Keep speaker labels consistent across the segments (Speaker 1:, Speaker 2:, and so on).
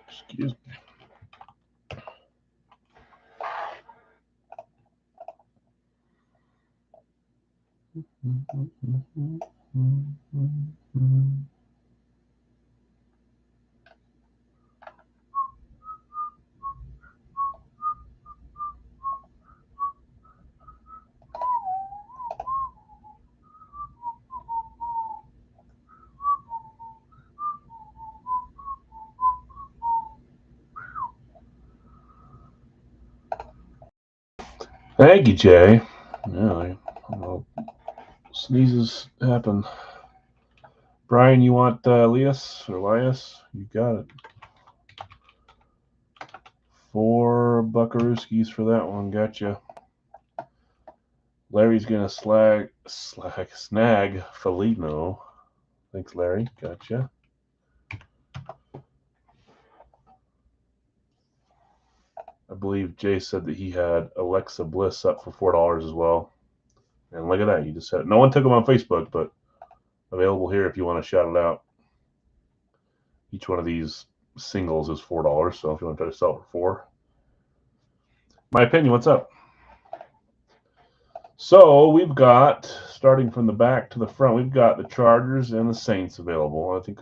Speaker 1: Excuse me. Thank you, Jay. Yeah, sneezes happen. Brian, you want Elias or Elias? You got it. 4 buckarooskies for that one. Gotcha. Larry's gonna snag Felino. Thanks, Larry. Gotcha. I believe Jay said that he had Alexa Bliss up for $4 as well. And look at that. You just said it. No one took them on Facebook, but available here if you want to shout it out. Each one of these singles is $4. So if you want to try to sell it for 4. My opinion, what's up? So we've got, starting from the back to the front, we've got the Chargers and the Saints available. I think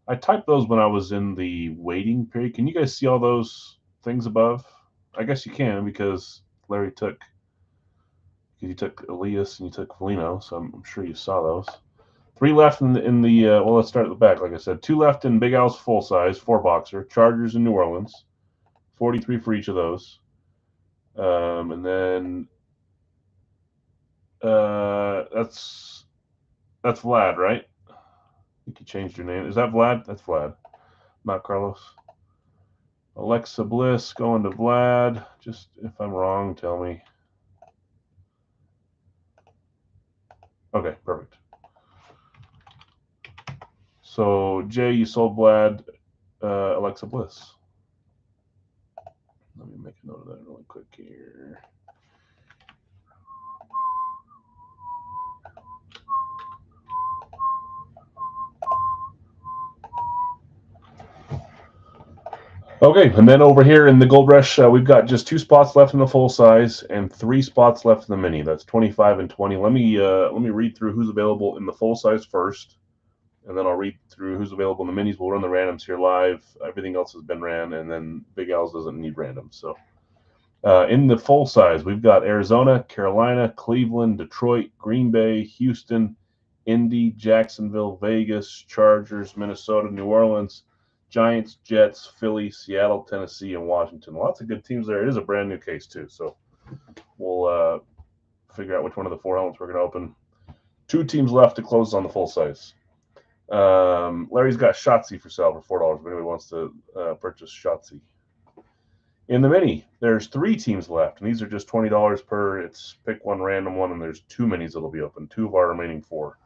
Speaker 1: I typed those when I was in the waiting period. Can you guys see all those things above? I guess you can because Larry took Elias and you took Felino, so I'm sure you saw those. 3 left in the well, let's start at the back. Like I said, 2 left in Big Al's full size 4-boxer. Chargers in New Orleans, 43 for each of those. And then that's Vlad, right? I think you changed your name. Is that Vlad? That's Vlad, not Carlos. Alexa Bliss going to Vlad. Just if I'm wrong, tell me. Okay, perfect. So Jay, you sold Vlad Alexa Bliss. Let me make a note of that really quick here. Okay, and then over here in the Gold Rush, we've got just 2 spots left in the full size and 3 spots left in the mini. That's 25 and 20. Let me read through who's available in the full size first, and then I'll read through who's available in the minis. We'll run the randoms here live. Everything else has been ran, and then Big Al's doesn't need randoms. So in the full size, we've got Arizona, Carolina, Cleveland, Detroit, Green Bay, Houston, Indy, Jacksonville, Vegas, Chargers, Minnesota, New Orleans, Giants, Jets, Philly, Seattle, Tennessee, and Washington. Lots of good teams there. It is a brand new case, too. So we'll figure out which one of the 4 helmets we're going to open. 2 teams left to close on the full size. Larry's got Shotzi for sale for $4 if anybody wants to purchase Shotzi. In the mini, there's 3 teams left, and these are just $20 per. It's pick one random one, and there's 2 minis that'll be open. 2 of our remaining 4.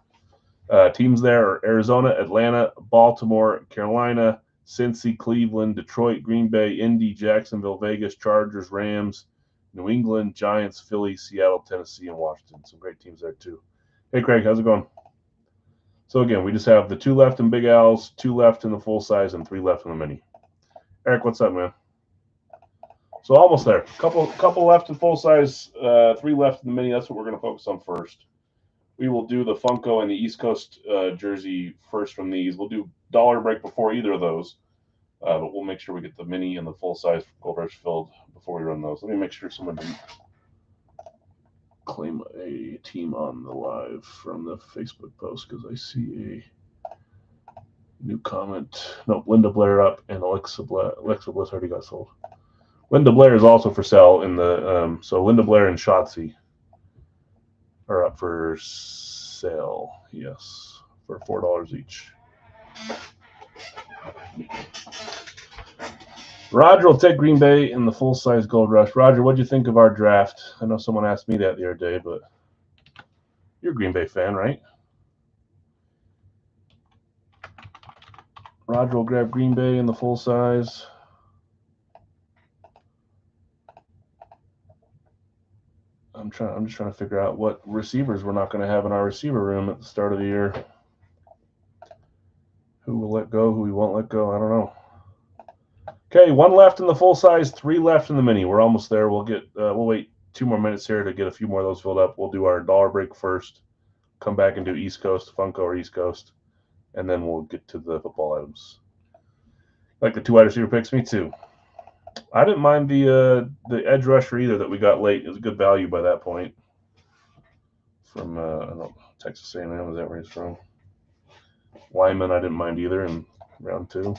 Speaker 1: Teams there are Arizona, Atlanta, Baltimore, Carolina, Cincy, Cleveland, Detroit, Green Bay, Indy, Jacksonville, Vegas, Chargers, Rams, New England, Giants, Philly, Seattle, Tennessee, and Washington. Some great teams there, too. Hey, Craig, how's it going? So, again, we just have the 2 left in Big Al's, 2 left in the full size, and 3 left in the mini. Eric, what's up, man? So, almost there. Couple left in full size, 3 left in the mini. That's what we're going to focus on first. We will do the Funko and the East Coast jersey first from these. We'll do dollar break before either of those, but we'll make sure we get the mini and the full size Gold Rush filled before we run those. Let me make sure someone didn't claim a team on the live from the Facebook post because I see a new comment. Nope, Linda Blair up and Alexa Bliss already got sold. Linda Blair is also for sale in the so Linda Blair and Shotzi are up for sale. Yes, for $4 each. Roger will take Green Bay in the full-size Gold Rush. Roger, what'd you think of our draft? I know someone asked me that the other day, but you're a Green Bay fan, right? Roger will grab Green Bay in the full size. I'm just trying to figure out what receivers we're not going to have in our receiver room at the start of the year. Who will let go? Who we won't let go? I don't know. Okay, 1 left in the full size, 3 left in the mini. We're almost there. We'll get. We'll wait 2 more minutes here to get a few more of those filled up. We'll do our dollar break first. Come back and do East Coast, Funko or East Coast, and then we'll get to the football items. Like the 2 wide receiver picks, me too. I didn't mind the edge rusher either that we got late. It was good value by that point. From I don't know, Texas A&M, is that where he's from? Lyman, I didn't mind either in round 2.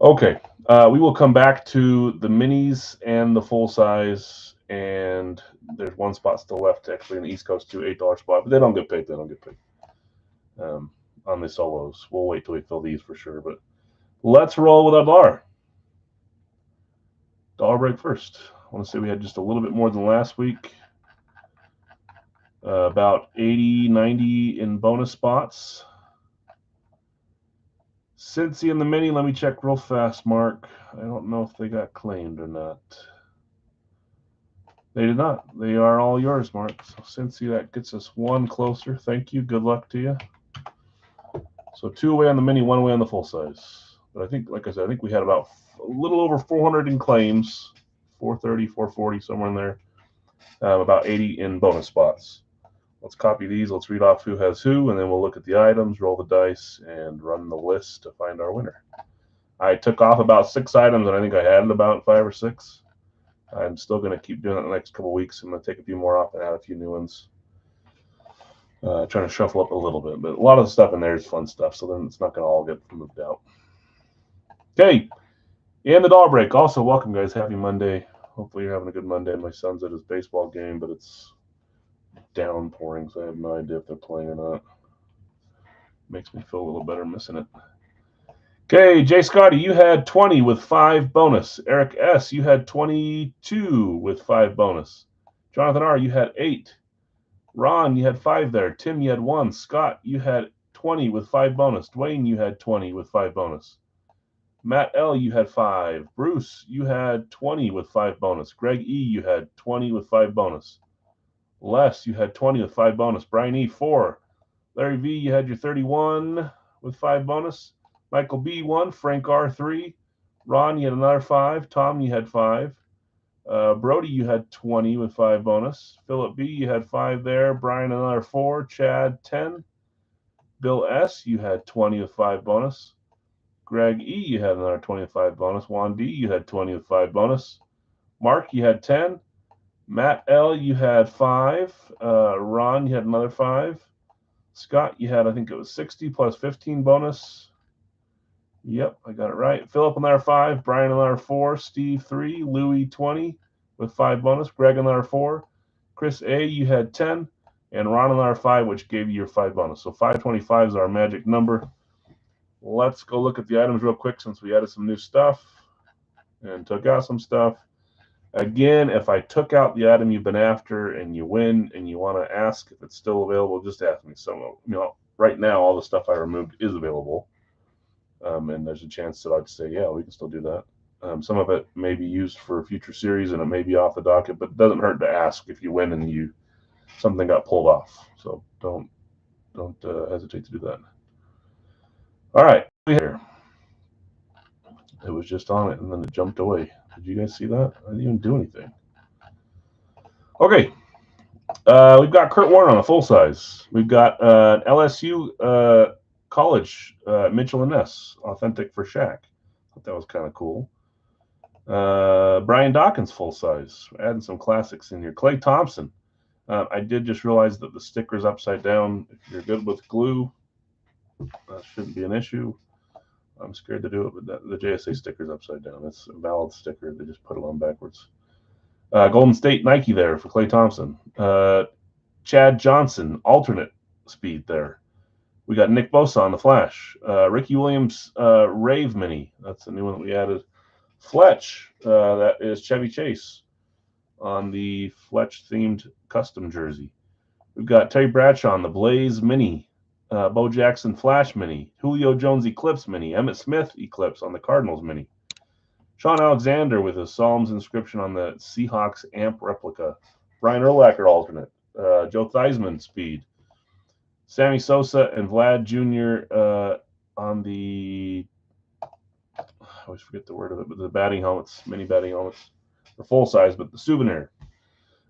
Speaker 1: Okay, we will come back to the minis and the full size, and there's 1 spot still left actually in the East Coast too, $8 spot, but they don't get paid. They don't get paid on the solos. We'll wait till we fill these for sure, but let's roll with our dollar break first. I want to say we had just a little bit more than last week. About 80, 90 in bonus spots. Cincy in the mini, let me check real fast, Mark. I don't know if they got claimed or not. They did not. They are all yours, Mark. So Cincy, that gets us 1 closer. Thank you. Good luck to you. So 2 away on the mini, 1 away on the full size. But I think, like I said, I think we had about a little over 400 in claims, 430, 440, somewhere in there. About 80 in bonus spots. Let's copy these. Let's read off who has who, and then we'll look at the items, roll the dice, and run the list to find our winner. I took off about 6 items, and I think I had about 5 or 6. I'm still going to keep doing it the next couple of weeks. I'm going to take a few more off and add a few new ones. Trying to shuffle up a little bit, but a lot of the stuff in there is fun stuff, so then it's not going to all get moved out. Okay, and the dollar break. Also, welcome, guys. Happy Monday. Hopefully you're having a good Monday. My son's at his baseball game, but it's downpouring, so I have no idea if they're playing or not. Makes me feel a little better missing it. Okay, Jay Scotty, you had 20 with 5 bonus. Eric S., you had 22 with 5 bonus. Jonathan R., you had 8. Ron, you had 5 there. Tim, you had 1. Scott, you had 20 with 5 bonus. Dwayne, you had 20 with 5 bonus. Matt L., you had 5. Bruce, you had 20 with 5 bonus. Greg E., you had 20 with 5 bonus. Les, you had 20 with 5 bonus. Brian E., 4. Larry V., you had your 31 with 5 bonus. Michael B., 1. Frank R., 3. Ron, you had another 5. Tom, you had 5. Brody, you had 20 with 5 bonus. Philip B., you had 5 there. Brian, another 4. Chad, 10. Bill S., you had 20 with 5 bonus. Greg E., you had another 20 with 5 bonus. Juan D., you had 20 with 5 bonus. Mark, you had 10. Matt L., you had 5. Ron, you had another 5. Scott, you had, I think it was 60 plus 15 bonus. Yep, I got it right. Philip, another 5. Brian, another 4. Steve, 3. Louie, 20 with 5 bonus. Greg, another 4. Chris A., you had 10. And Ron, another 5, which gave you your 5 bonus. So 525 is our magic number. Let's go look at the items real quick since we added some new stuff and took out some stuff. Again, if I took out the item you've been after and you win and you want to ask if it's still available, just ask me. So, right now, all the stuff I removed is available. And there's a chance that I'd say, yeah, we can still do that. Some of it may be used for a future series and it may be off the docket, but it doesn't hurt to ask if you win and something got pulled off. So don't hesitate to do that. All right, here. It was just on it and then it jumped away. Did you guys see that? I didn't even do anything. Okay. We've got Kurt Warner on a full size. We've got LSU college Mitchell and Ness, authentic for Shaq. Thought that was kind of cool. Brian Dawkins full size. We're adding some classics in here. Clay Thompson. I did just realize that the sticker's upside down. If you're good with glue, that shouldn't be an issue. I'm scared to do it, but the JSA sticker's upside down. It's a valid sticker. They just put it on backwards. Golden State Nike there for Clay Thompson. Chad Johnson, alternate speed there. We got Nick Bosa on the Flash. Ricky Williams Rave Mini. That's the new one that we added. Fletch, that is Chevy Chase on the Fletch-themed custom jersey. We've got Terry Bradshaw on the Blaze Mini. Bo Jackson Flash Mini. Julio Jones Eclipse Mini. Emmitt Smith Eclipse on the Cardinals Mini. Sean Alexander with a Psalms inscription on the Seahawks Amp replica. Brian Urlacher alternate. Joe Theismann speed. Sammy Sosa and Vlad Jr. On the, I always forget the word of it, but the batting helmets, mini batting helmets. They're full size, but the souvenir.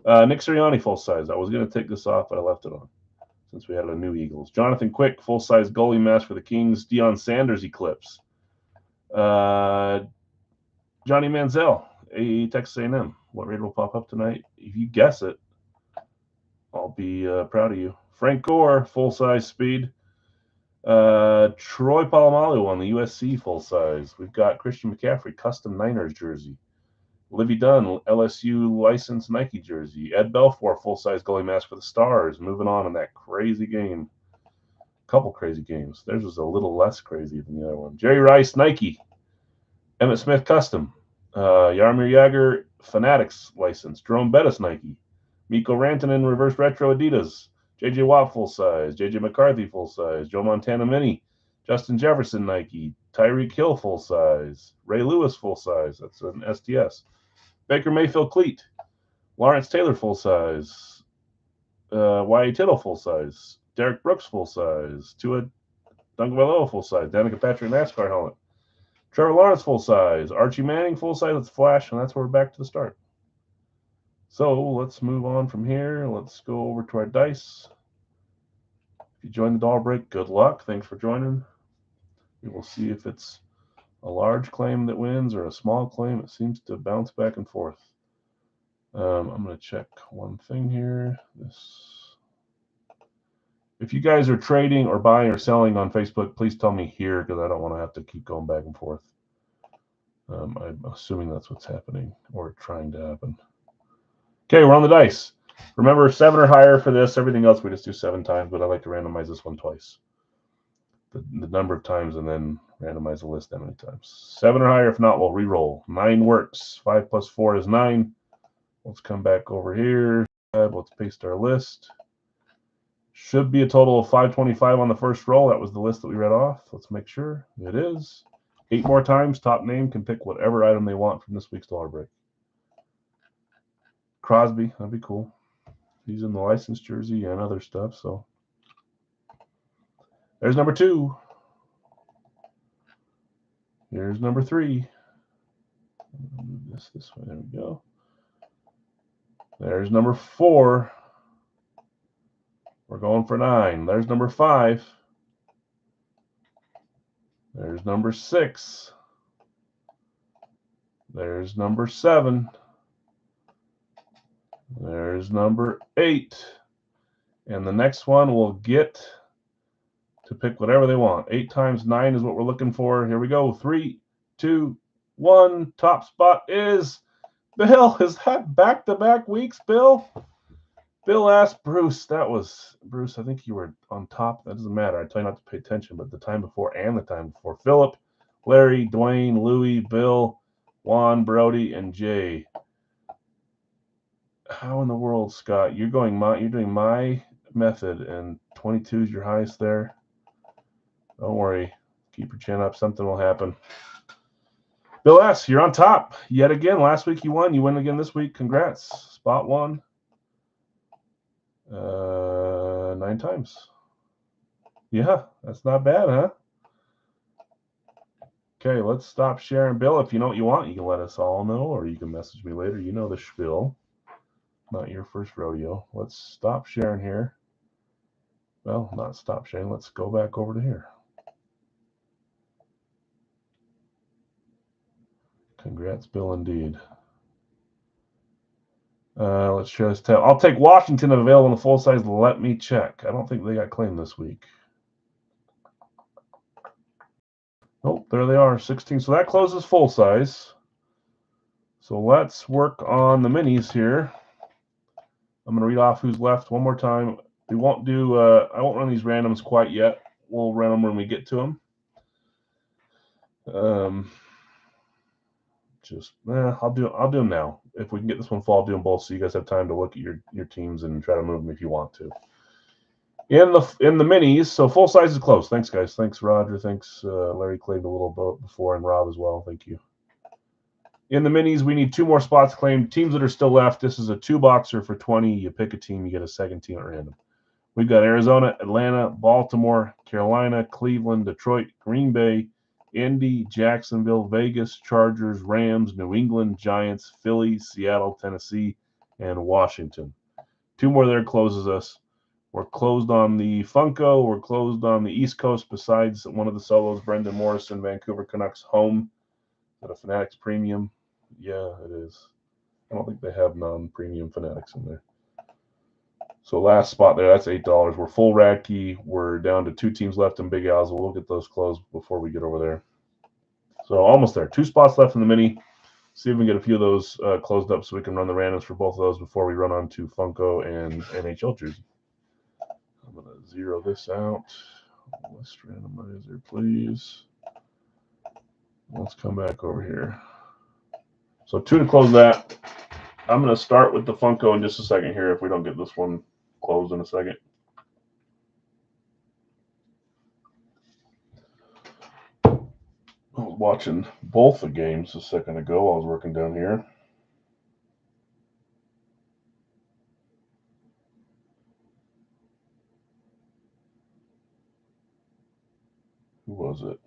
Speaker 1: Nick Sirianni, full size. I was going to take this off, but I left it on since we had a new Eagles. Jonathan Quick, full size goalie mask for the Kings. Deion Sanders Eclipse. Johnny Manziel, AE Texas A&M. What rate will pop up tonight? If you guess it, I'll be proud of you. Frank Gore, full size speed. Troy Polamalu on the USC full size. We've got Christian McCaffrey, custom Niners jersey. Livy Dunn, LSU licensed Nike jersey. Ed Belfour, full size goalie mask for the Stars. Moving on in that crazy game. Couple crazy games. Theirs was a little less crazy than the other one. Jerry Rice, Nike. Emmett Smith, custom. Jaromir Jagr, Fanatics license. Jerome Bettis, Nike. Mikko Rantanen, reverse retro Adidas. J.J. Watt, full size. J.J. McCarthy, full size. Joe Montana, mini. Justin Jefferson, Nike. Tyreek Hill, full size. Ray Lewis, full size. That's an STS. Baker Mayfield, cleat. Lawrence Taylor, full size. Y.A. Tittle, full size. Derek Brooks, full size. Tua Tagovailoa, full size. Danica Patrick, NASCAR helmet. Trevor Lawrence, full size. Archie Manning, full size. Let's flash, and that's where we're back to the start. So let's move on from here. Let's go over to our dice. If you join the dollar break, good luck. Thanks for joining. We will see if it's a large claim that wins or a small claim. It seems to bounce back and forth. I'm going to check one thing here. If you guys are trading or buying or selling on Facebook, please tell me here because I don't want to have to keep going back and forth. I'm assuming that's what's happening or trying to happen. Okay, we're on the dice. Remember, 7 or higher for this. Everything else we just do 7 times, but I like to randomize this one twice. The number of times and then randomize the list that many times. 7 or higher. If not, we'll re-roll. 9 works. 5 plus 4 is 9. Let's come back over here. Let's paste our list. Should be a total of 525 on the first roll. That was the list that we read off. Let's make sure it is. 8 more times. Top name can pick whatever item they want from this week's dollar break. Crosby, that'd be cool. He's in the licensed jersey and other stuff. So there's number 2. Here's number 3. Move this way. There we go. There's number 4. We're going for 9. There's number 5. There's number 6. There's number 7. There's number 8. And the next one will get to pick whatever they want. 8 times 9 is what we're looking for. Here we go. 3, 2, 1. Top spot is Bill. Is that back-to-back weeks, Bill? Bill asked Bruce. That was Bruce. I think you were on top. That doesn't matter. I tell you not to pay attention, but the time before and the time before. Philip, Larry, Dwayne, Louie, Bill, Juan, Brody, and Jay. How in the world, Scott? You're doing my method, and 22 is your highest there. Don't worry. Keep your chin up. Something will happen. Bill S., you're on top yet again. Last week you won. You win again this week. Congrats. Spot 1. 9 times. Yeah, that's not bad, huh? Okay, let's stop sharing. Bill, if you know what you want, you can let us all know, or you can message me later. You know the spiel. Not your first rodeo. Let's stop sharing here. Well, not stop sharing. Let's go back over to here. Congrats, Bill, indeed. Let's share this tab. I'll take Washington available in the full size. Let me check. I don't think they got claimed this week. Oh, there they are, 16. So that closes full size. So let's work on the minis here. I'm going to read off who's left one more time. We won't do. I won't run these randoms quite yet. We'll run them when we get to them. I'll do them now. If we can get this one full, I'll do them both, so you guys have time to look at your teams and try to move them if you want to. In the minis, so full size is close. Thanks, guys. Thanks, Roger. Thanks, Larry claimed a little before, and Rob as well. Thank you. In the minis, we need 2 more spots claimed. Teams that are still left, this is a 2-boxer for 20. You pick a team, you get a second team at random. We've got Arizona, Atlanta, Baltimore, Carolina, Cleveland, Detroit, Green Bay, Indy, Jacksonville, Vegas, Chargers, Rams, New England, Giants, Philly, Seattle, Tennessee, and Washington. 2 more there closes us. We're closed on the Funko. We're closed on the East Coast besides one of the solos, Brendan Morrison, Vancouver Canucks home. Is that a Fanatics Premium? Yeah, it is. I don't think they have non-premium Fanatics in there. So last spot there, that's $8. We're full Radke. We're down to 2 teams left in Big Al's. We'll get those closed before we get over there. So almost there. 2 spots left in the mini. See if we can get a few of those closed up so we can run the randoms for both of those before we run on to Funko and NHL jersey. I'm going to zero this out. List randomizer, please. Let's come back over here. So 2 to close that. I'm going to start with the Funko in just a second here if we don't get this one closed in a second. I was watching both the games a second ago. I was working down here. Who was it?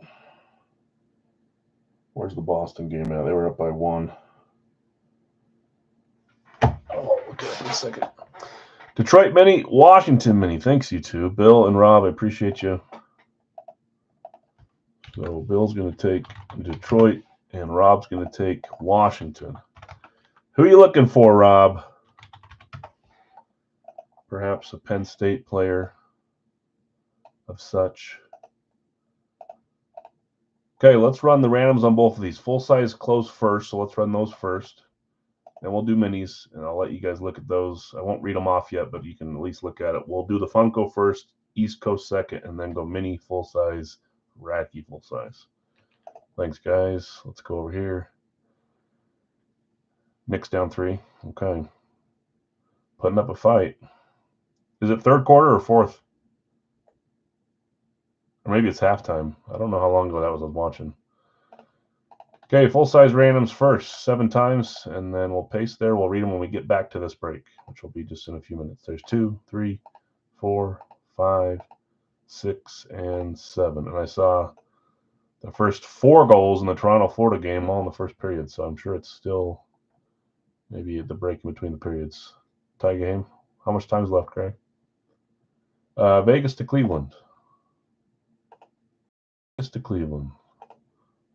Speaker 1: Where's the Boston game at? They were up by 1. Oh, look at it in a second. Detroit Mini, Washington Mini. Thanks, you two. Bill and Rob, I appreciate you. So Bill's going to take Detroit, and Rob's going to take Washington. Who are you looking for, Rob? Perhaps a Penn State player of such. Okay, let's run the randoms on both of these. Full size close first, so let's run those first. Then we'll do minis, and I'll let you guys look at those. I won't read them off yet, but you can at least look at it. We'll do the Funko first, East Coast second, and then go mini, full size, Radke full size. Thanks, guys. Let's go over here. Nick's down 3. Okay. Putting up a fight. Is it third quarter or fourth? Or maybe it's halftime. I don't know how long ago that was I was watching. Okay, full-size randoms first, 7 times, and then we'll paste there. We'll read them when we get back to this break, which will be just in a few minutes. There's 2, 3, 4, 5, 6, and 7. And I saw the first 4 goals in the Toronto-Florida game all in the first period, so I'm sure it's still maybe at the break in between the periods. Tie game. How much time's left, Greg? Vegas to Cleveland. Vegas to Cleveland.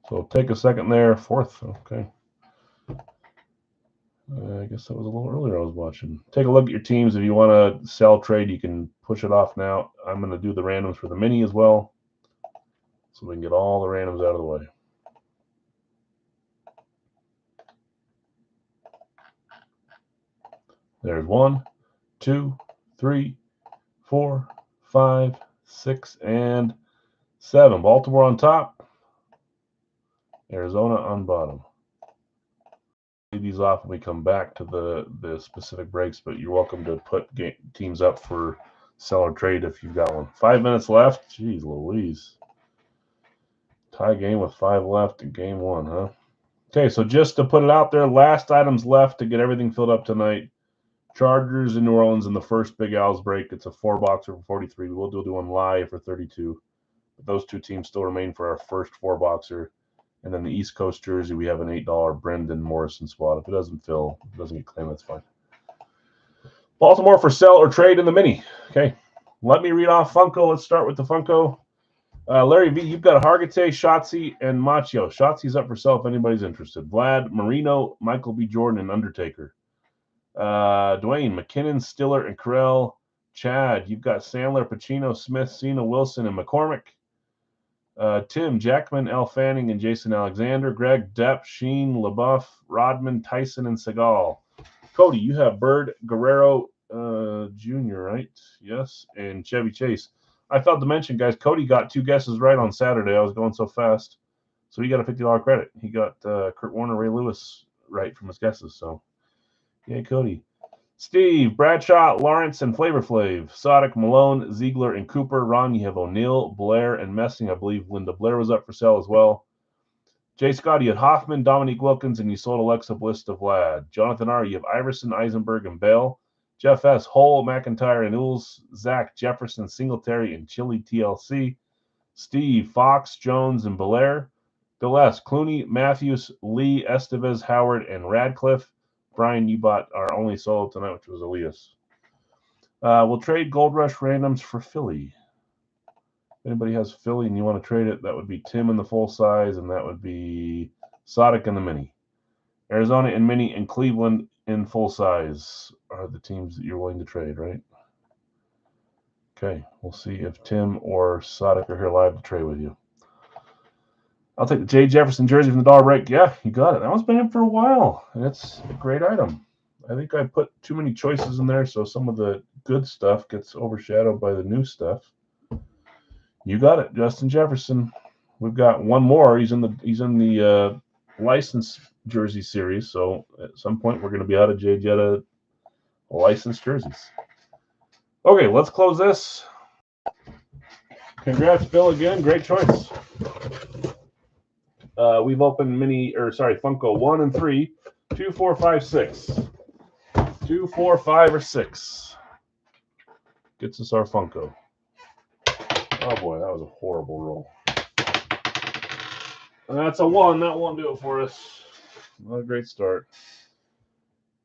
Speaker 1: So take a second there. 4th. Okay. I guess that was a little earlier I was watching. Take a look at your teams. If you want to sell, trade, you can push it off now. I'm going to do the randoms for the mini as well, so we can get all the randoms out of the way. There's 1, 2, 3, 4, 5, 6, and 7. Baltimore on top. Arizona on bottom. Leave these off when we come back to the specific breaks, but you're welcome to put teams up for sell or trade if you've got one. 5 minutes left. Jeez Louise. Tie game with 5 left in game 1, huh? Okay, so just to put it out there, last items left to get everything filled up tonight. Chargers in New Orleans in the first Big Al's break. It's a 4-boxer for 43. We'll do one live for 32. But those 2 teams still remain for our first 4-boxer. And then the East Coast jersey, we have an $8 Brendan Morrison spot. If it doesn't fill, if it doesn't get claimed, that's fine. Baltimore for sell or trade in the mini. Okay, let me read off Funko. Let's start with the Funko. Larry V, you've got Hargitay, Shotzi, and Machio. Shotzi's up for sale if anybody's interested. Vlad, Marino, Michael B. Jordan, and Undertaker. Dwayne, McKinnon, Stiller, and Carell. Chad, you've got Sandler, Pacino, Smith, Cena, Wilson, and McCormick. Tim, Jackman, Al Fanning, and Jason Alexander. Greg, Depp, Sheen, LaBeouf, Rodman, Tyson, and Seagal. Cody, you have Bird, Guerrero Jr., right? Yes, and Chevy Chase. I failed to mention, guys, Cody got 2 guesses right on Saturday. I was going so fast. So he got a $50 credit. He got Kurt Warner, Ray Lewis right from his guesses. So, yeah, Cody. Steve, Bradshaw, Lawrence, and Flavor Flav. Sodic, Malone, Ziegler, and Cooper. Ron, you have O'Neill, Blair, and Messing. I believe Linda Blair was up for sale as well. Jay Scott, you had Hoffman, Dominique Wilkins, and you sold Alexa Bliss to Vlad. Jonathan R., you have Iverson, Eisenberg, and Bell. Jeff S., Hull, McIntyre, and Ules, Zach, Jefferson, Singletary, and Chili TLC. Steve, Fox, Jones, and Belair. Bill S., Clooney, Matthews, Lee, Estevez, Howard, and Radcliffe. Brian, you bought our only solo tonight, which was Elias. We'll trade Gold Rush randoms for Philly. If anybody has Philly and you want to trade it, that would be Tim in the full size, and that would be Sodic in the mini. Arizona in mini and Cleveland in full size are the teams that you're willing to trade, right? Okay, we'll see if Tim or Sodic are here live to trade with you. I'll take the Jay Jefferson jersey from the dollar break. Yeah, you got it. That one's been in for a while, and it's a great item. I think I put too many choices in there, so some of the good stuff gets overshadowed by the new stuff. You got it, Justin Jefferson. We've got one more. He's in the licensed jersey series, so at some point we're going to be out of Jay Jetta licensed jerseys. Okay, let's close this. Congrats, Bill, again. Great choice. We've opened Funko 1 and 3, 2, 4, 5, 6. 2, 4, 5, or 6. Gets us our Funko. Oh boy, that was a horrible roll. And that's a 1. That won't do it for us. Not a great start.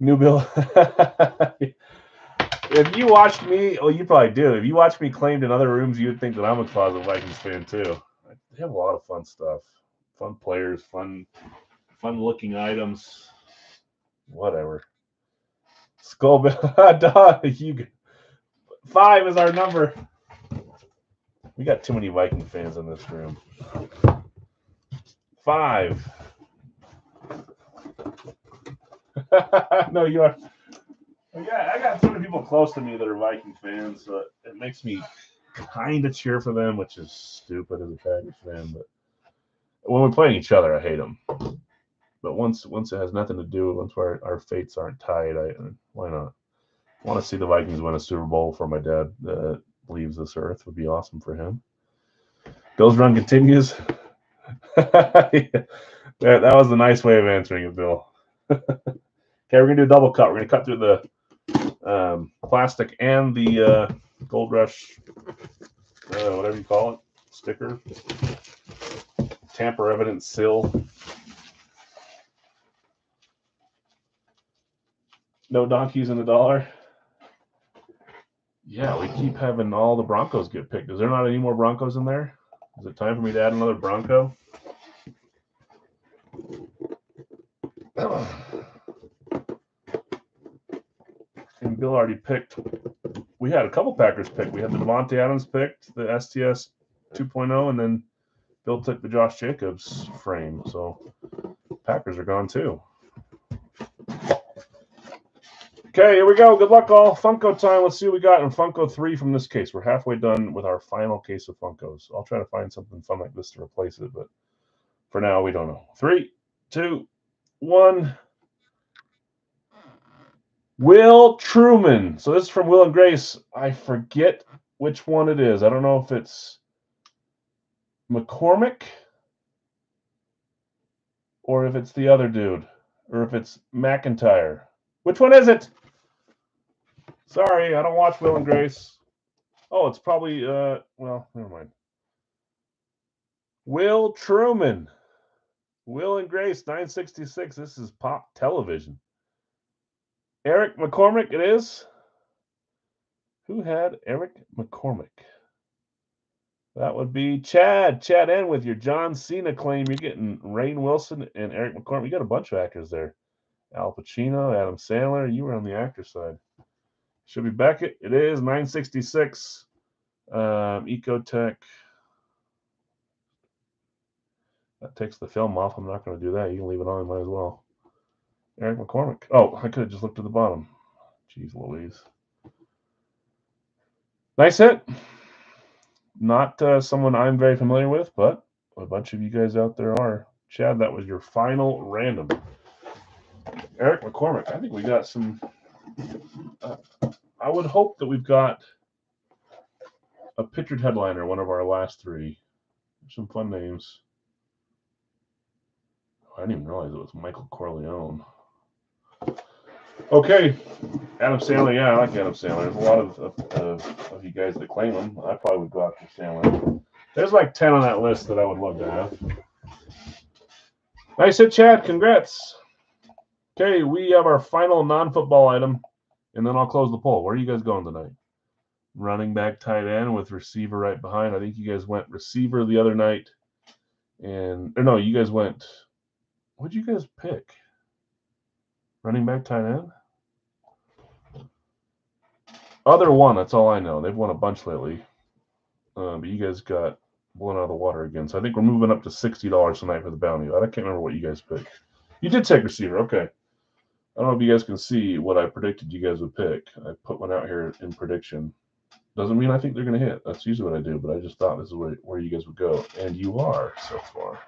Speaker 1: New Bill. If you watched me, well, you probably do. If you watched me claimed in other rooms, you would think that I'm a closet Vikings fan too. They have a lot of fun stuff, fun players, fun-looking items, whatever. Skull Bill, you 5 is our number. We got too many Viking fans in this room. 5. No, you are. Yeah, I got too many people close to me that are Viking fans, so it makes me kind of cheer for them, which is stupid as a Packers fan. But when we're playing each other, I hate them. But once it has nothing to do, once our fates aren't tied, why not? I want to see the Vikings win a Super Bowl for my dad that leaves this earth. Would be awesome for him. Bill's run continues. That was a nice way of answering it, Bill. Okay, we're going to do a double cut. We're going to cut through the plastic and the Gold Rush, whatever you call it, sticker, tamper evidence seal. No donkeys in the dollar. Yeah, we keep having all the Broncos get picked. Is there not any more Broncos in there? Is it time for me to add another Bronco? And Bill already picked. We had a couple Packers picked. We had the Devontae Adams picked, the STS 2.0, and then Bill took the Josh Jacobs frame. So Packers are gone too. Okay, here we go. Good luck, all. Funko time. Let's see what we got in Funko 3 from this case. We're halfway done with our final case of Funkos. I'll try to find something fun like this to replace it, but for now, we don't know. 3, 2, 1. Will Truman. So this is from Will and Grace. I forget which one it is. I don't know if it's McCormick or if it's the other dude or if it's McIntyre. Which one is it? Sorry, I don't watch Will and Grace. Oh, it's probably, well, never mind. Will Truman. Will and Grace, 966. This is Pop Television. Eric McCormick, it is. Who had Eric McCormick? That would be Chad. Chad N with your John Cena claim. You're getting Rainn Wilson and Eric McCormick. You got a bunch of actors there. Al Pacino, Adam Sandler. You were on the actor side. Should be Beckett. It is 966. Ecotech. That takes the film off. I'm not going to do that. You can leave it on. Might as well. Eric McCormick. Oh, I could have just looked at the bottom. Jeez Louise. Nice hit. Not someone I'm very familiar with, but a bunch of you guys out there are. Chad, that was your final random. Eric McCormick. I think we got some. I would hope that we've got a pictured headliner, one of our last 3. Some fun names. I didn't even realize it was Michael Corleone. Okay, Adam Sandler. Yeah, I like Adam Sandler. There's a lot of you guys that claim him. I probably would go after Sandler. There's like 10 on that list that I would love to have. Nice hit, Chad. Congrats. Okay, we have our final non-football item, and then I'll close the poll. Where are you guys going tonight? Running back, tight end with receiver right behind. I think you guys went receiver the other night. Or no, you guys went. What'd you guys pick? Running back, tight end? Other one, that's all I know. They've won a bunch lately. But you guys got blown out of the water again. So I think we're moving up to $60 tonight for the bounty. I can't remember what you guys picked. You did take receiver. Okay. I don't know if you guys can see what I predicted you guys would pick. I put one out here in prediction. Doesn't mean I think they're going to hit. That's usually what I do, but I just thought this is where you guys would go. And you are so far.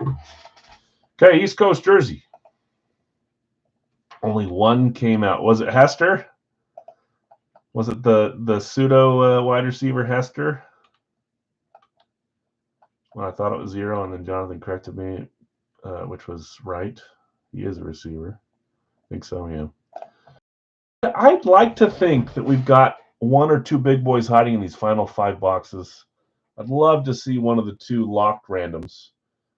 Speaker 1: Okay, East Coast jersey. Only one came out. Was it Hester? Was it the pseudo wide receiver Hester? Well, I thought it was 0, and then Jonathan corrected me, which was right. He is a receiver. I think so, yeah. I'd like to think that we've got one or two big boys hiding in these final 5 boxes. I'd love to see one of the 2 locked randoms.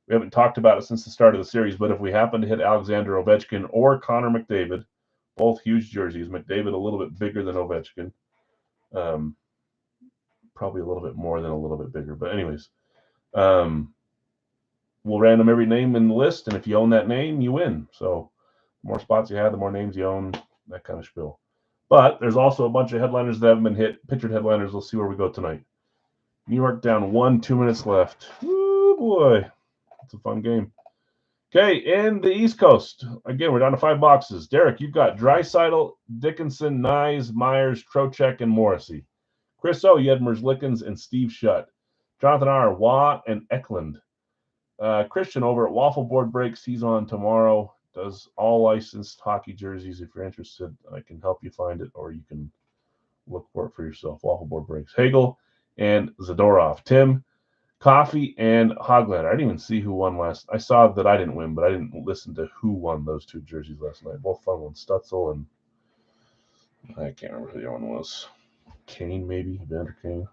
Speaker 1: We haven't talked about it since the start of the series, but if we happen to hit Alexander Ovechkin or Connor McDavid, both huge jerseys, McDavid a little bit bigger than Ovechkin, probably a little bit more than a little bit bigger. But anyways, we'll random every name in the list, and if you own that name, you win. So the more spots you have, the more names you own, that kind of spiel. But there's also a bunch of headliners that haven't been hit, pictured headliners. We'll see where we go tonight. New York down 1, 2 minutes left. Woo, boy. It's a fun game. Okay, in the East Coast, again, we're down to 5 boxes. Derek, you've got Draisaitl, Dickinson, Nyes, Myers, Trocheck, and Morrissey. Chris O, you had Merzlikins and Steve Shutt. Jonathan R, Waugh, and Eklund. Christian over at Waffle Board Breaks. He's on tomorrow. Does all licensed hockey jerseys. If you're interested, I can help you find it, or you can look for it for yourself. Waffle Board Breaks. Hagel and Zadorov. Tim, Coffee, and Hoglander. I didn't even see who won last. I saw that I didn't win, but I didn't listen to who won those 2 jerseys last night. Both fun ones. Stutzel and I can't remember who the other one was. Kane, maybe? Vander Kane.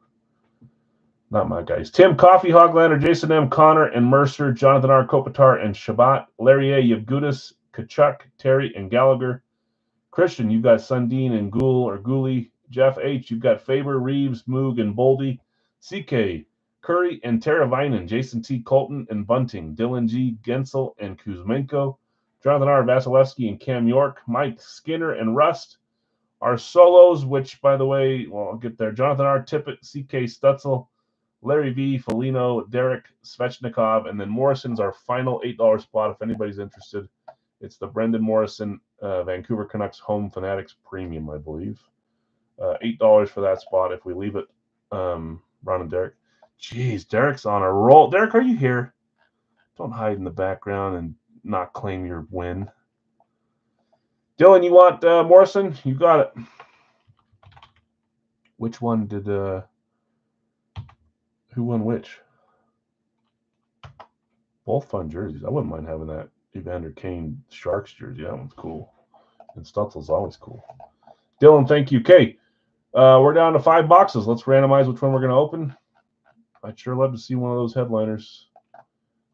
Speaker 1: Not my guys. Tim, Coffee, Hoglander, Jason M, Connor, and Mercer, Jonathan R, Kopitar, and Shabbat. Larry A, Yevgudis, Kachuk, Terry, and Gallagher. Christian, you've got Sundin and Gould or Gooley. Jeff H, you've got Faber, Reeves, Moog, and Boldy. CK, Curry, and Teravainen. Jason T, Colton, and Bunting. Dylan G, Gensel, and Kuzmenko. Jonathan R, Vasilevsky, and Cam York. Mike, Skinner, and Rust. Our solos, which, by the way, well, I'll get there. Jonathan R, Tippett, CK, Stutzel, Larry V, Foligno, Derek, Svechnikov, and then Morrison's our final $8 spot. If anybody's interested, it's the Brendan Morrison Vancouver Canucks Home Fanatics Premium, I believe. $8 for that spot if we leave it. Ron and Derek. Jeez, Derek's on a roll. Derek, are you here? Don't hide in the background and not claim your win. Dylan, you want Morrison? You got it. Which one did... who won which? Both fun jerseys. I wouldn't mind having that Evander Kane Sharks jersey. That one's cool. And Stutzel's always cool. Dylan, thank you. Okay, we're down to 5 boxes. Let's randomize which one we're going to open. I'd sure love to see one of those headliners.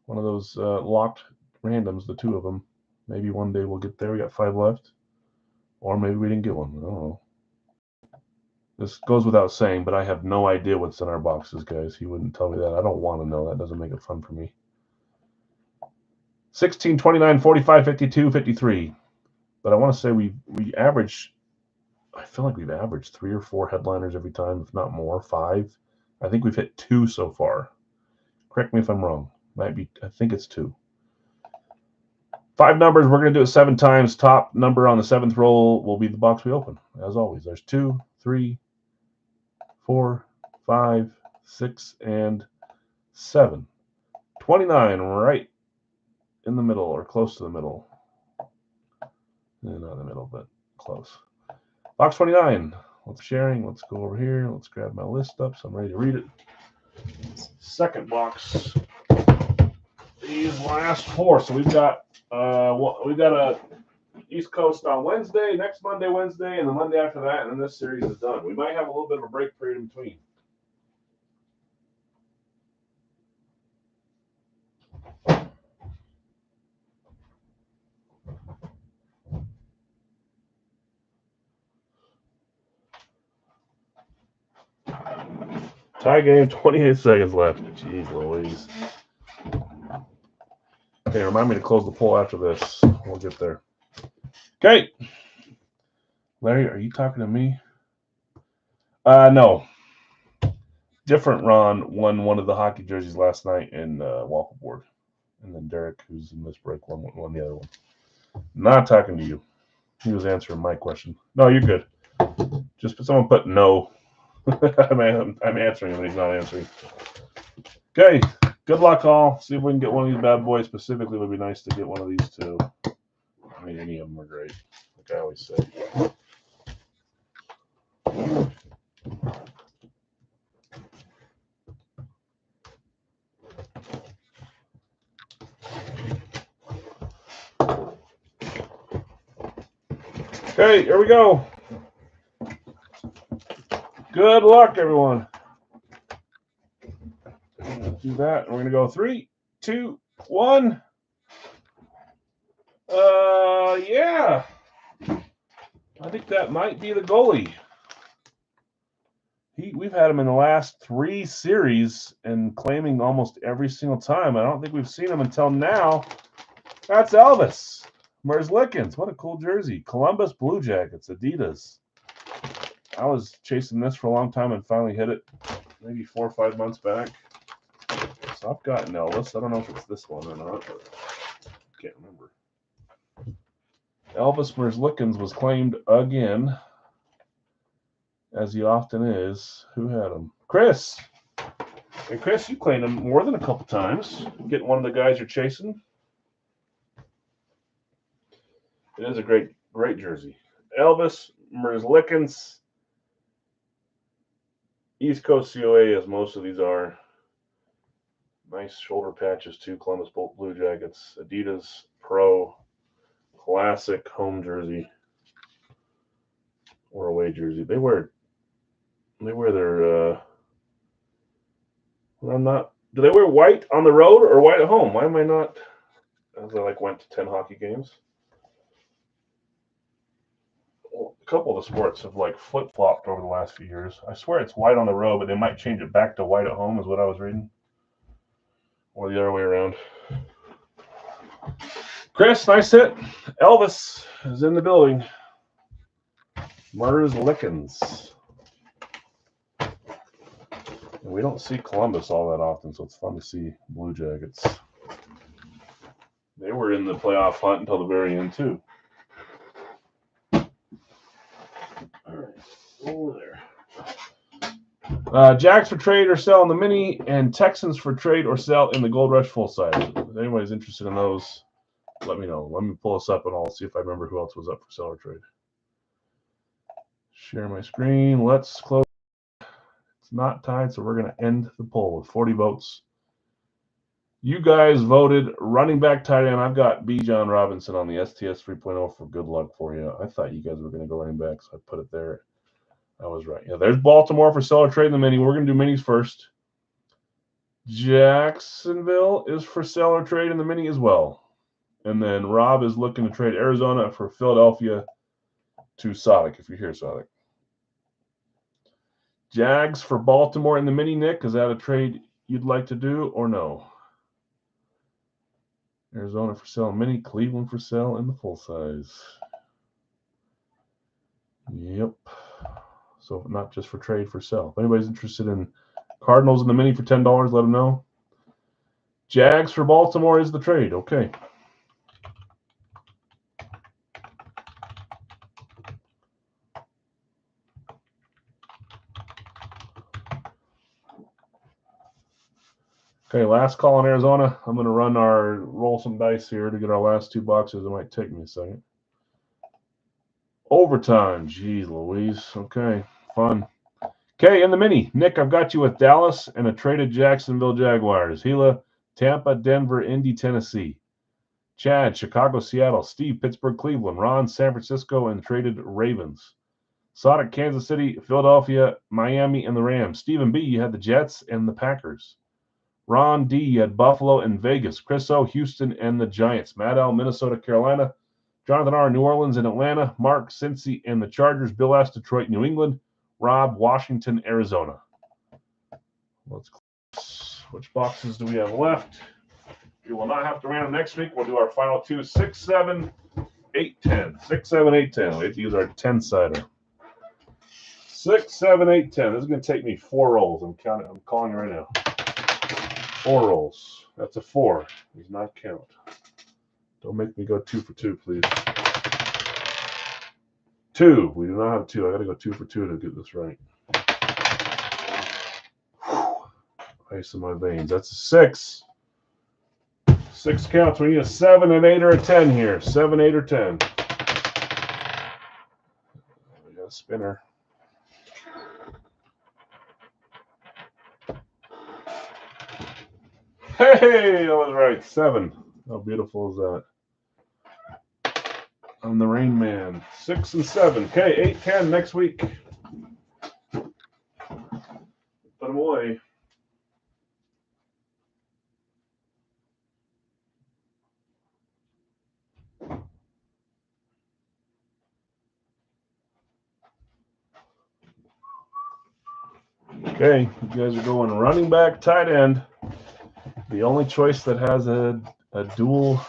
Speaker 1: One of those locked randoms, the 2 of them. Maybe one day we'll get there. We got 5 left. Or maybe we didn't get one. I don't know. This goes without saying, but I have no idea what's in our boxes, guys. He wouldn't tell me that. I don't want to know. That doesn't make it fun for me. 16, 29, 45, 52, 53. But I want to say we average, I feel like we've averaged 3 or 4 headliners every time, if not more, 5. I think we've hit 2 so far. Correct me if I'm wrong. Might be, I think it's 2. 5 numbers. We're going to do it 7 times. Top number on the 7th roll will be the box we open. As always, there's 2, 3, 4, 5, 6, and 7. 29 right in the middle or close to the middle. Not in the middle, but close. Box 29. Let's sharing. Let's go over here. Let's grab my list up so I'm ready to read it. Second box. These last 4. So we've got East Coast on Wednesday, next Monday, Wednesday, and the Monday after that, and then this series is done. We might have a little bit of a break period in between. Tie game, 28 seconds left. Jeez Louise. Okay, remind me to close the poll after this. We'll get there. Okay. Larry, are you talking to me? No. Different Ron won one of the hockey jerseys last night in Waffle Board. And then Derek, who's in this break, won the other one. Not talking to you. He was answering my question. No, you're good. Just someone put no. I'm answering him, but he's not answering. Okay. Good luck, all. See if we can get one of these bad boys. Specifically, it would be nice to get one of these two. I mean, any of them are great, like I always say. Okay, here we go. Good luck, everyone. Do that. We're going to go 3, 2, 1. Yeah. I think that might be the goalie. We've had him in the last 3 series and claiming almost every single time. I don't think we've seen him until now. That's Elvis Merzlikins. What a cool jersey. Columbus Blue Jackets, Adidas. I was chasing this for a long time and finally hit it maybe 4 or 5 months back. So I've got an Elvis. I don't know if it's this one or not, but I can't remember. Elvis Merzlikins was claimed again, as he often is. Who had him? Chris. And Chris, you claimed him more than a couple times. Getting one of the guys you're chasing. It is a great jersey. Elvis Merzlikins. East Coast COA, as most of these are. Nice shoulder patches too. Columbus Blue Jackets. Adidas Pro. Classic home jersey. Or away jersey. They wear their I'm not. Do they wear white on the road or white at home? Why am I not? As I went to 10 hockey games. Well, a couple of the sports have flip-flopped over the last few years. I swear it's white on the road, but they might change it back to white at home, is what I was reading. Or the other way around. Chris, nice hit. Elvis is in the building. Merzlikins. We don't see Columbus all that often, so it's fun to see Blue Jackets. They were in the playoff hunt until the very end, too. All right, over there. Jacks for trade or sell in the mini, and Texans for trade or sell in the Gold Rush full size. If anybody's interested in those, let me know. Let me pull this up, and I'll see if I remember who else was up for sell or trade. Share my screen. Let's close. It's not tied, so we're going to end the poll with 40 votes. You guys voted running back tight end. I've got Bijan Robinson on the STS 3.0 for good luck for you. I thought you guys were going to go running back, so I put it there. I was right. Yeah, there's Baltimore for seller trade in the mini. We're going to do minis first. Jacksonville is for seller trade in the mini as well. And then Rob is looking to trade Arizona for Philadelphia to Sodic, if you're here, Sodic. Jags for Baltimore in the mini, Nick. Is that a trade you'd like to do or no? Arizona for sale mini, Cleveland for sale in the full size. Yep. So not just for trade, for sale. If anybody's interested in Cardinals in the mini for $10, let them know. Jags for Baltimore is the trade. Okay. Okay, last call on Arizona. I'm going to roll some dice here to get our last 2 boxes. It might take me a second. Overtime. Jeez Louise. Okay, fun. Okay, in the mini. Nick, I've got you with Dallas and a traded Jacksonville Jaguars. Gila, Tampa, Denver, Indy, Tennessee. Chad, Chicago, Seattle. Steve, Pittsburgh, Cleveland. Ron, San Francisco, and traded Ravens. Sonic, Kansas City, Philadelphia, Miami, and the Rams. Stephen B, you had the Jets and the Packers. Ron D, you had Buffalo and Vegas. Chris O, Houston, and the Giants. Matt L, Minnesota, Carolina. Jonathan R, New Orleans and Atlanta. Mark, Cincy, and the Chargers. Bill S, Detroit, New England. Rob, Washington, Arizona. Let's close. Which boxes do we have left? We will not have to random next week. We'll do our final two, 6, 7, 8, 10. 6, 7, 8, 10. We have to use our 10-sider. 6, 7, 8, 10. This is going to take me 4 rolls. I'm calling it right now. 4 rolls. That's a 4. Does not count. Don't make me go 2 for 2, please. 2. We do not have 2. I got to go 2 for 2 to get this right. Ice in my veins. That's a 6. 6 counts. We need a 7, an 8, or a 10 here. 7, 8, or 10. We got a spinner. Hey, I was right. 7. How beautiful is that? I'm the Rain Man. 6 and 7. Okay, 8, 10 next week. Put them away. Okay, you guys are going running back, tight end. The only choice that has a dual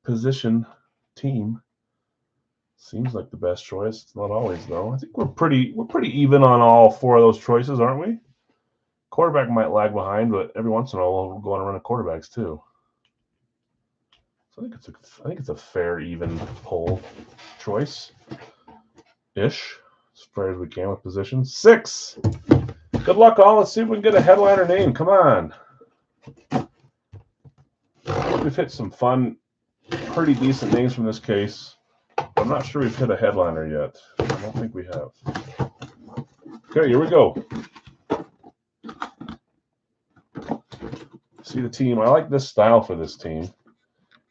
Speaker 1: position team. Seems like the best choice. It's not always though. I think we're pretty even on all 4 of those choices, aren't we? Quarterback might lag behind, but every once in a while we'll go on a run of quarterbacks too. So I think it's a fair, even poll choice ish, as fair as we can with positions. 6. Good luck, all. Let's see if we can get a headliner name. Come on. We've hit some fun, pretty decent names from this case. I'm not sure we've hit a headliner yet. I don't think we have. Okay, here we go. See the team. I like this style for this team.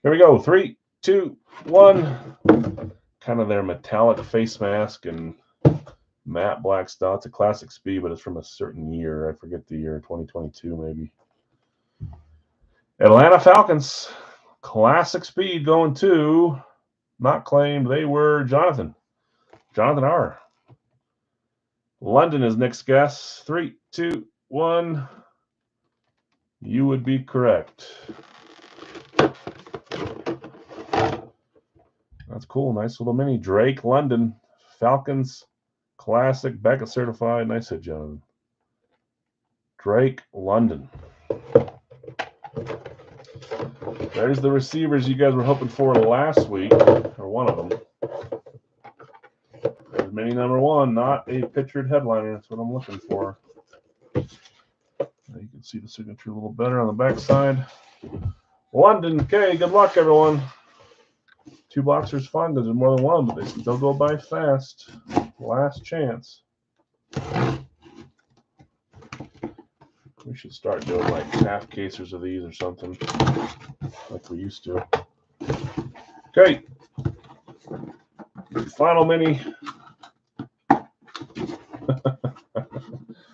Speaker 1: Here we go. 3, 2, 1. Kind of their metallic face mask and matte black style. It's a classic speed, but it's from a certain year. I forget the year, 2022 maybe. Atlanta Falcons. Classic speed going to, not claimed, they were Jonathan. Jonathan R. London is next guess. 3, 2, 1. You would be correct. That's cool. Nice little mini. Drake London. Falcons. Classic. Beckett certified. Nice hit, Jonathan. Drake London. There's the receivers you guys were hoping for last week, or one of them. There's mini number 1, not a pictured headliner. That's what I'm looking for. Now you can see the signature a little better on the back side. London. Okay, good luck, everyone. 2 boxers fun because there's more than one, but they'll go by fast. Last chance. We should start doing like half casers of these or something, like we used to. Okay. Final mini.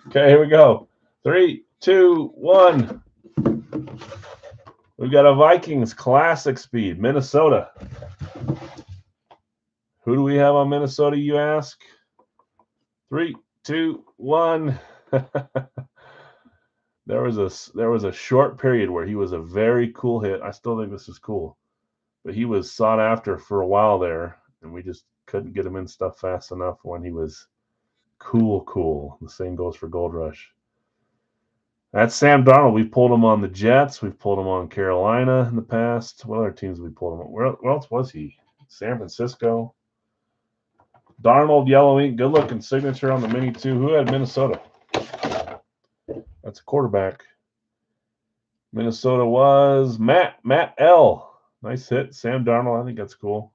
Speaker 1: Okay, here we go. 3, 2, 1. We've got a Vikings classic speed, Minnesota. Who do we have on Minnesota, you ask? 3, 2, 1. There was a short period where he was a very cool hit. I still think this is cool. But he was sought after for a while there, and we just couldn't get him in stuff fast enough when he was cool. The same goes for Gold Rush. That's Sam Darnold. We've pulled him on the Jets. We've pulled him on Carolina in the past. What other teams have we pulled him on? Where else was he? San Francisco. Darnold, yellow ink, good-looking signature on the mini, too. Who had Minnesota? That's a quarterback. Minnesota was Matt L. Nice hit. Sam Darnold, I think that's cool.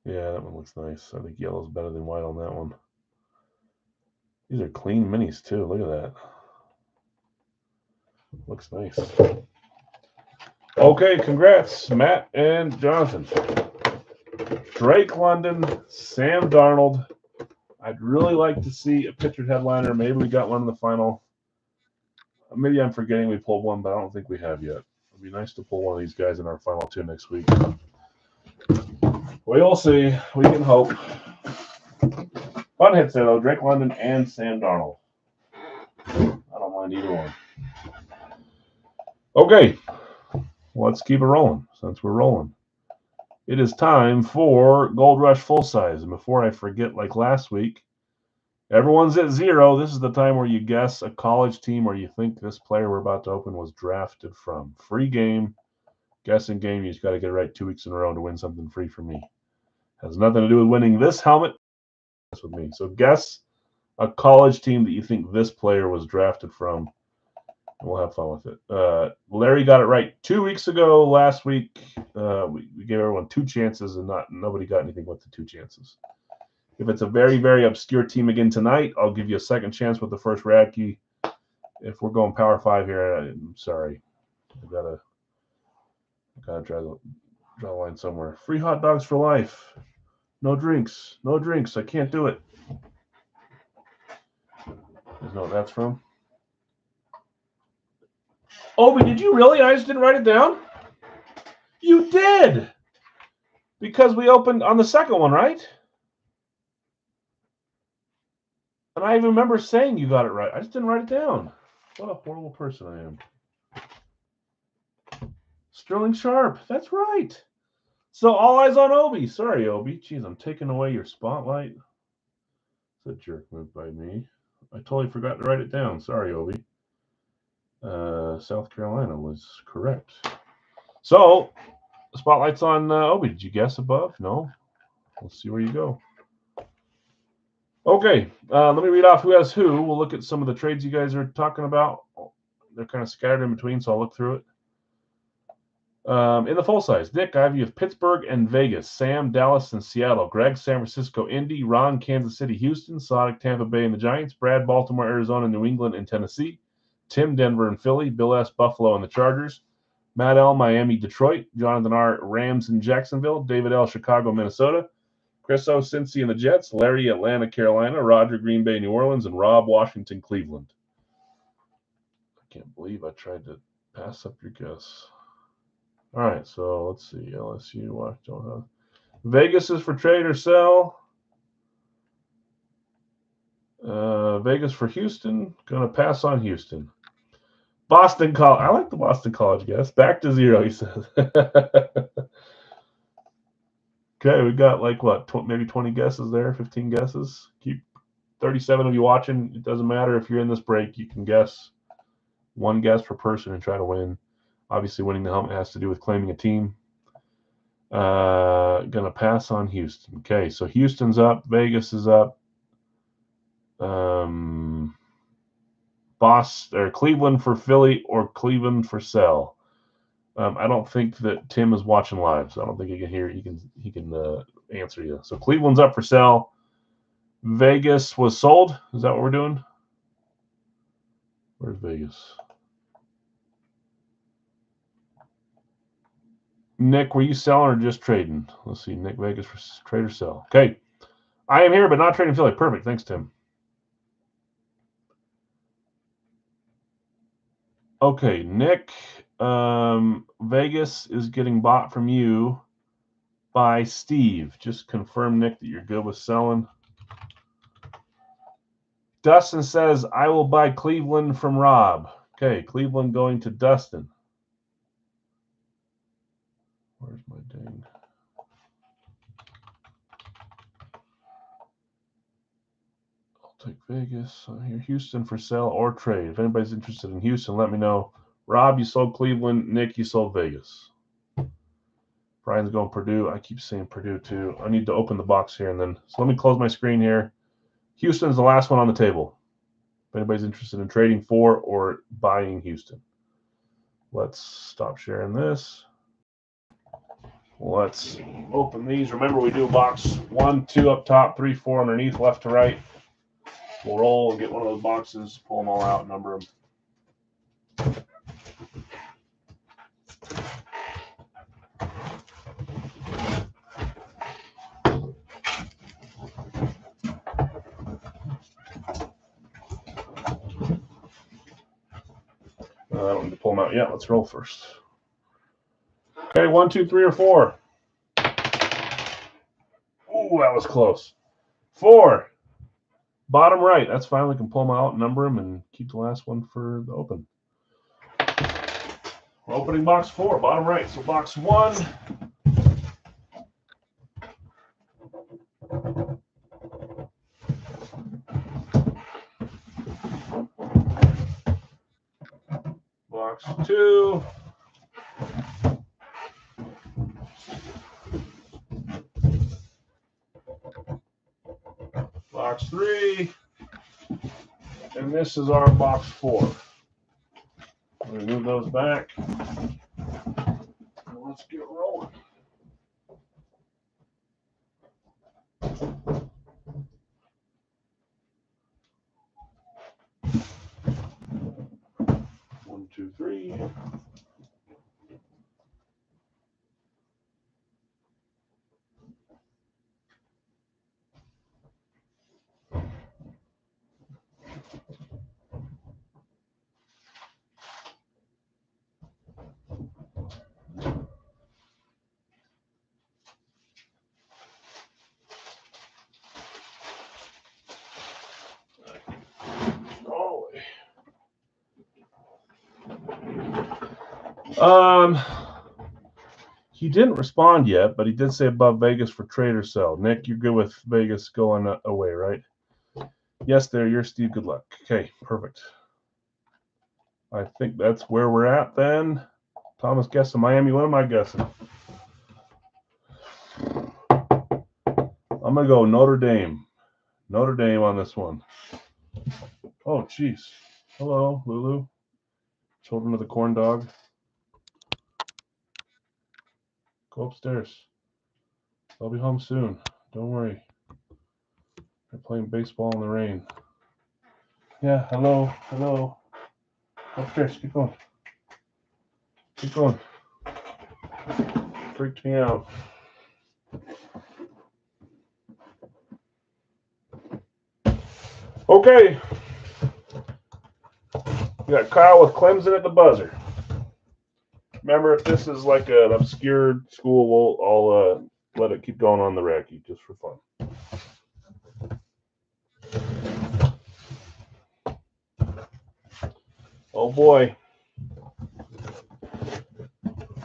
Speaker 1: Yeah, that one looks nice. I think yellow's better than white on that one. These are clean minis, too. Look at that. Looks nice. Okay, congrats, Matt and Jonathan. Drake London, Sam Darnold. I'd really like to see a pictured headliner. Maybe we got one in the final. Maybe I'm forgetting we pulled one, but I don't think we have yet. It'd be nice to pull one of these guys in our final two next week. We'll see. We can hope. Fun hits there, though. Drake London and Sam Darnold. I don't mind either one. Okay, let's keep it rolling since we're rolling. It is time for Gold Rush Full Size. And before I forget, like last week, everyone's at 0. This is the time where you guess a college team or you think this player we're about to open was drafted from. Free game, guessing game. You just got to get it right 2 weeks in a row to win something free from me. Has nothing to do with winning this helmet. That's with me. So guess a college team that you think this player was drafted from. We'll have fun with it. Larry got it right 2 weeks ago. Last week, we gave everyone 2 chances, and nobody got anything with the 2 chances. If it's a very, very obscure team again tonight, I'll give you a second chance with the first Radke. If we're going Power 5 here, I'm sorry. I've gotta draw the line somewhere. Free hot dogs for life. No drinks. No drinks. I can't do it. There's no that's from. Obi, did you really? I just didn't write it down? You did! Because we opened on the second one, right? And I even remember saying you got it right. I just didn't write it down. What a horrible person I am. Sterling Sharp. That's right. So all eyes on Obi. Sorry, Obi. Jeez, I'm taking away your spotlight. It's a jerk move by me. I totally forgot to write it down. Sorry, Obi. South Carolina was correct. So, the spotlight's on Obi. Did you guess above? No? Let's see where you go. Okay, let me read off who has who. We'll look at some of the trades you guys are talking about. They're kind of scattered in between, so I'll look through it. In the full size, Nick, I have you with Pittsburgh and Vegas, Sam, Dallas, and Seattle, Greg, San Francisco, Indy, Ron, Kansas City, Houston, Sonic, Tampa Bay, and the Giants, Brad, Baltimore, Arizona, New England, and Tennessee, Tim, Denver, and Philly, Bill S, Buffalo, and the Chargers, Matt L, Miami, Detroit, Jonathan R, Rams, and Jacksonville, David L, Chicago, Minnesota, Chris O, Cincy, and the Jets, Larry, Atlanta, Carolina, Roger, Green Bay, New Orleans, and Rob, Washington, Cleveland. I can't believe I tried to pass up your guess. All right, so let's see. LSU, Washington. Vegas is for trade or sell. Vegas for Houston. Gonna pass on Houston. Boston College. I like the Boston College guess. Back to 0, he says. Okay, we got like what? Maybe 20 guesses there, 15 guesses. Keep 37 of you watching. It doesn't matter if you're in this break. You can guess one guess per person and try to win. Obviously, winning the helmet has to do with claiming a team. Gonna pass on Houston. Okay, so Houston's up. Vegas is up. Cleveland for Philly or Cleveland for sell. I don't think that Tim is watching live, so I don't think he can hear. He can answer you. So Cleveland's up for sell. Vegas was sold. Is that what we're doing? Where's Vegas? Nick, were you selling or just trading? Let's see. Nick, Vegas for trade or sell. Okay. I am here, but not trading Philly. Perfect. Thanks, Tim. Okay, Nick. Vegas is getting bought from you by Steve. Just confirm, Nick, that you're good with selling. Dustin says, I will buy Cleveland from Rob. Okay, Cleveland going to Dustin. Where's my dang? I'll take Vegas. Here, Houston for sale or trade. If anybody's interested in Houston, let me know. Rob, you sold Cleveland. Nick, you sold Vegas. Brian's going Purdue. I keep saying Purdue too. I need to open the box here and then. So let me close my screen here. Houston's the last one on the table. If anybody's interested in trading for or buying Houston. Let's stop sharing this. Let's open these. Remember, we do box 1, 2 up top, 3, 4 underneath, left to right. We'll roll and get one of those boxes, pull them all out, number them. No, I don't need to pull them out yet. Let's roll first. Okay, 1, 2, 3, or 4. Ooh, that was close. 4. Bottom right. That's fine. We can pull them out, number them, and keep the last one for the open. We're opening box 4, bottom right. So box 1. Box 2. Box 3. And this is our box 4. We're going to move those back. And let's get rolling. One, two, three. He didn't respond yet, but he did say above Vegas for trade or sell. Nick, you're good with Vegas going away, right? Yes, there. You're Steve. Good luck. Okay, perfect. I think that's where we're at then. Thomas guessing Miami. What am I guessing? I'm going to go Notre Dame. Notre Dame on this one. Oh, jeez. Hello, Lulu. Children of the Corn Dog. Go upstairs. I'll be home soon. Don't worry. They're playing baseball in the rain. Yeah, hello, hello. Upstairs, keep going. Keep going. Freaked me out. Okay. We got Kyle with Clemson at the buzzer. Remember, if this is like an obscure school, I'll let it keep going on the Recce just for fun. Oh boy.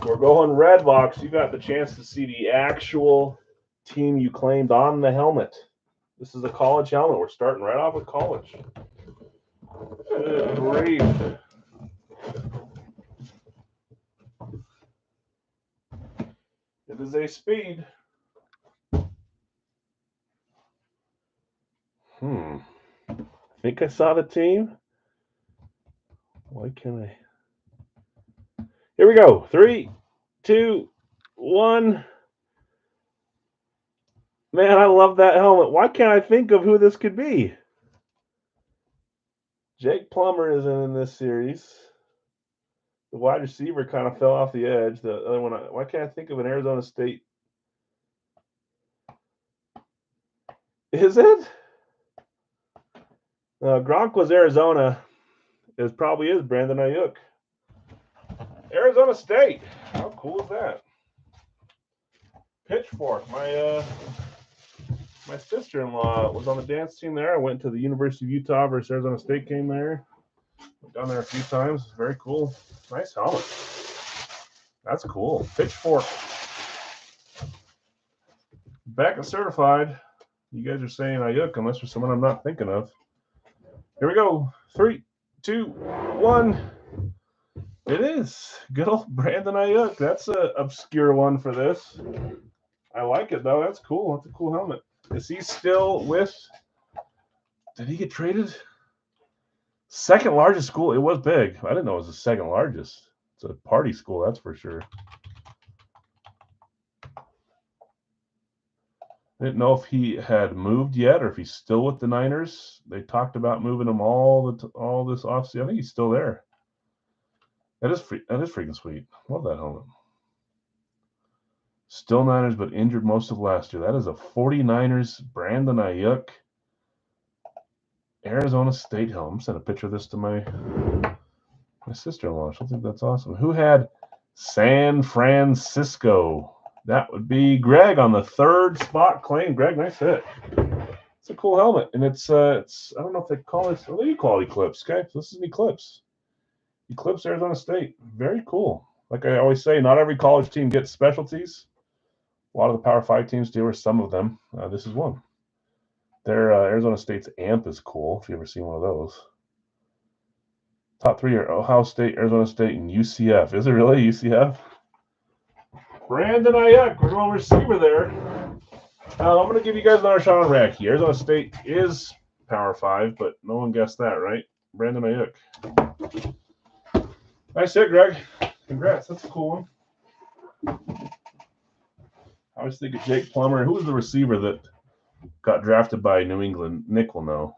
Speaker 1: We're going Redbox. You got the chance to see the actual team you claimed on the helmet. This is a college helmet. We're starting right off with college. Good grief. It is a speed. I think I saw the team. Why can't I? Here we go. 3, 2, 1. Man, I love that helmet. Why can't I think of who this could be? Jake Plummer is in this series. The wide receiver kind of fell off the edge. The other one, why can't I think of an Arizona State? Is it? Gronk was Arizona. It probably is Brandon Ayuk. Arizona State. How cool is that? Pitchfork. My sister-in-law was on the dance team there. I went to the University of Utah versus Arizona State game there. Went down there a few times. Very cool. Nice helmet. That's cool. Pitchfork. Back and certified. You guys are saying Ayuk unless there's someone I'm not thinking of. Here we go. 3, 2, 1. It is. Good old Brandon Ayuk. That's an obscure one for this. I like it, though. That's cool. That's a cool helmet. Is he still with... Did he get traded? Second largest school. It was big. I didn't know it was the second largest. It's a party school, that's for sure. I didn't know if he had moved yet or if he's still with the Niners. They talked about moving him all this offseason. I think he's still there. That is freaking sweet. Love that helmet. Still Niners, but injured most of last year. That is a 49ers Brandon Ayuk Arizona State helmet. I'm sending a picture of this to my My sister-in-law. She'll think that's awesome. Who had San Francisco? That would be Greg on the 3rd spot claim. Greg, nice hit. It's a cool helmet, and it's I don't know if they call it. Well, they call it Eclipse. Okay, so this is an Eclipse. Eclipse Arizona State. Very cool. Like I always say, not every college team gets specialties. A lot of the Power 5 teams do, or some of them. This is one. Their Arizona State's AMP is cool, if you've ever seen one of those. Top 3 are Ohio State, Arizona State, and UCF. Is it really UCF? Brandon Ayuk, we're going receiver there. I'm going to give you guys another shot on Racky. Arizona State is Power 5, but no one guessed that, right? Brandon Ayuk. Nice hit, Greg. Congrats. That's a cool one. I was thinking Jake Plummer. Who was the receiver that got drafted by New England? Nick will know.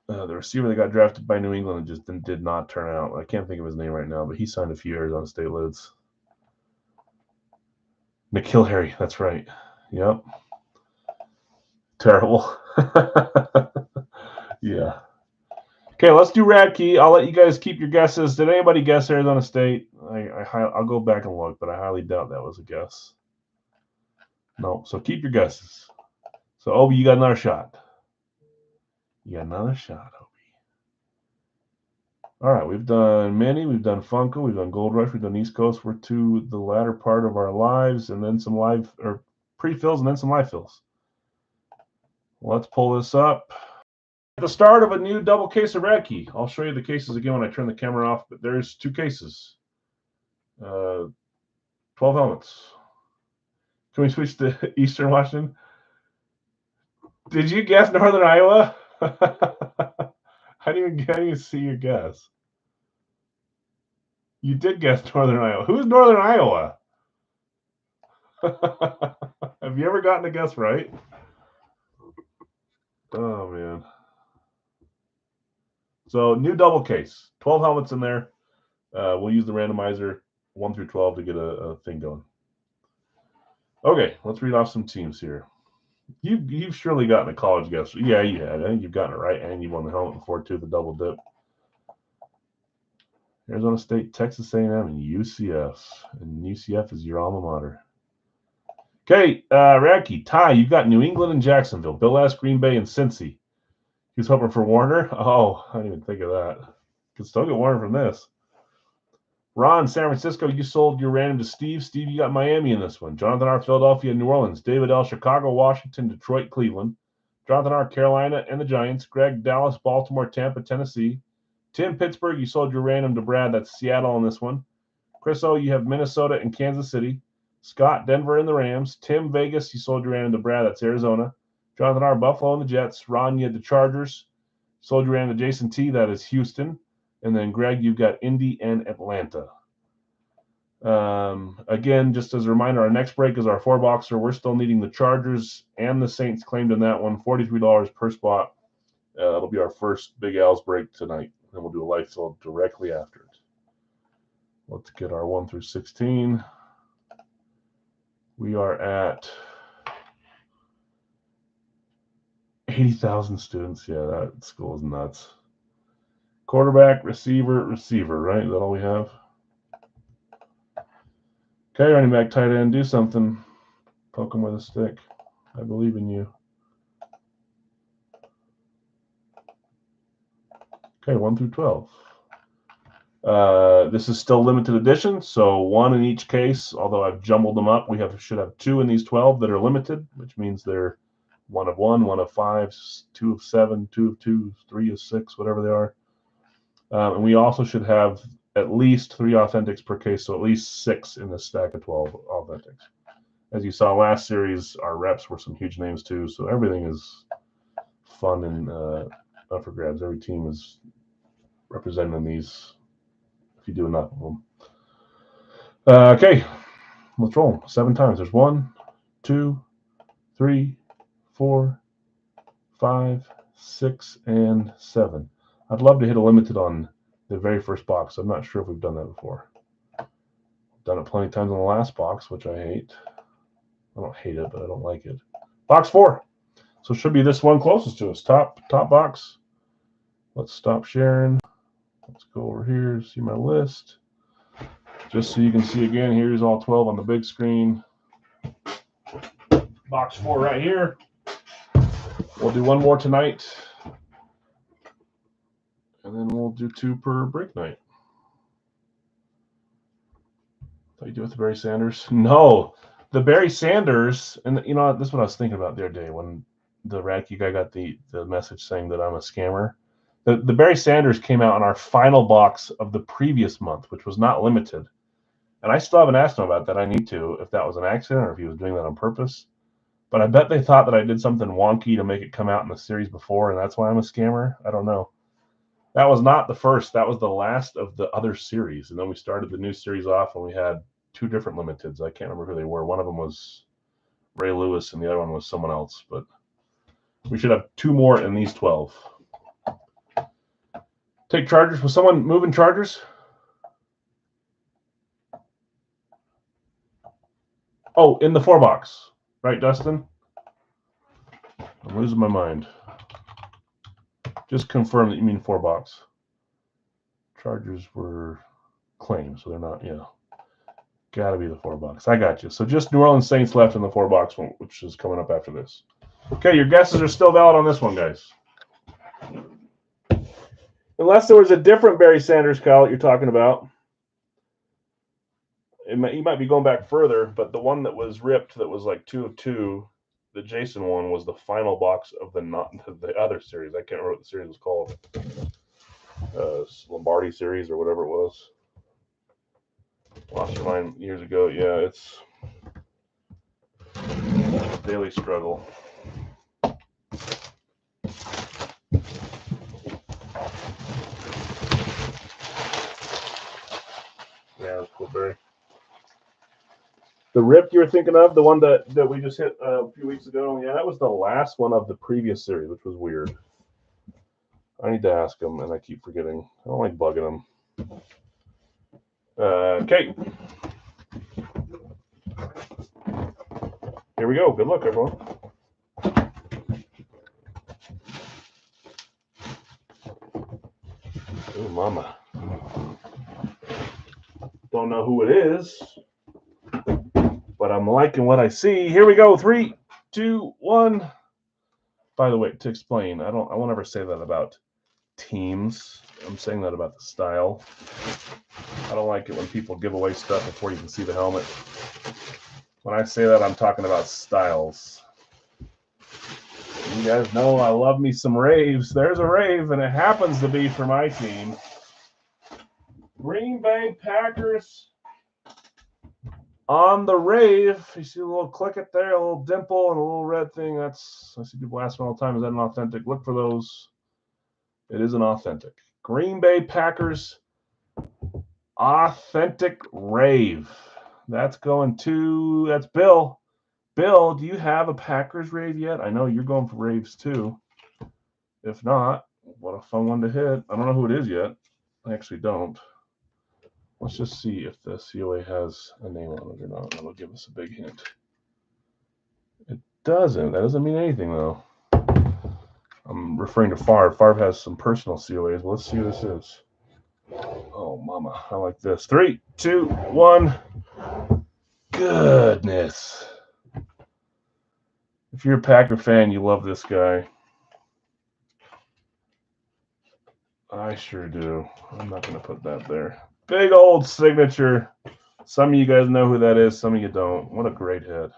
Speaker 1: The receiver that got drafted by New England just did not turn out. I can't think of his name right now, but he signed a few Arizona State lids. N'Keal Harry. That's right. Yep. Terrible. Yeah. Okay, let's do Radkey. I'll let you guys keep your guesses. Did anybody guess Arizona State? I'll go back and look, but I highly doubt that was a guess. No, so keep your guesses. So, Obi, you got another shot. You got another shot, Obi. All right, we've done Mini, we've done Funko, we've done Gold Rush, we've done East Coast. We're to the latter part of our lives, and then some live or pre-fills, and then some live fills. Let's pull this up. At the start of a new double case of Radkey. I'll show you the cases again when I turn the camera off, but there's 2 cases. 12 helmets. Can we switch to Eastern Washington? Did you guess Northern Iowa? I didn't even see your guess. You did guess Northern Iowa. Who's Northern Iowa? Have you ever gotten a guess right? Oh, man. So, new double case. 12 helmets in there. We'll use the randomizer 1 through 12 to get a thing going. Okay, let's read off some teams here. You've surely gotten a college guess. Yeah, you had. I think you've gotten it right, and you won the helmet before, too, the double dip. Arizona State, Texas A&M, and UCF. And UCF is your alma mater. Okay, Radkey, Ty, you've got New England and Jacksonville. Bill S., Green Bay, and Cincy. He was hoping for Warner. Oh, I didn't even think of that. Could still get Warner from this. Ron, San Francisco, you sold your random to Steve. Steve, you got Miami in this one. Jonathan R., Philadelphia, New Orleans. David L., Chicago, Washington, Detroit, Cleveland. Jonathan R., Carolina, and the Giants. Greg, Dallas, Baltimore, Tampa, Tennessee. Tim, Pittsburgh, you sold your random to Brad. That's Seattle on this one. Chris O., you have Minnesota and Kansas City. Scott, Denver, and the Rams. Tim, Vegas, you sold your random to Brad. That's Arizona. Jonathan R., Buffalo, and the Jets. Ron, you had the Chargers. Sold your random to Jason T. That is Houston. And then, Greg, you've got Indy and Atlanta. Again, just as a reminder, our next break is our 4-boxer. We're still needing the Chargers and the Saints claimed in that one. $43 per spot. It'll be our first Big Al's break tonight. And we'll do a live fill directly after it. Let's get our 1 through 16. We are at 80,000 students. Yeah, that school is nuts. Quarterback, receiver, right? Is that all we have? Okay, running back, tight end, do something. Poke him with a stick. I believe in you. Okay, 1 through 12. This is still limited edition, so 1 in each case. Although I've jumbled them up, we should have 2 in these 12 that are limited, which means they're 1 of 1, 1 of 5, 2 of 7, 2 of 2, 3 of 6, whatever they are. And we also should have at least 3 authentics per case, so at least 6 in this stack of 12 authentics. As you saw last series, our reps were some huge names too, so everything is fun and up for grabs. Every team is represented in these if you do enough of them. Okay, let's roll 7 times. There's 1, 2, 3, 4, 5, 6, and 7. I'd love to hit a limited on the very first box. I'm not sure if we've done that before. Done it plenty of times on the last box, which I hate. I don't hate it, but I don't like it. Box 4. So it should be this one closest to us. Top box. Let's stop sharing. Let's go over here, see my list. Just so you can see again, here's all 12 on the big screen. Box 4 right here. We'll do one more tonight. And then we'll do 2 per break night. What do you do with the Barry Sanders? No. The Barry Sanders, and you know, this is what I was thinking about the other day when the Radke guy got the message saying that I'm a scammer. The Barry Sanders came out in our final box of the previous month, which was not limited. And I still haven't asked him about that. I need to, if that was an accident or if he was doing that on purpose. But I bet they thought that I did something wonky to make it come out in the series before, and that's why I'm a scammer. I don't know. That was not the first. That was the last of the other series. And then we started the new series off, and we had 2 different limiteds. I can't remember who they were. One of them was Ray Lewis, and the other one was someone else. But we should have 2 more in these 12. Take Chargers. Was someone moving Chargers? Oh, in the 4 box. Right, Dustin? I'm losing my mind. Just confirm that you mean 4 box. Chargers were claimed, so they're not, yeah. Got to be the 4 box. I got you. So just New Orleans Saints left in the 4 box one, which is coming up after this. Okay, your guesses are still valid on this one, guys. Unless there was a different Barry Sanders, Kyle, that you're talking about. You might be going back further, but the one that was ripped that was like 2 of 2, the Jason one, was the final box of the other series. I can't remember what the series was called. Lombardi series or whatever it was. Lost your mind years ago. Yeah, it's a daily struggle. Yeah, that's cool, Barry. The rip you were thinking of, the one that we just hit a few weeks ago, yeah, that was the last one of the previous series, which was weird. I need to ask him, and I keep forgetting. I don't like bugging him. Okay. Here we go. Good luck, everyone. Oh, mama. Don't know who it is, but I'm liking what I see. Here we go. 3, 2, 1. By the way, to explain, I won't ever say that about teams. I'm saying that about the style. I don't like it when people give away stuff before you can see the helmet. When I say that, I'm talking about styles. You guys know I love me some raves. There's a rave, and it happens to be for my team. Green Bay Packers on the rave. You see a little click it there, a little dimple, and a little red thing. I see people ask me all the time, is that an authentic? Look for those. It is an authentic. Green Bay Packers authentic rave. That's going to, that's Bill. Bill, do you have a Packers rave yet? I know you're going for raves too. If not, what a fun one to hit. I don't know who it is yet. I actually don't. Let's just see if the COA has a name on it or not. That'll give us a big hint. It doesn't. That doesn't mean anything, though. I'm referring to Favre. Favre has some personal COAs. Well, let's see who this is. Oh, mama. I like this. 3, 2, 1. Goodness. If you're a Packer fan, you love this guy. I sure do. I'm not going to put that there. Big old signature. Some of you guys know who that is. Some of you don't. What a great hit.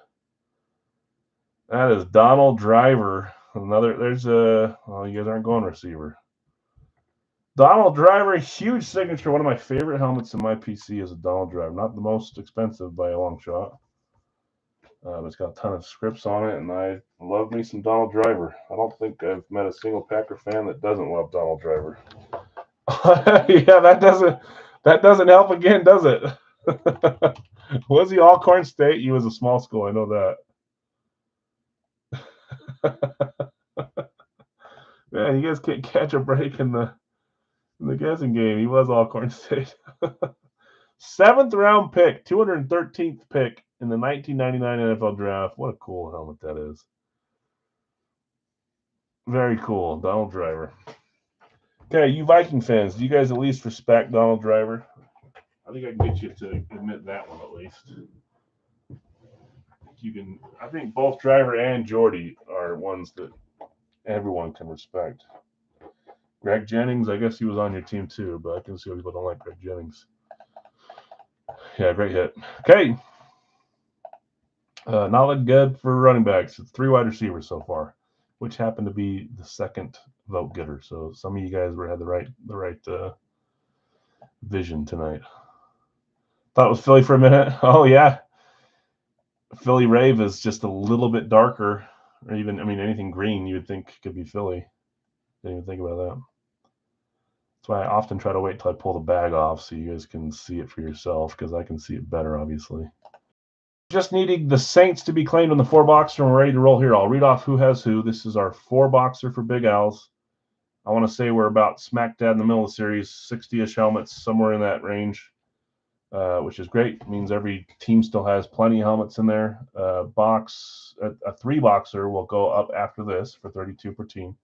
Speaker 1: That is Donald Driver. Another, there's a, well, you guys aren't going receiver. Donald Driver, huge signature. One of my favorite helmets in my PC is a Donald Driver. Not the most expensive by a long shot. But it's got a ton of scripts on it, and I love me some Donald Driver. I don't think I've met a single Packer fan that doesn't love Donald Driver. Yeah, that doesn't help again, does it? Was he Alcorn State? He was a small school. I know that. Man, you guys can't catch a break in the guessing game. He was Alcorn State. 7th round pick, 213th pick in the 1999 NFL draft. What a cool helmet that is. Very cool. Donald Driver. Okay, you Viking fans, do you guys at least respect Donald Driver? I think I can get you to admit that one at least. You can. I think both Driver and Jordy are ones that everyone can respect. Greg Jennings, I guess he was on your team too, but I can see why people don't like Greg Jennings. Yeah, great hit. Okay. Not looking good for running backs. It's 3 wide receivers so far, which happened to be the second vote getter. So some of you guys had the right vision tonight. Thought it was Philly for a minute. Oh yeah, Philly Rave is just a little bit darker, or even anything green you would think could be Philly. Didn't even think about that. That's why I often try to wait till I pull the bag off so you guys can see it for yourself, because I can see it better, obviously. Just needing the Saints to be claimed on the 4-boxer, and we're ready to roll here. I'll read off who has who. This is our 4-boxer for Big Al's. I want to say we're about smack dab in the middle of the series, 60-ish helmets, somewhere in that range, which is great. It means every team still has plenty of helmets in there. A 3-boxer will go up after this for 32 per team.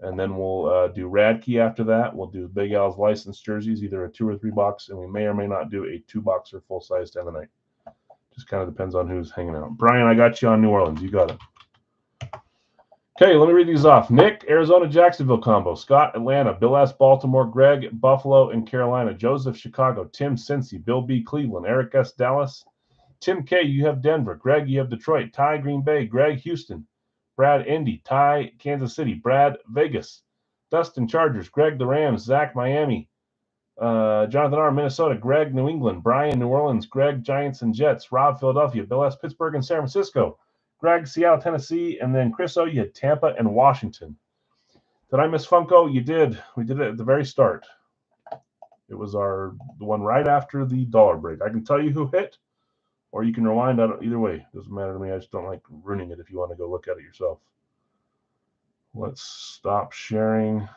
Speaker 1: And then we'll do Radkey after that. We'll do Big Al's licensed jerseys, either a 2 or 3 box, and we may or may not do a 2-boxer full size to end the night. Just kind of depends on who's hanging out. Brian, I got you on New Orleans. You got it. Okay, let me read these off. Nick, Arizona, Jacksonville combo. Scott, Atlanta. Bill S, Baltimore. Greg, Buffalo and Carolina. Joseph, Chicago. Tim, Cincy. Bill B, Cleveland. Eric S, Dallas. Tim K, you have Denver. Greg, you have Detroit. Ty, Green Bay. Greg, Houston. Brad, Indy. Ty, Kansas City. Brad, Vegas. Dustin, Chargers. Greg, the Rams. Zach, Miami. Jonathan R, Minnesota. Greg, New England. Brian, New Orleans. Greg, Giants and Jets. Rob, Philadelphia. Bill S, Pittsburgh and San Francisco. Greg, Seattle, Tennessee. And then Chris O, you had Tampa and Washington. Did I miss Funko? You did. We did it at the very start. It was the one right after the dollar break. I can tell you who hit, or you can rewind. Either way, doesn't matter to me. I just don't like ruining it if you want to go look at it yourself. Let's stop sharing.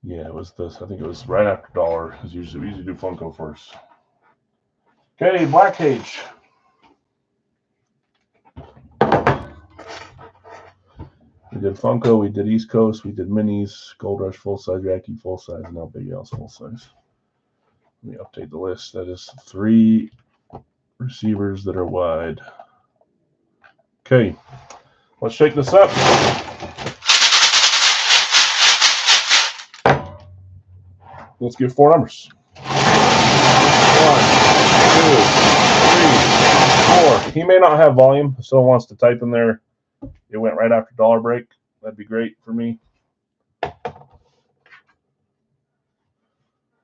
Speaker 1: Yeah, it was this. I think it was right after dollar. We usually do Funko first. Okay, Black Cage. We did Funko, we did East Coast, we did Minis, Gold Rush full size, Radkey full size, and now Big Al's full size. Let me update the list. That is 3 receivers that are wide. Okay, let's shake this up. Let's give 4 numbers. 1, 2, 3, 4. He may not have volume. If someone wants to type in there, it went right after dollar break. That'd be great for me.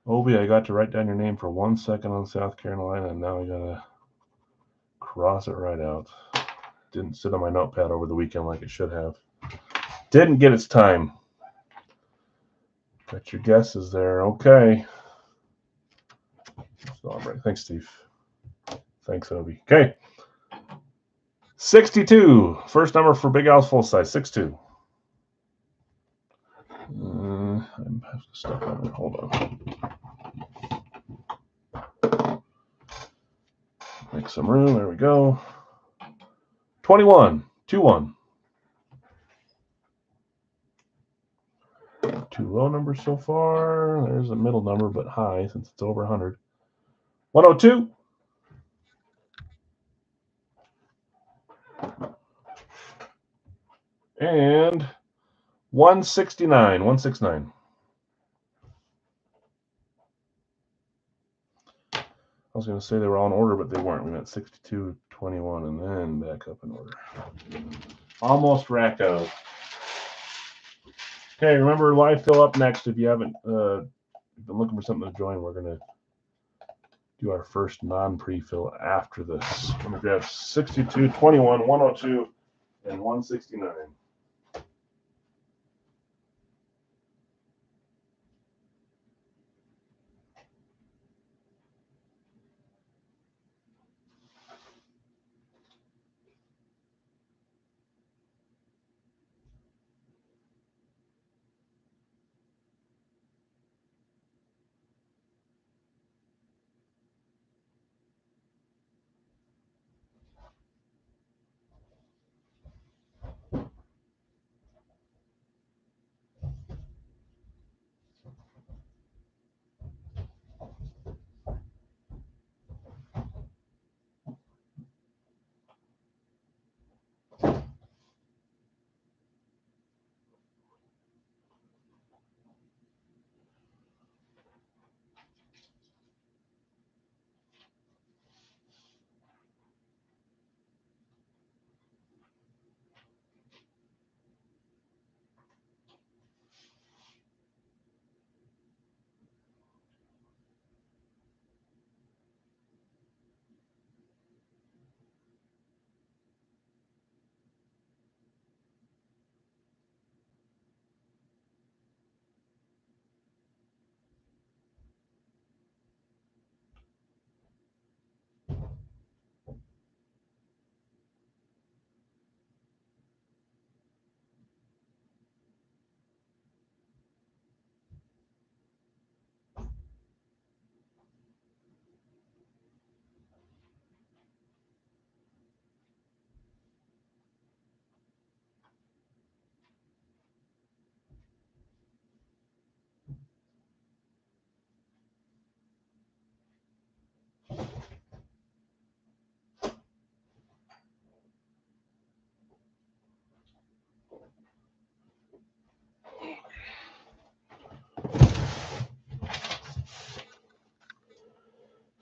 Speaker 1: Obi, I got to write down your name for 1 second on South Carolina, and now I gotta cross it right out. Didn't sit on my notepad over the weekend like it should have. Didn't get its time. Got your guesses there. Okay. Thanks, Steve. Thanks, Obi. Okay. 62. First number for Big Al's full size. 6'2". I have stuff on there. Hold on. Make some room. There we go. 21. 2-1. 2 low numbers so far. There's a middle number, but high since it's over 100. 102. And 169. 169. I was going to say they were all in order, but they weren't. We went 62, 21, and then back up in order. Almost racked out. Okay, remember live fill up next. If you haven't been looking for something to join, we're going to do our first non-pre-fill after this. I'm going to grab 62, 21, 102, and 169.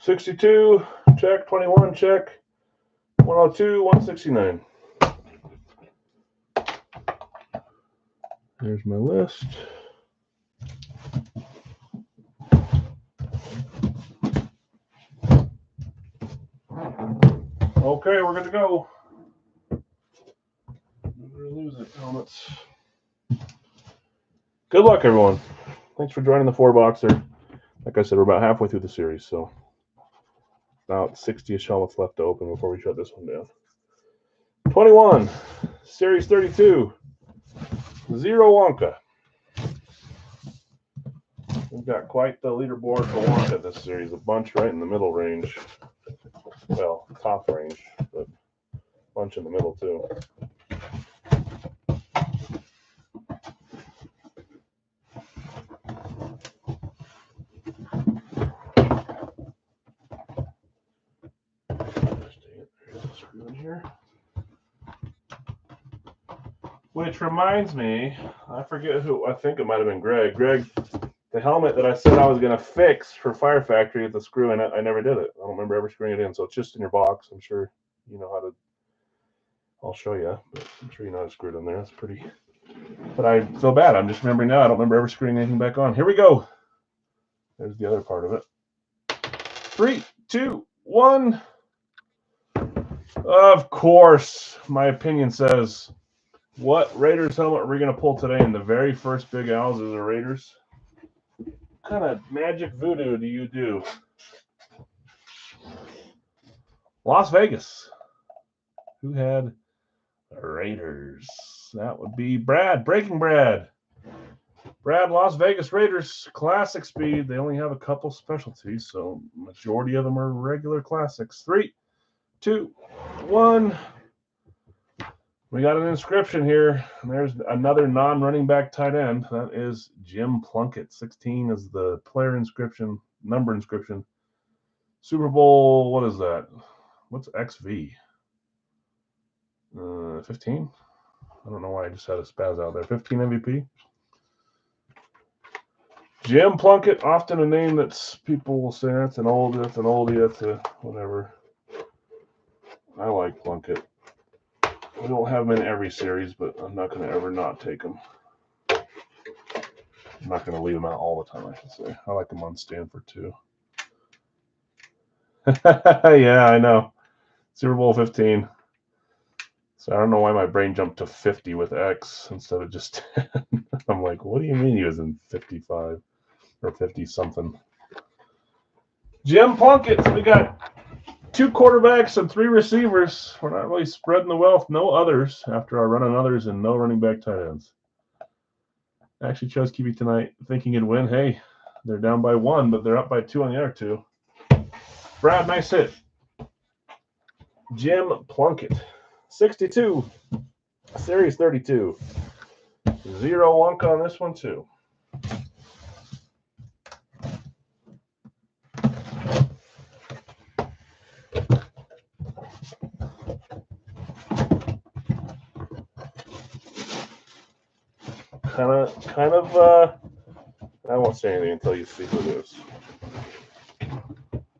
Speaker 1: 62, check. 21, check. 102, 169. There's my list. Okay, we're good to go. I'm gonna lose it, helmets. Good luck, everyone. Thanks for joining the 4-boxer. Like I said, we're about halfway through the series, so about 60-ish helmets left to open before we shut this one down. 21, Series 32, Zero Wonka. We've got quite the leaderboard for Wonka this series. A bunch right in the middle range. Well, top range, but a bunch in the middle, too. Screw in here. Which reminds me, I forget who, I think it might have been Greg. Greg, the helmet that I said I was going to fix for Fire Factory with the screw in it, I never did it. I don't remember ever screwing it in, so it's just in your box. I'm sure you know how to, I'll show you, but I'm sure you know how to screw it in there. That's pretty, but I feel bad. I'm just remembering now. I don't remember ever screwing anything back on. Here we go. There's the other part of it. 3, 2, 1. Of course, my opinion says, what Raiders helmet are we going to pull today? And the very first Big Owls is the Raiders. What kind of magic voodoo do you do? Las Vegas. Who had the Raiders? That would be Brad, Breaking Brad. Brad, Las Vegas Raiders, classic speed. They only have a couple specialties, so majority of them are regular classics. 3, 2, 1. We got an inscription here. There's another non-running back tight end. That is Jim Plunkett. 16 is the player inscription, number inscription. Super Bowl, what is that? What's XV? 15? I don't know why I just had a spaz out there. 15 MVP. Jim Plunkett, often a name that people will say that's an oldie, that's a whatever. I like Plunkett. We don't have them in every series, but I'm not going to ever not take them. I'm not going to leave them out all the time, I should say. I like them on Stanford, too. Yeah, I know. Super Bowl 15. So I don't know why my brain jumped to 50 with X instead of just 10. I'm like, what do you mean he was in 55 or 50-something? Jim Plunkett. So we got 2 quarterbacks and 3 receivers. We're not really spreading the wealth. No others after our run on others and no running back tight ends. I actually chose QB tonight thinking it'd win. Hey, they're down by 1, but they're up by 2 on the other 2. Brad, nice hit. Jim Plunkett. 62. Series 32. Zero Wonka on this one, too. Kind of, I won't say anything until you see who it is.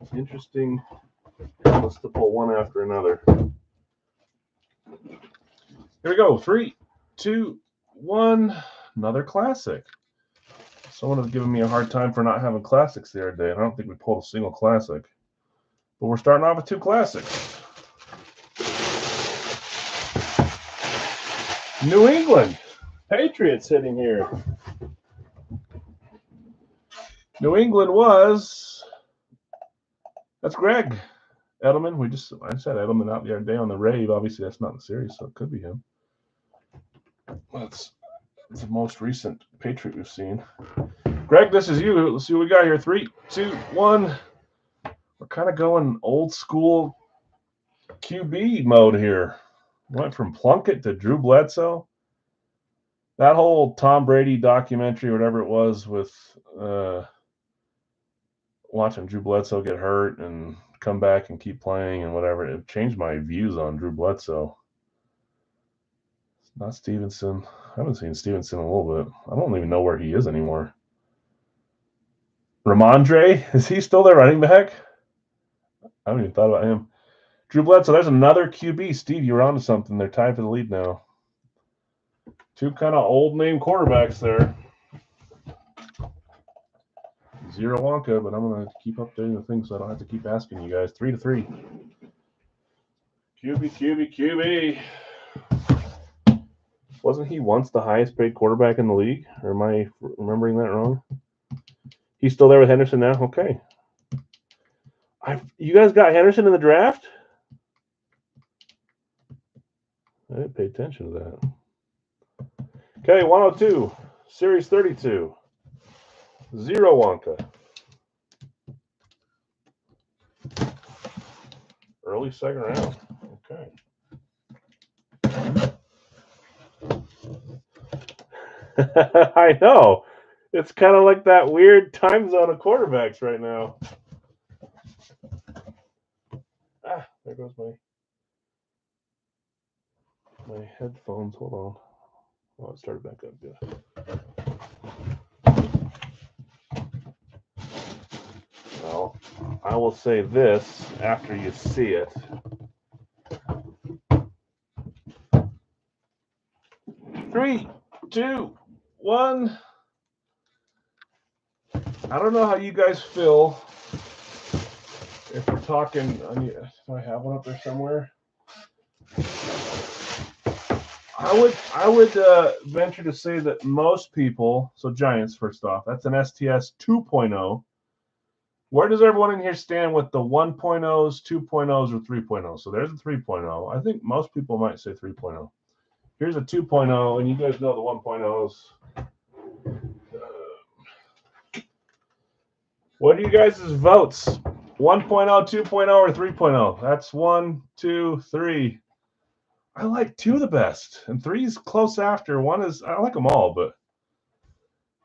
Speaker 1: It's interesting. Let's pull one after another. Here we go. 3, 2, 1. Another classic. Someone was giving me a hard time for not having classics the other day. I don't think we pulled a single classic. But we're starting off with 2 classics. New England Patriots hitting here. New England was, that's Greg Edelman. I just had Edelman out the other day on the rave. Obviously, that's not in the series, so it could be him. That's the most recent Patriot we've seen. Greg, this is you. Let's see what we got here. 3, 2, 1. We're kind of going old school QB mode here. Went from Plunkett to Drew Bledsoe. That whole Tom Brady documentary, whatever it was, with watching Drew Bledsoe get hurt and come back and keep playing and whatever, it changed my views on Drew Bledsoe. It's not Stevenson. I haven't seen Stevenson in a little bit. I don't even know where he is anymore. Ramondre, is he still their running back? I haven't even thought about him. Drew Bledsoe, there's another QB. Steve, you're onto something. They're tied for the lead now. Two kind of old name quarterbacks there. Zero Wonka, but I'm going to keep updating the thing so I don't have to keep asking you guys. 3-3. QB. Wasn't he once the highest paid quarterback in the league? Or am I remembering that wrong? He's still there with Henderson now? Okay. You guys got Henderson in the draft? I didn't pay attention to that. Okay, 102. Series 32. Zero Wonka. Early second round. Okay. I know. It's kind of like that weird time zone of quarterbacks right now. There goes my headphones. Hold on. Oh, it started back up. Yeah. Well, I will say this after you see it. 3, 2, 1. I don't know how you guys feel. If we're talking, if I have one up there somewhere, I would venture to say that most people. So Giants, first off, that's an STS 2.0. Where does everyone in here stand with the 1.0s, 2.0s, or 3.0? So there's a 3.0. I think most people might say 3.0. Here's a 2.0, and you guys know the 1.0s. What are you guys' votes? 1.0, 2.0, or 3.0? That's 1, 2, 3. I like 2 the best, and 3 is close after. 1 is, I like them all, but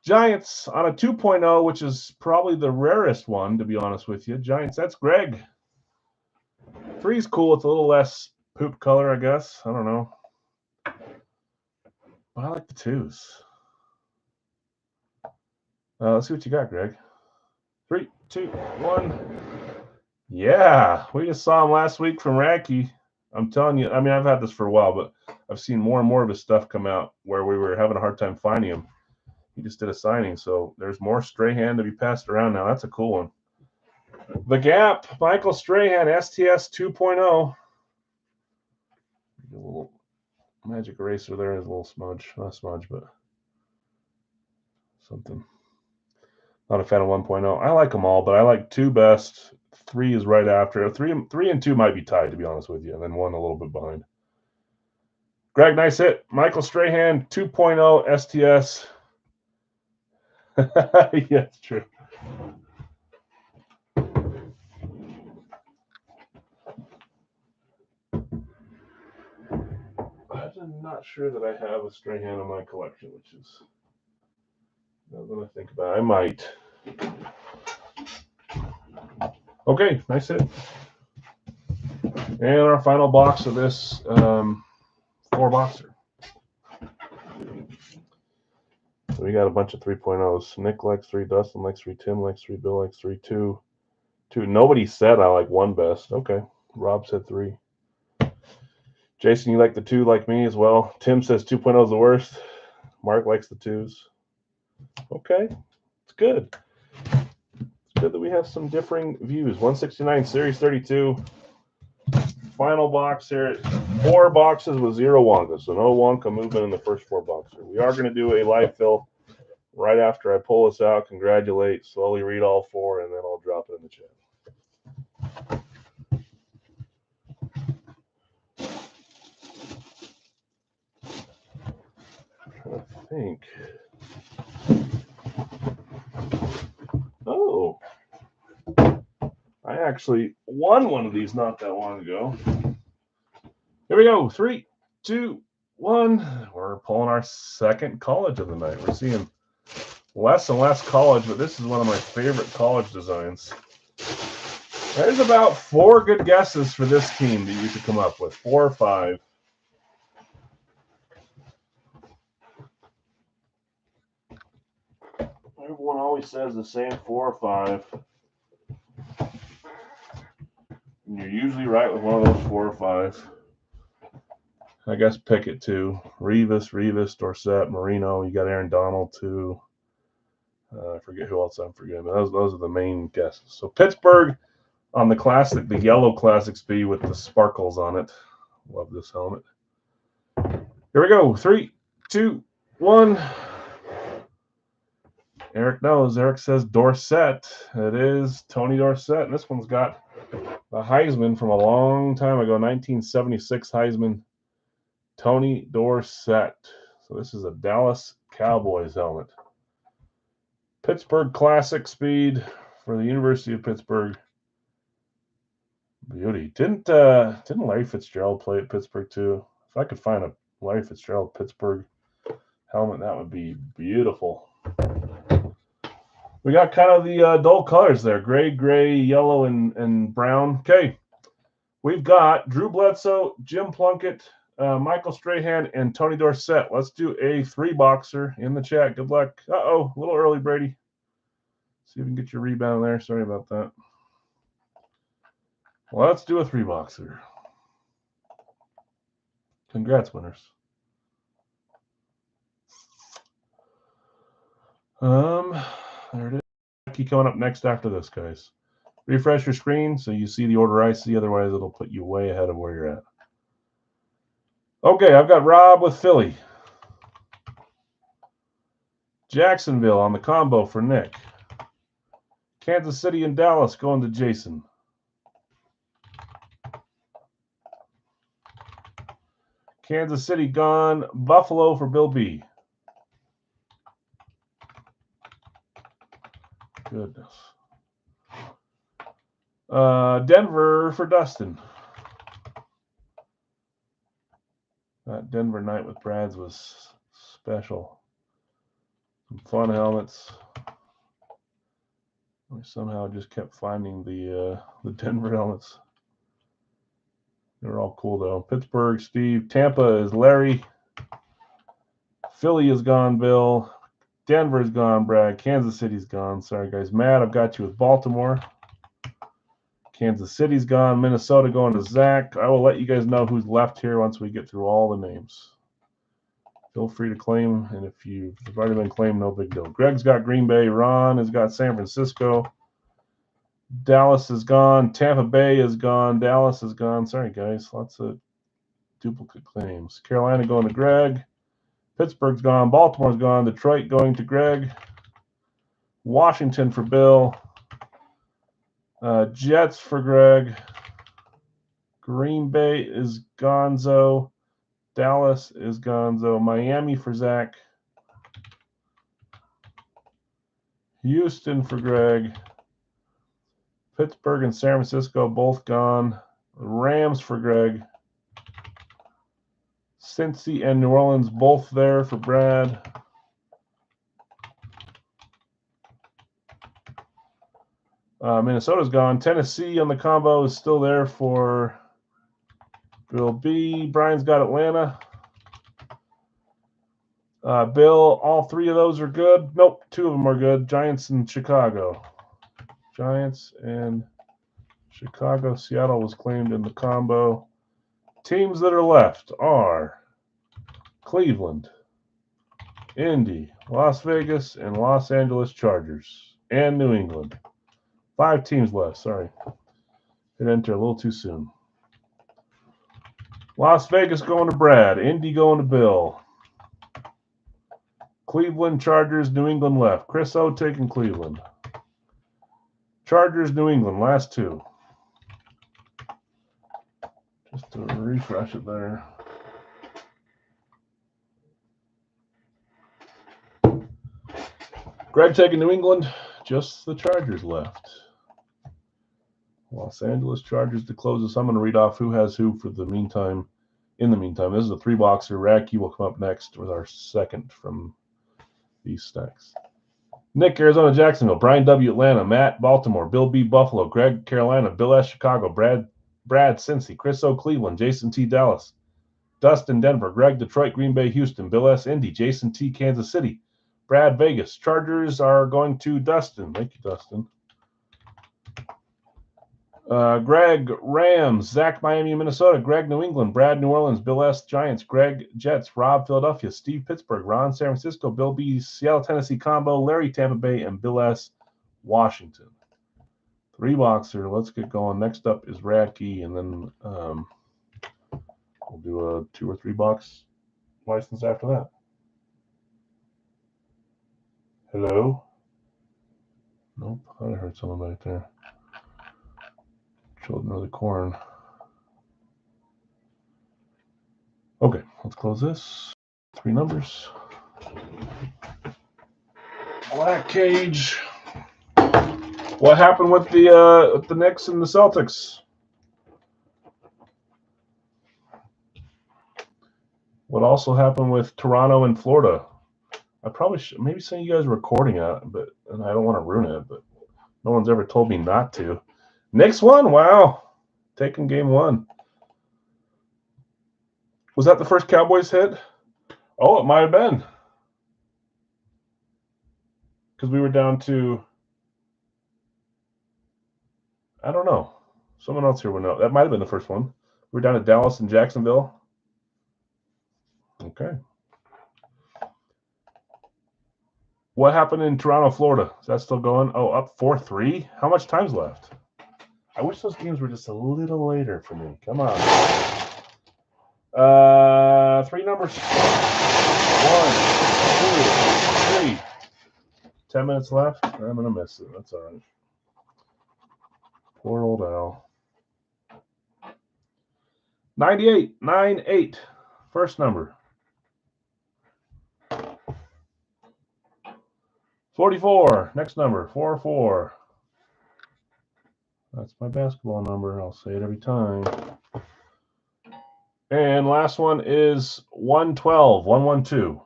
Speaker 1: Giants on a 2.0, which is probably the rarest one, to be honest with you. Giants, that's Greg. 3 is cool. It's a little less poop color, I guess. I don't know. But I like the 2s. Let's see what you got, Greg. 3, 2, 1. Yeah, we just saw him last week from Radke. I'm telling you, I mean, I've had this for a while, but I've seen more and more of his stuff come out where we were having a hard time finding him. He just did a signing, so there's more Strahan to be passed around now. That's a cool one. The Gap, Michael Strahan, STS 2.0. A little magic eraser there is a little smudge. Not a smudge, but something. Not a fan of 1.0. I like them all, but I like 2 best. 3 is right after. 3 and 2 might be tied, to be honest with you, and then 1 a little bit behind. Greg, nice hit. Michael Strahan, 2.0 STS. Yeah, it's true. I'm not sure that I have a Strahan in my collection, which is, now that I think about it, I might. Okay, nice hit. And our final box of this 4-boxer. So we got a bunch of 3.0s. Nick likes 3, Dustin likes 3, Tim likes 3, Bill likes 3, 2. Nobody said I like 1 best. Okay, Rob said 3. Jason, you like the 2 like me as well. Tim says 2.0 is the worst. Mark likes the 2s. Okay, it's good. It's good that we have some differing views. 169 Series 32. Final box here. 4 boxes with 0 Wonka. So no Wonka movement in the first 4 boxes. We are going to do a live fill right after I pull this out. Congratulate. Slowly read all 4, and then I'll drop it in the chat. I think. Oh. I actually won one of these not that long ago. Here we go. 3, 2, 1. We're pulling our second college of the night. We're seeing less and less college, but this is one of my favorite college designs. There's about 4 good guesses for this team that you could come up with. 4 or 5. Everyone always says the same 4 or 5. You're usually right with one of those 4 or 5. I guess Pickett too. Revis, Dorsett, Marino. You got Aaron Donald too. I forget who else I'm forgetting. But those are the main guesses. So Pittsburgh on the classic, the yellow classic speed with the sparkles on it. Love this helmet. Here we go. 3, 2, 1. Eric knows. Eric says Dorsett. It is Tony Dorsett. And this one's got the Heisman from a long time ago, 1976 Heisman. Tony Dorsett. So this is a Dallas Cowboys helmet. Pittsburgh Classic Speed for the University of Pittsburgh. Beauty. Didn't Larry Fitzgerald play at Pittsburgh too? If I could find a Larry Fitzgerald Pittsburgh helmet, that would be beautiful. We got kind of the dull colors there. Gray, yellow, and brown. Okay. We've got Drew Bledsoe, Jim Plunkett, Michael Strahan, and Tony Dorsett. Let's do a 3-boxer in the chat. Good luck. Uh-oh, a little early, Brady. See if we can get your rebound there. Sorry about that. Well, let's do a 3-boxer. Congrats, winners. There it is. Keep coming up next after this, guys. Refresh your screen so you see the order I see. Otherwise, it'll put you way ahead of where you're at. Okay, I've got Rob with Philly. Jacksonville on the combo for Nick. Kansas City and Dallas going to Jason. Kansas City gone. Buffalo for Bill B. Goodness. Denver for Dustin. That Denver night with Brad's was special. Some fun helmets. We somehow just kept finding the Denver helmets. They're all cool though. Pittsburgh, Steve. Tampa is Larry. Philly is gone, Bill. Denver's gone, Brad. Kansas City's gone. Sorry, guys. Matt, I've got you with Baltimore. Kansas City's gone. Minnesota going to Zach. I will let you guys know who's left here once we get through all the names. Feel free to claim, and if you've already been claimed, no big deal. Greg's got Green Bay. Ron has got San Francisco. Dallas is gone. Tampa Bay is gone. Dallas is gone. Sorry, guys. Lots of duplicate claims. Carolina going to Greg. Pittsburgh's gone. Baltimore's gone. Detroit going to Greg. Washington for Bill. Jets for Greg. Green Bay is Gonzo. Dallas is Gonzo. Miami for Zach. Houston for Greg. Pittsburgh and San Francisco both gone. Rams for Greg. Cincy and New Orleans both there for Brad. Minnesota's gone. Tennessee on the combo is still there for Bill B. Brian's got Atlanta. Bill, all 3 of those are good. Nope, 2 of them are good. Giants and Chicago. Giants and Chicago. Seattle was claimed in the combo. Teams that are left are Cleveland, Indy, Las Vegas, and Los Angeles Chargers, and New England. 5 teams left. Sorry. Hit enter a little too soon. Las Vegas going to Brad. Indy going to Bill. Cleveland, Chargers, New England left. Chris O taking Cleveland. Chargers, New England, last 2. Just to refresh it there. Greg taking New England. Just the Chargers left. Los Angeles Chargers to close this. I'm going to read off who has who for the meantime. In the meantime, this is a 3-boxer. Racky will come up next with our second from these stacks. Nick, Arizona, Jacksonville. Brian W, Atlanta. Matt, Baltimore. Bill B, Buffalo. Greg, Carolina. Bill S, Chicago. Brad, Cincy. Chris O, Cleveland. Jason T, Dallas. Dustin, Denver. Greg, Detroit, Green Bay, Houston. Bill S, Indy. Jason T, Kansas City. Brad, Vegas. Chargers are going to Dustin. Thank you, Dustin. Greg, Rams. Zach, Miami, Minnesota. Greg, New England. Brad, New Orleans. Bill S., Giants. Greg, Jets. Rob, Philadelphia. Steve, Pittsburgh. Ron, San Francisco. Bill B., Seattle, Tennessee combo. Larry, Tampa Bay. And Bill S., Washington. 3-boxer. Let's get going. Next up is Radke, and then we'll do a 2 or 3 box license after that. Hello? Nope. I thought I heard someone back there. Children of the Corn. Okay, let's close this. 3 numbers. Black cage. What happened with the Knicks and the Celtics? What also happened with Toronto and Florida? I probably should maybe send you guys a recording out, and I don't want to ruin it, but no one's ever told me not to. Knicks won. Wow, taking game 1. Was that the first Cowboys hit? Oh, it might have been, because we were down to, I don't know. Someone else here would know. That might have been the first one. We were down to Dallas and Jacksonville. Okay. What happened in Toronto, Florida? Is that still going? Oh, up 4-3? How much time's left? I wish those games were just a little later for me. Come on. 3 numbers. 1, 2, 3. 10 minutes left. I'm going to miss it. That's all right. Poor old Al. 98. 9-8. First number. 44. Next number. 4-4. That's my basketball number. I'll say it every time. And last one is 112. 112.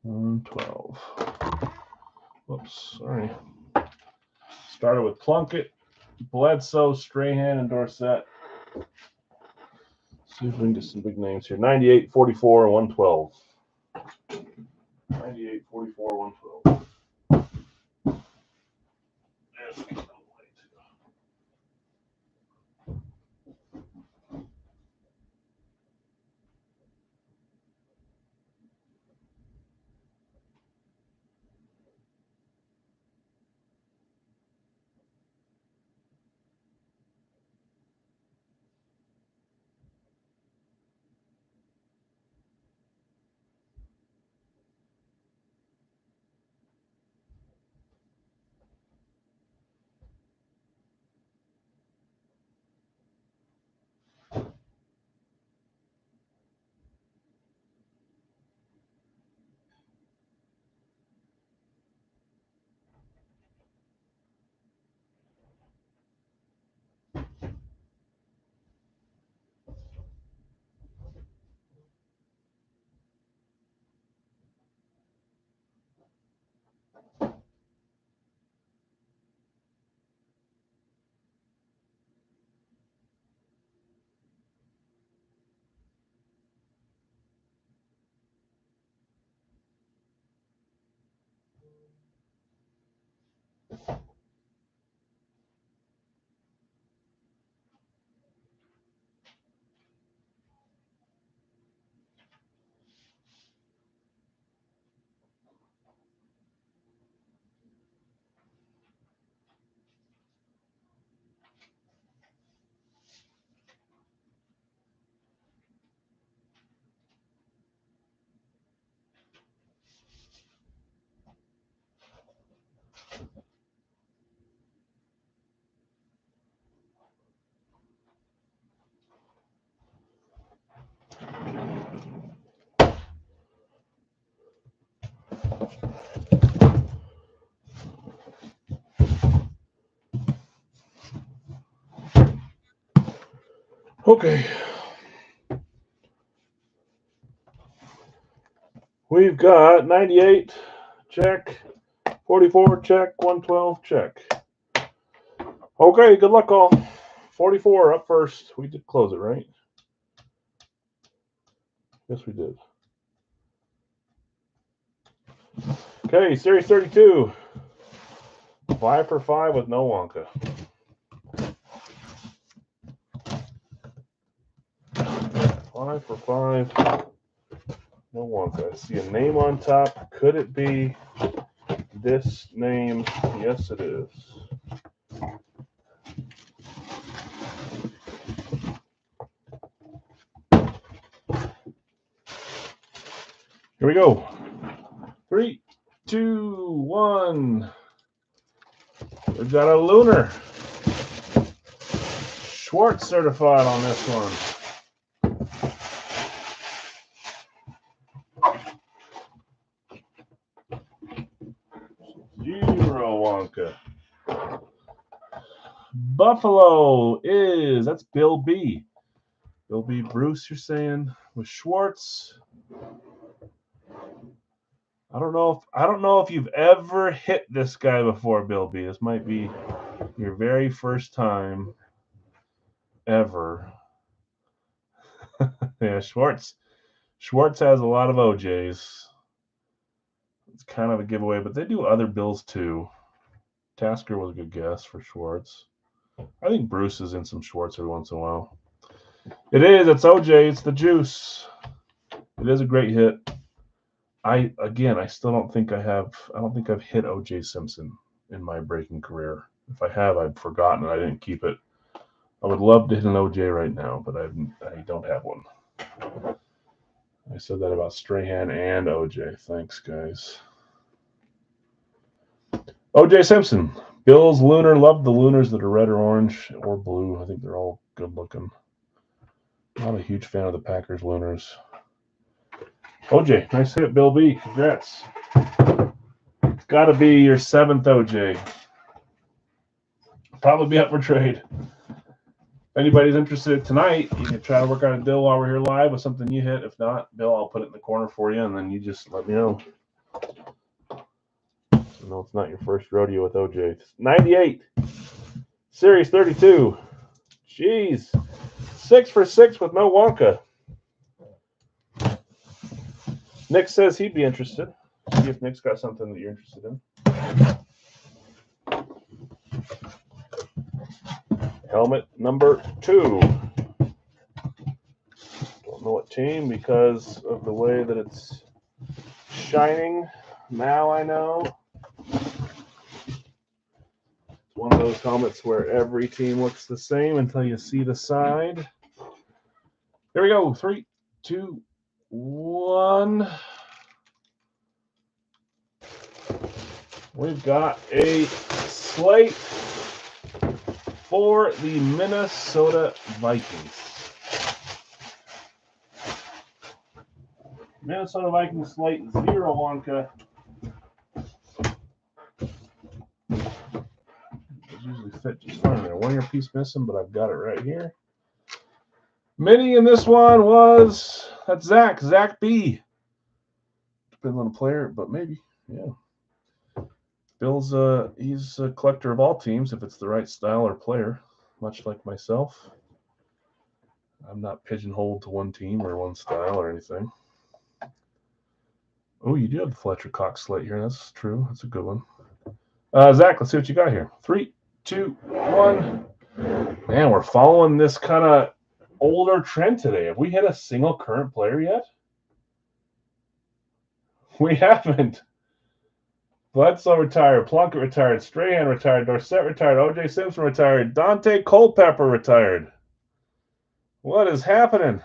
Speaker 1: 112. Whoops, sorry. Started with Plunkett, Bledsoe, Strahan, and Dorsett. See if we can get some big names here. 98, 44, 112. 98, 44, 112. Okay. We've got 98, check. 44, check. 112, check. Okay, good luck all. 44 up first. We did close it, right? Yes, we did. Okay, Series 32. 5 for 5 with no Wonka. Five for 5. No Wonka. I see a name on top. Could it be this name? Yes, it is. Here we go. 3, 2, 1. We've got a Lunar. Schwartz certified on this one. Zero Wonka. Buffalo is, that's Bill B. Bill B. Bruce, you're saying, with Schwartz. I don't know if you've ever hit this guy before, Bill B. This might be your very first time ever. Yeah, Schwartz. Schwartz has a lot of OJs. It's kind of a giveaway, but they do other bills too. Tasker was a good guess for Schwartz. I think Bruce is in some Schwartz every once in a while. It is. It's OJ. It's the juice. It is a great hit. I still don't think I don't think I've hit OJ Simpson in my breaking career. If I have, I've forgotten and I didn't keep it. I would love to hit an OJ right now, but I don't have one. I said that about Strahan and OJ. Thanks, guys. OJ Simpson. Bills Lunar. Love the Lunars that are red or orange or blue. I think they're all good looking. Not a huge fan of the Packers Lunars. OJ, nice hit, Bill B. Congrats. It's got to be your 7th OJ. Probably be up for trade. If anybody's interested tonight, you can try to work out a deal while we're here live with something you hit. If not, Bill, I'll put it in the corner for you, and then you just let me know. I know it's not your first rodeo with OJ. 98. Series 32. Jeez. 6 for 6 with no Wonka. Nick says he'd be interested. See if Nick's got something that you're interested in. Helmet number 2. Don't know what team because of the way that it's shining. Now I know. It's one of those helmets where every team looks the same until you see the side. Here we go. 3, 2, 1. We've got a slate for the Minnesota Vikings. Minnesota Vikings slate, 0 Wonka. Those usually fit just fine there. 1 year piece missing, but I've got it right here. Mini in this one was, that's Zach B. Depends on the player, but maybe, yeah. Bill's he's a collector of all teams if it's the right style or player, much like myself. I'm not pigeonholed to one team or one style or anything. Oh, you do have the Fletcher Cox slate here. That's true. That's a good one. Zach, let's see what you got here. 3, 2, 1. Man, we're following this kind of older trend today. Have we hit a single current player yet? We haven't. Bledsoe retired, Plunkett retired, Strahan retired, Dorsett retired, OJ Simpson retired, Dante Culpepper retired. What is happening?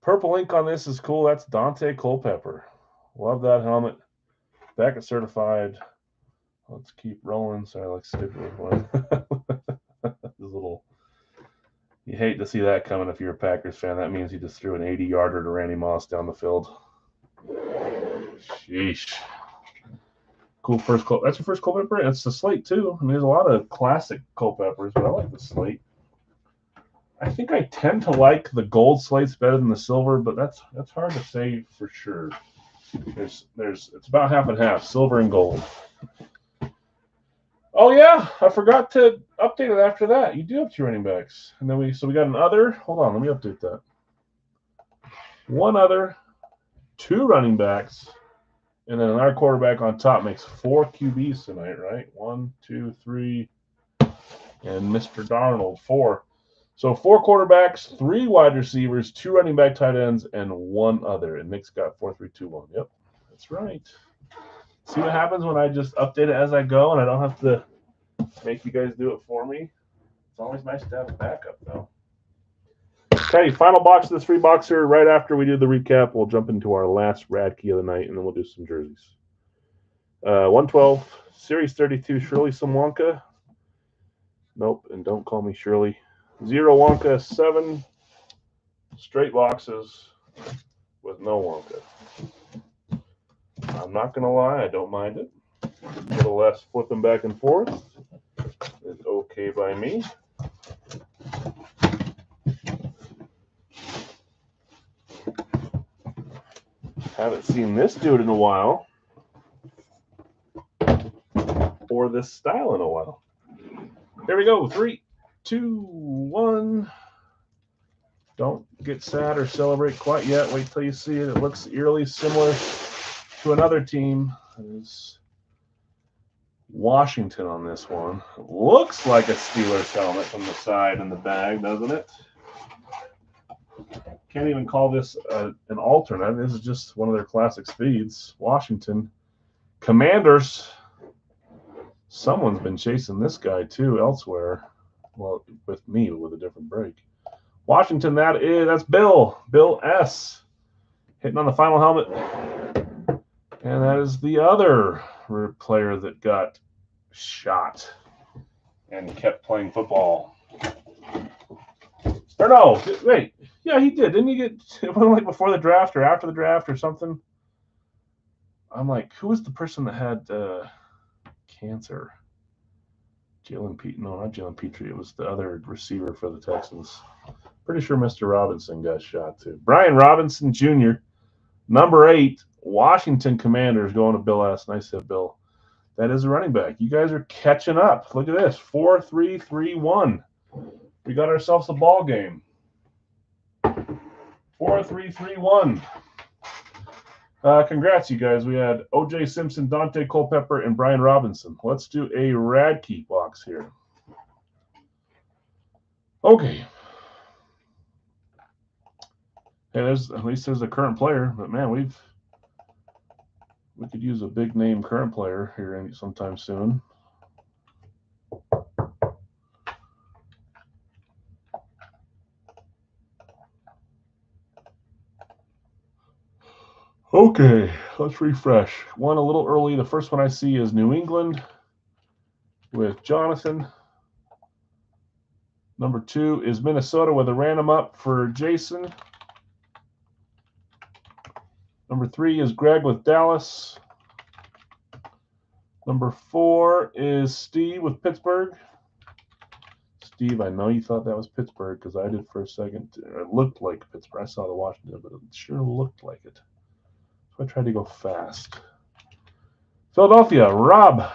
Speaker 1: Purple ink on this is cool. That's Dante Culpepper. Love that helmet. Back at certified. Let's keep rolling. Sorry, I like stupid one. This little. You hate to see that coming if you're a Packers fan. That means he just threw an 80-yarder to Randy Moss down the field. Sheesh. Cool first Culpepper. That's your first Culpepper? That's the slate, too. I mean, there's a lot of classic Culpeppers, but I like the slate. I think I tend to like the gold slates better than the silver, but that's hard to say for sure. It's about half and half, silver and gold. Oh yeah, I forgot to update it after that. You do have 2 running backs. And then we got an other. Hold on, let me update that. 1 other, 2 running backs, And then our quarterback on top makes 4 QBs tonight, right? 1, 2, 3, and Mr. Darnold 4. So 4 quarterbacks, 3 wide receivers, 2 running back tight ends, and 1 other. And Nick's got 4, 3, 2, 1. Yep, that's right. See what happens when I just update it as I go and I don't have to make you guys do it for me? It's always nice to have a backup, though. Okay, final box of this free box here. Right after we do the recap, we'll jump into our last rad key of the night, and then we'll do some jerseys. 112, Series 32, Shirley Samwonka. Nope, and don't call me Shirley. 0 Wonka, 7 straight boxes with no Wonka. I'm not going to lie, I don't mind it. A little less flipping back and forth is okay by me. Haven't seen this dude in a while, or this style in a while. Here we go. 3, 2, 1. Don't get sad or celebrate quite yet. Wait till you see it. It looks eerily similar to another team. There's Washington on this one. It looks like a Steelers helmet from the side and the bag, doesn't it? Can't even call this an alternate. This is just one of their classic speeds. Washington. Commanders. Someone's been chasing this guy too elsewhere. Well, with me, with a different break. Washington, that's Bill. Bill S. Hitting on the final helmet. And that is the other player that got shot and kept playing football. Or no, wait. Yeah, he did. Didn't he get it went like before the draft or after the draft or something? I'm like, who was the person that had cancer? Jalen Petrie. No, not Jalen Petrie. It was the other receiver for the Texans. Pretty sure Mr. Robinson got shot too. Brian Robinson Jr., number 8, Washington Commanders, going to Bill S. Nice hit, Bill. That is a running back. You guys are catching up. Look at this. 4-3-3-1. We got ourselves a ball game. 4-3-3-1. Congrats, you guys. We had O.J. Simpson, Dante Culpepper, and Brian Robinson. Let's do a rad key box here. Okay. Hey, at least there's a current player, but man, we could use a big name current player here sometime soon. Okay, let's refresh. One a little early. The first one I see is New England with Jonathan. Number 2 is Minnesota with a random up for Jason. Number 3 is Greg with Dallas. Number 4 is Steve with Pittsburgh. Steve, I know you thought that was Pittsburgh because I did for a second. It looked like Pittsburgh. I saw the Washington, but it sure looked like it. So I tried to go fast. Philadelphia, Rob.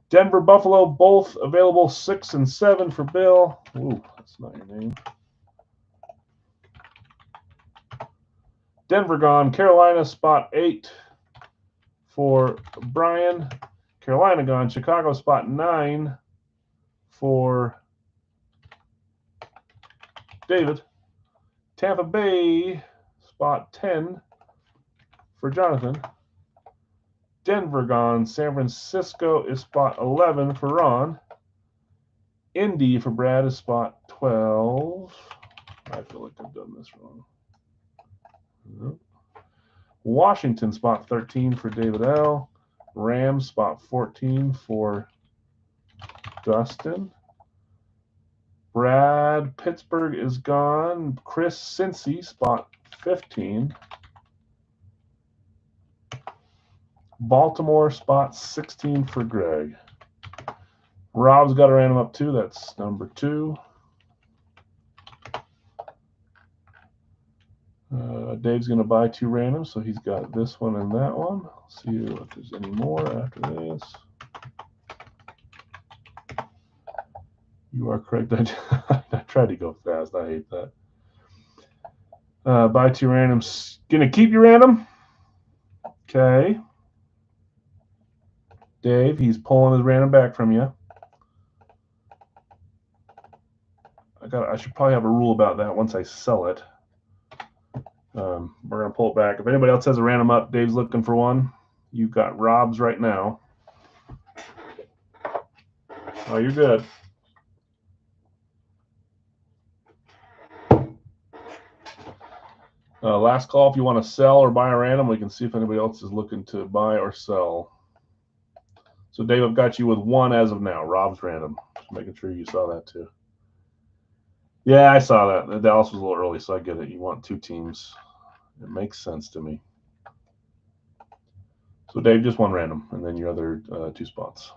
Speaker 1: Denver, Buffalo, both available 6 and 7 for Bill. Ooh, that's not your name. Denver gone. Carolina, spot 8 for Brian. Carolina gone. Chicago, spot 9 for David. Tampa Bay, spot 10 for Jonathan. Denver gone. San Francisco is spot 11 for Ron. Indy for Brad is spot 12. I feel like I've done this wrong. Nope. Washington, spot 13 for David L. Rams, spot 14 for Dustin. Brad, Pittsburgh is gone. Chris Cincy, spot 15. Baltimore, spot 16 for Greg. Rob's got a random up too. That's number 2. Dave's going to buy 2 randoms, so he's got this one and that one. Let's see if there's any more after this. You are correct. I tried to go fast. I hate that. Buy 2 randoms. Going to keep your random? Okay. Dave, he's pulling his random back from you. I should probably have a rule about that once I sell it. We're going to pull it back. If anybody else has a random up, Dave's looking for one. You've got Rob's right now. Oh, you're good. Last call if you want to sell or buy a random. We can see if anybody else is looking to buy or sell. So, Dave, I've got you with one as of now. Rob's random. Just making sure you saw that too. Yeah, I saw that. Dallas was a little early, so I get it. You want two teams. It makes sense to me. So, Dave, just one random, and then your other two spots.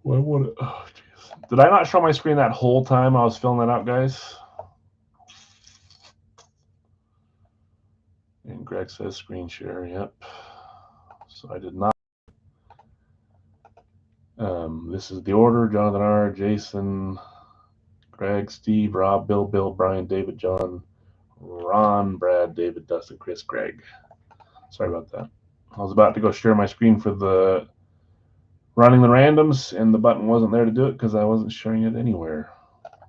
Speaker 1: Well, what? Oh, geez. Did I not show my screen that whole time I was filling that out, guys? And Greg says screen share. Yep. So I did not. This is the order: Jonathan R., Jason, Greg, Steve, Rob, Bill, Brian, David, John, Ron, Brad, David, Dustin, Chris, Greg. Sorry about that. I was about to go share my screen for the running the randoms, and the button wasn't there to do it because I wasn't sharing it anywhere.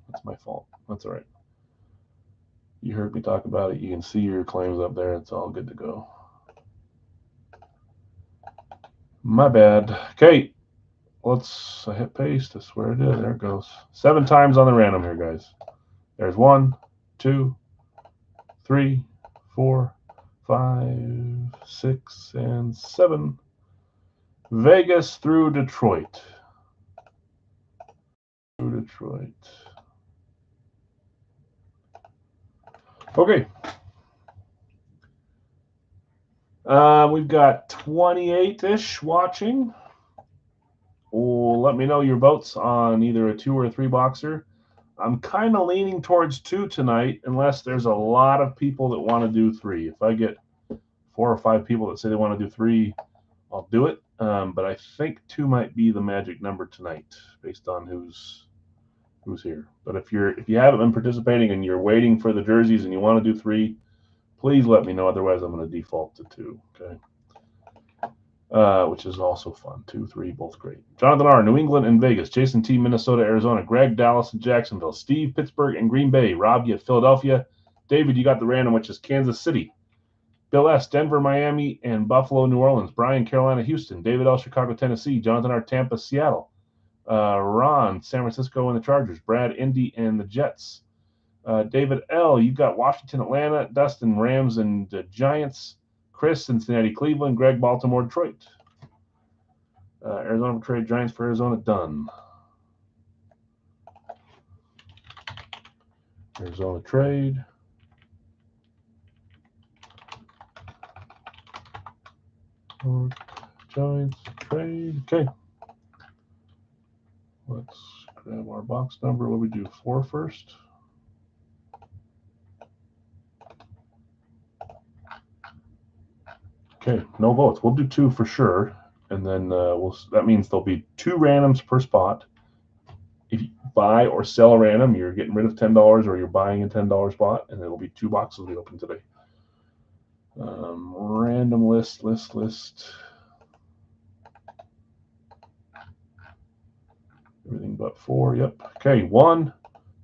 Speaker 1: That's my fault. That's all right. You heard me talk about it. You can see your claims up there. It's all good to go. My bad. Okay. I hit paste. I swear I did. There it goes. 7 times on the random here, guys. There's 1, 2, 3, 4, 5, 6, and 7. Vegas through Detroit. Through Detroit. Okay. We've got 28-ish watching. Let me know your votes on either a 2 or a 3 boxer. I'm kind of leaning towards 2 tonight, unless there's a lot of people that want to do 3. If I get 4 or 5 people that say they want to do 3, I'll do it. But I think 2 might be the magic number tonight, based on who's here. But if you haven't been participating and you're waiting for the jerseys and you want to do 3, please let me know. Otherwise, I'm going to default to 2. Okay. Which is also fun. 2, 3, both great. Jonathan R., New England and Vegas. Jason T., Minnesota, Arizona. Greg, Dallas and Jacksonville. Steve, Pittsburgh and Green Bay. Rob, you have Philadelphia. David, you got the random, which is Kansas City. Bill S., Denver, Miami, and Buffalo, New Orleans. Brian, Carolina, Houston. David L., Chicago, Tennessee. Jonathan R., Tampa, Seattle. Ron, San Francisco and the Chargers. Brad, Indy and the Jets. David L., you've got Washington, Atlanta. Dustin, Rams and Giants. Chris, Cincinnati, Cleveland. Greg, Baltimore, Detroit. Arizona trade Giants for Arizona, done. Arizona trade. Giants trade. Okay. Let's grab our box number. What do we do? 4 first? Okay, no votes. We'll do 2 for sure. And then that means there'll be 2 randoms per spot. If you buy or sell a random, you're getting rid of $10 or you're buying a $10 spot, and it'll be 2 boxes we open today. Random list. Everything but 4. Yep. Okay. 1,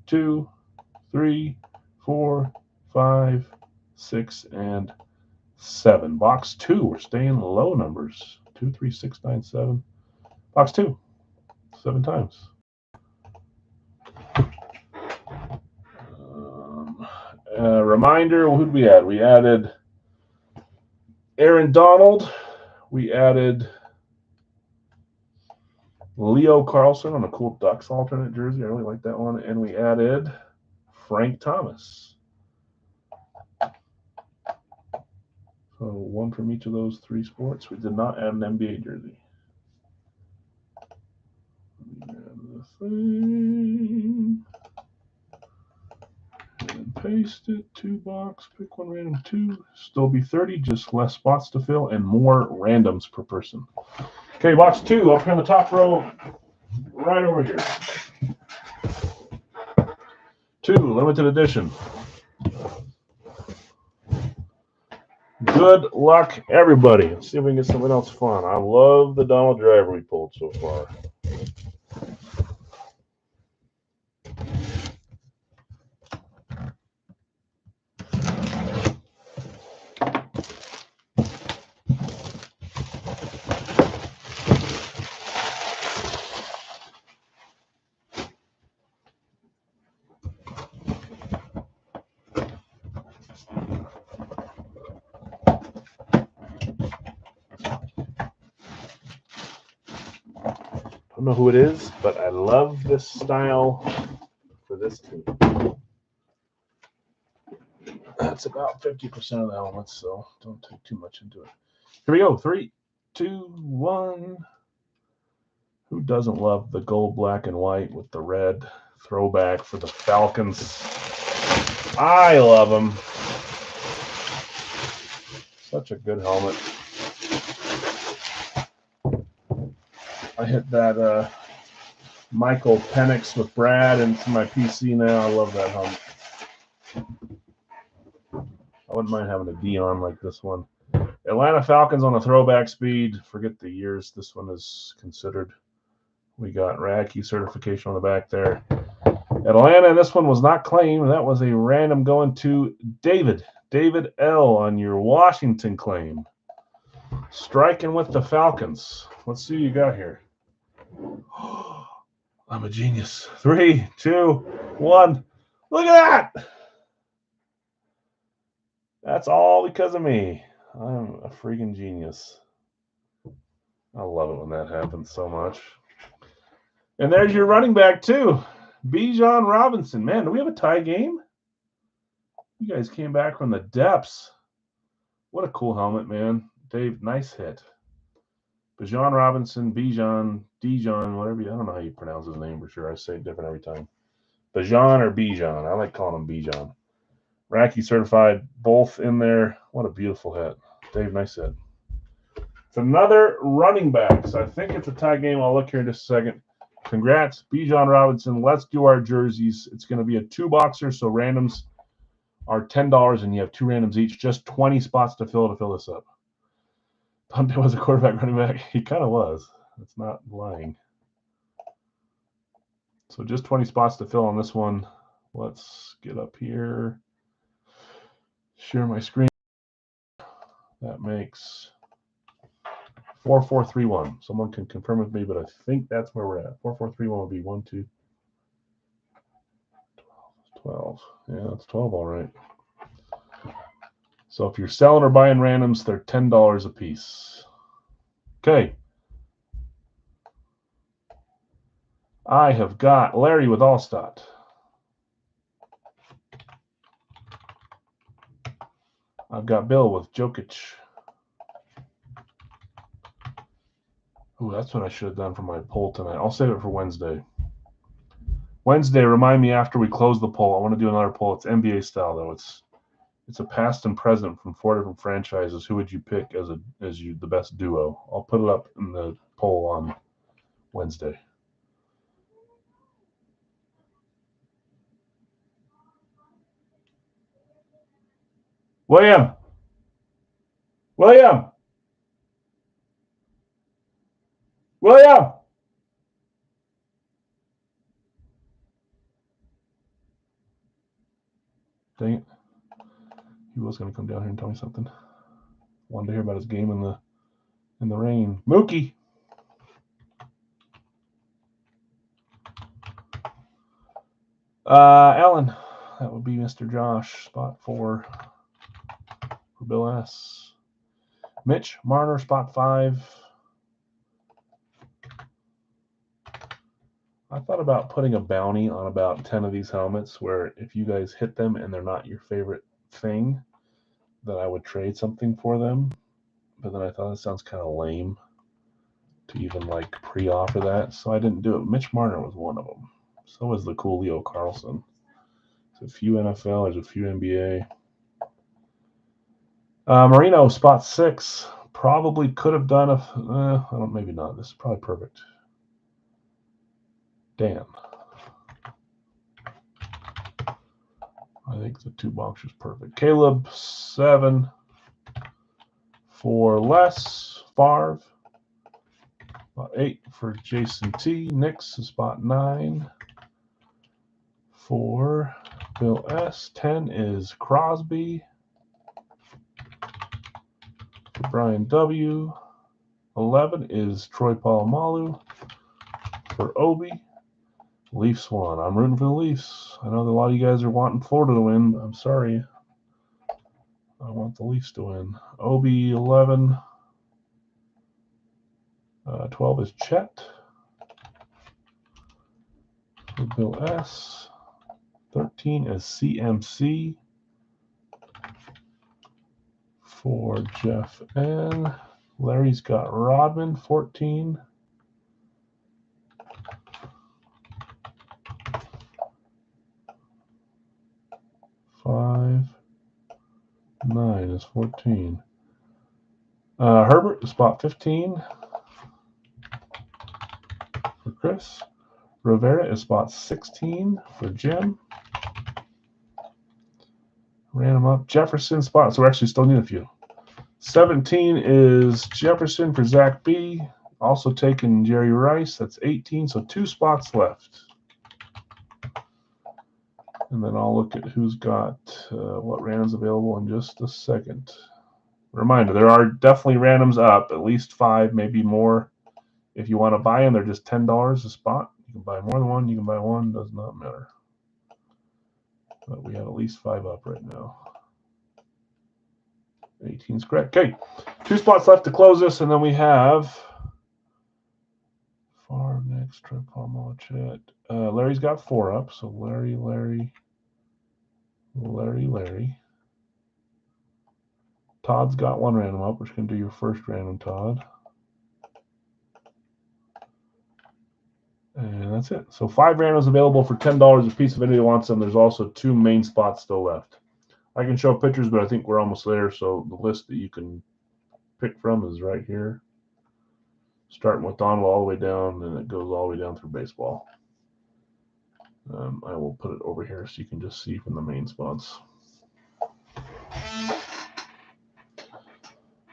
Speaker 1: 2, 3, 4, 5, 6, and 7. Box 2. We're staying low numbers. 2, 3, 6, 9, 7. Box 2. 7 times. Reminder, who'd we add? We added Aaron Donald. We added Leo Carlson on a cool Ducks alternate jersey. I really like that one. And we added Frank Thomas. So 1 from each of those 3 sports. We did not add an NBA jersey. Grab the thing. And paste it. 2 box. Pick 1 random 2. Still be 30, just less spots to fill and more randoms per person. Okay, box 2 up here in the top row, right over here. 2, limited edition. Good luck, everybody. Let's see if we can get something else fun. I love the Donald Driver we pulled so far. I don't know who it is, but I love this style for this team. That's about 50% of the helmets, so don't take too much into it. Here we go. 3, 2, 1. Who doesn't love the gold, black, and white with the red throwback for the Falcons? I love them. Such a good helmet. I hit that Michael Penix with Brad into my PC now. I love that helmet. I wouldn't mind having a Dion like this one. Atlanta Falcons on a throwback speed. Forget the years this one is considered. We got Radke certification on the back there. Atlanta, this one was not claimed. That was a random going to David. David L. on your Washington claim. Striking with the Falcons. Let's see what you got here. I'm a genius. 3, 2, 1. Look at that! That's all because of me. I'm a freaking genius. I love it when that happens so much. And there's your running back, too. Bijan Robinson. Man, do we have a tie game? You guys came back from the depths. What a cool helmet, man. Dave, nice hit. Bijan Robinson, Dijon, whatever. I don't know how you pronounce his name for sure. I say it different every time. Bijan or Bijan. I like calling him Bijan. Radke certified, both in there. What a beautiful hit. Dave, nice hit. It's another running back. So I think it's a tie game. I'll look here in just a second. Congrats, Bijan Robinson. Let's do our jerseys. It's going to be a 2-boxer, so randoms are $10, and you have 2 randoms each. Just 20 spots to fill this up. Punte was a quarterback running back. He kind of was. It's not lying. So just 20 spots to fill on this one. Let's get up here. Share my screen. That makes 4431. Someone can confirm with me, but I think that's where we're at. 4431 would be 1, 2, 12. Yeah, that's 12, all right. So if you're selling or buying randoms, they're $10 a piece. Okay. I have got Larry with Allstott. I've got Bill with Jokic. Ooh, that's what I should have done for my poll tonight. I'll save it for Wednesday. Wednesday, remind me after we close the poll. I want to do another poll. It's NBA style, though. It's a past and present from 4 different franchises. Who would you pick as the best duo? I'll put it up in the poll on Wednesday. William. Dang it. He was going to come down here and tell me something. Wanted to hear about his game in the rain. Mookie. Alan. That would be Mr. Josh, spot 4 for Bill S. Mitch Marner, spot 5. I thought about putting a bounty on about 10 of these helmets where if you guys hit them and they're not your favorite thing, that I would trade something for them. But then I thought it sounds kind of lame to even like pre-offer that, so I didn't do it. Mitch Marner was one of them. So was the cool Leo Carlson. There's a few NFL, there's a few NBA. Marino, spot 6. Probably could have done maybe not. This is probably perfect. Dan. I think the 2 box is perfect. Caleb, 7. For Les, Favre. Spot 8 for Jason T. Nix is spot 9. For Bill S. 10 is Crosby. For Brian W. 11 is Troy Polamalu. For Obi, Leafs 1. I'm rooting for the Leafs. I know that a lot of you guys are wanting Florida to win. I'm sorry. I want the Leafs to win. Obi 11. 12 is Chet. For Bill S. 13 is CMC. For Jeff N. Larry's got Rodman, 14. Five. 9 is 14. Herbert, spot 15 for Chris. Rivera is spot 16 for Jim. Ran him up. Jefferson spot, so we actually still need a few. 17 is Jefferson for Zach B. Also taking Jerry Rice. That's 18, so 2 spots left. And then I'll look at who's got what randoms available in just a second. Reminder, there are definitely randoms up, at least 5, maybe more. If you want to buy them, they're just $10 a spot. You can buy more than one, you can buy one, does not matter. But we have at least 5 up right now. 18 is correct. Okay, 2 spots left to close this, and then we have Favre next, Troy Palmer, Chet. Larry's got 4 up, so Larry. Todd's got 1 random up, which can do your first random, Todd. And that's it. So 5 randoms available for $10 a piece if anybody wants them. There's also 2 main spots still left. I can show pictures, but I think we're almost there. So the list that you can pick from is right here. Starting with Donald all the way down, and it goes all the way down through baseball. I will put it over here so you can just see from the main spots.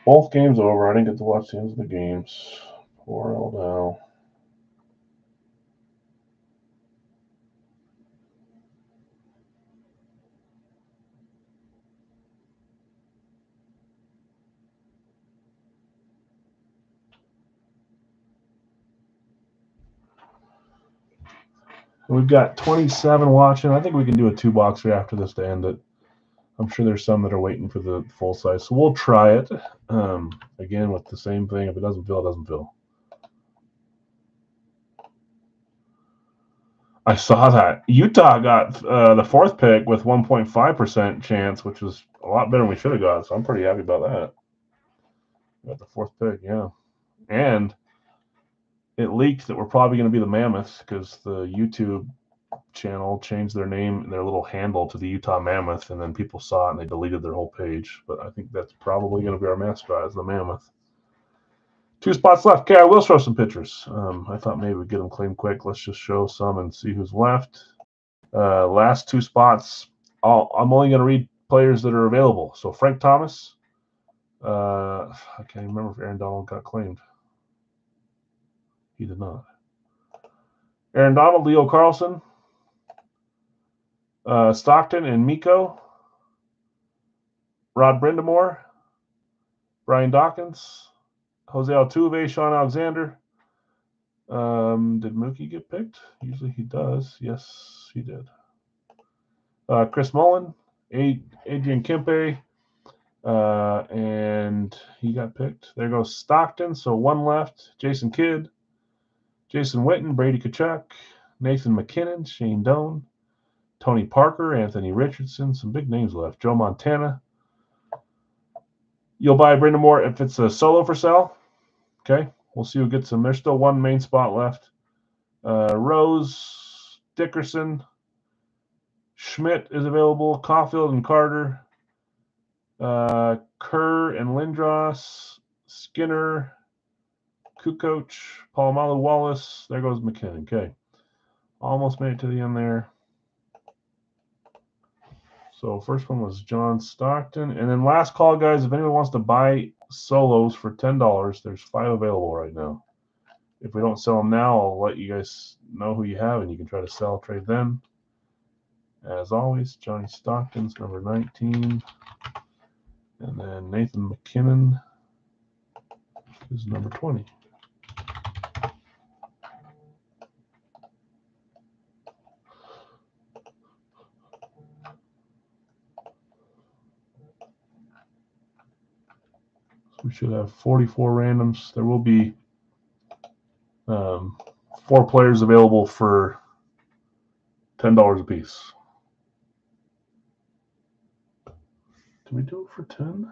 Speaker 1: Both games over. I didn't get to watch the ends of the games. Poor old Al. We've got 27 watching. I think we can do a 2-boxer after this to end it. I'm sure there's some that are waiting for the full size. So we'll try it. Again, with the same thing. If it doesn't fill, it doesn't fill. I saw that. Utah got the 4th pick with 1.5% chance, which was a lot better than we should have got. So I'm pretty happy about that. Got the 4th pick, yeah. And it leaked that we're probably going to be the Mammoths because the YouTube channel changed their name, their little handle to the Utah Mammoth, and then people saw it and they deleted their whole page. But I think that's probably going to be our mascot, is the Mammoth. 2 spots left. Okay, I will show some pictures. I thought maybe we'd get them claimed quick. Let's just show some and see who's left. Last 2 spots. I'm only going to read players that are available. So Frank Thomas. I can't even remember if Aaron Donald got claimed. He did not. Aaron Donald, Leo Carlson, Stockton and Miko, Rod Brindamore, Brian Dawkins, Jose Altuve, Sean Alexander. Did Mookie get picked? Usually he does. Yes, he did. Chris Mullen, Adrian Kempe, and he got picked. There goes Stockton. So 1 left. Jason Kidd, Jason Witten, Brady Tkachuk, Nathan McKinnon, Shane Doan, Tony Parker, Anthony Richardson, some big names left. Joe Montana. You'll buy Brindamore if it's a solo for sale. Okay, we'll see who gets them. There's still 1 main spot left. Rose, Dickerson, Schmidt is available. Caulfield and Carter. Kerr and Lindros. Skinner. Kukoc. Polamalu, Wallace. There goes McKinnon. Okay. Almost made it to the end there. So first one was John Stockton. And then last call, guys, if anyone wants to buy solos for $10, there's 5 available right now. If we don't sell them now, I'll let you guys know who you have, and you can try to sell, trade then. As always, Johnny Stockton's number 19. And then Nathan McKinnon is number 20. So we should have 44 randoms. There will be 4 players available for $10 a piece. Did we do it for 10?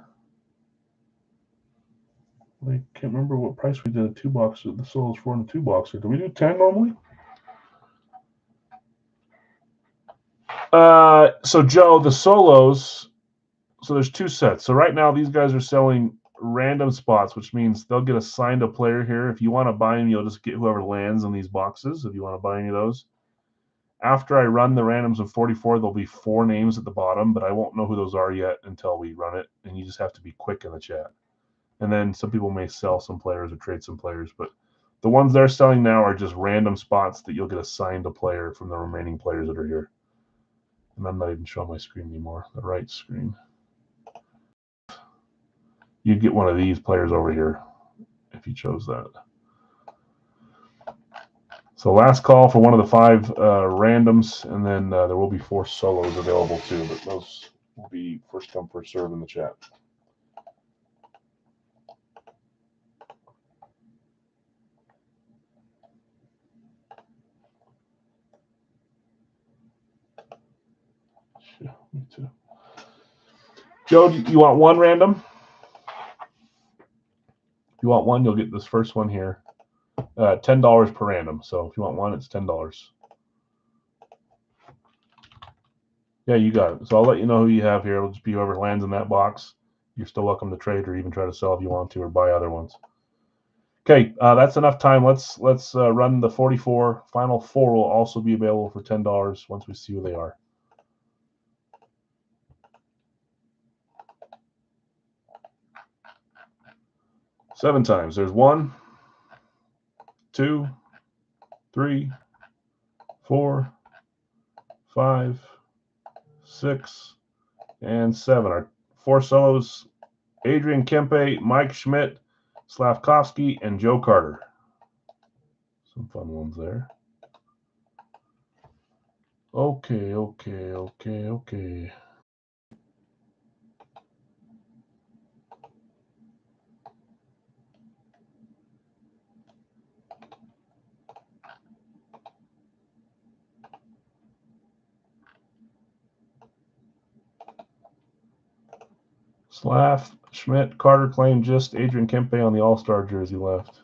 Speaker 1: I can't remember what price we did a 2-box. The solos for in the 2-boxer. Did we do 10 normally? So Joe, the solos. So there's 2 sets. So right now these guys are selling random spots, which means they'll get assigned a player here. If you want to buy them, you'll just get whoever lands in these boxes. If you want to buy any of those. After I run the randoms of 44, there'll be 4 names at the bottom, but I won't know who those are yet until we run it. And you just have to be quick in the chat. And then some people may sell some players or trade some players, but the ones they're selling now are just random spots that you'll get assigned a player from the remaining players that are here. And I'm not even showing my screen anymore, the right screen. You'd get one of these players over here if you chose that. So last call for one of the 5 randoms, and then there will be 4 solos available too, but those will be first come, first serve in the chat. Yeah, me too. Joe, you want one random? If you want one, you'll get this first one here. $10 per random. So if you want one, it's $10. Yeah, you got it. So I'll let you know who you have here. It'll just be whoever lands in that box. You're still welcome to trade or even try to sell if you want to or buy other ones. Okay, that's enough time. Let's run the 44. Final 4 will also be available for $10 once we see who they are. Seven times. There's 1, 2, 3, 4, 5, 6, and 7. Our 4 solos: Adrian Kempe, Mike Schmidt, Slavkovsky, and Joe Carter. Some fun ones there. Okay. Slav, Schmidt, Carter claimed just Adrian Kempe on the All-Star jersey left.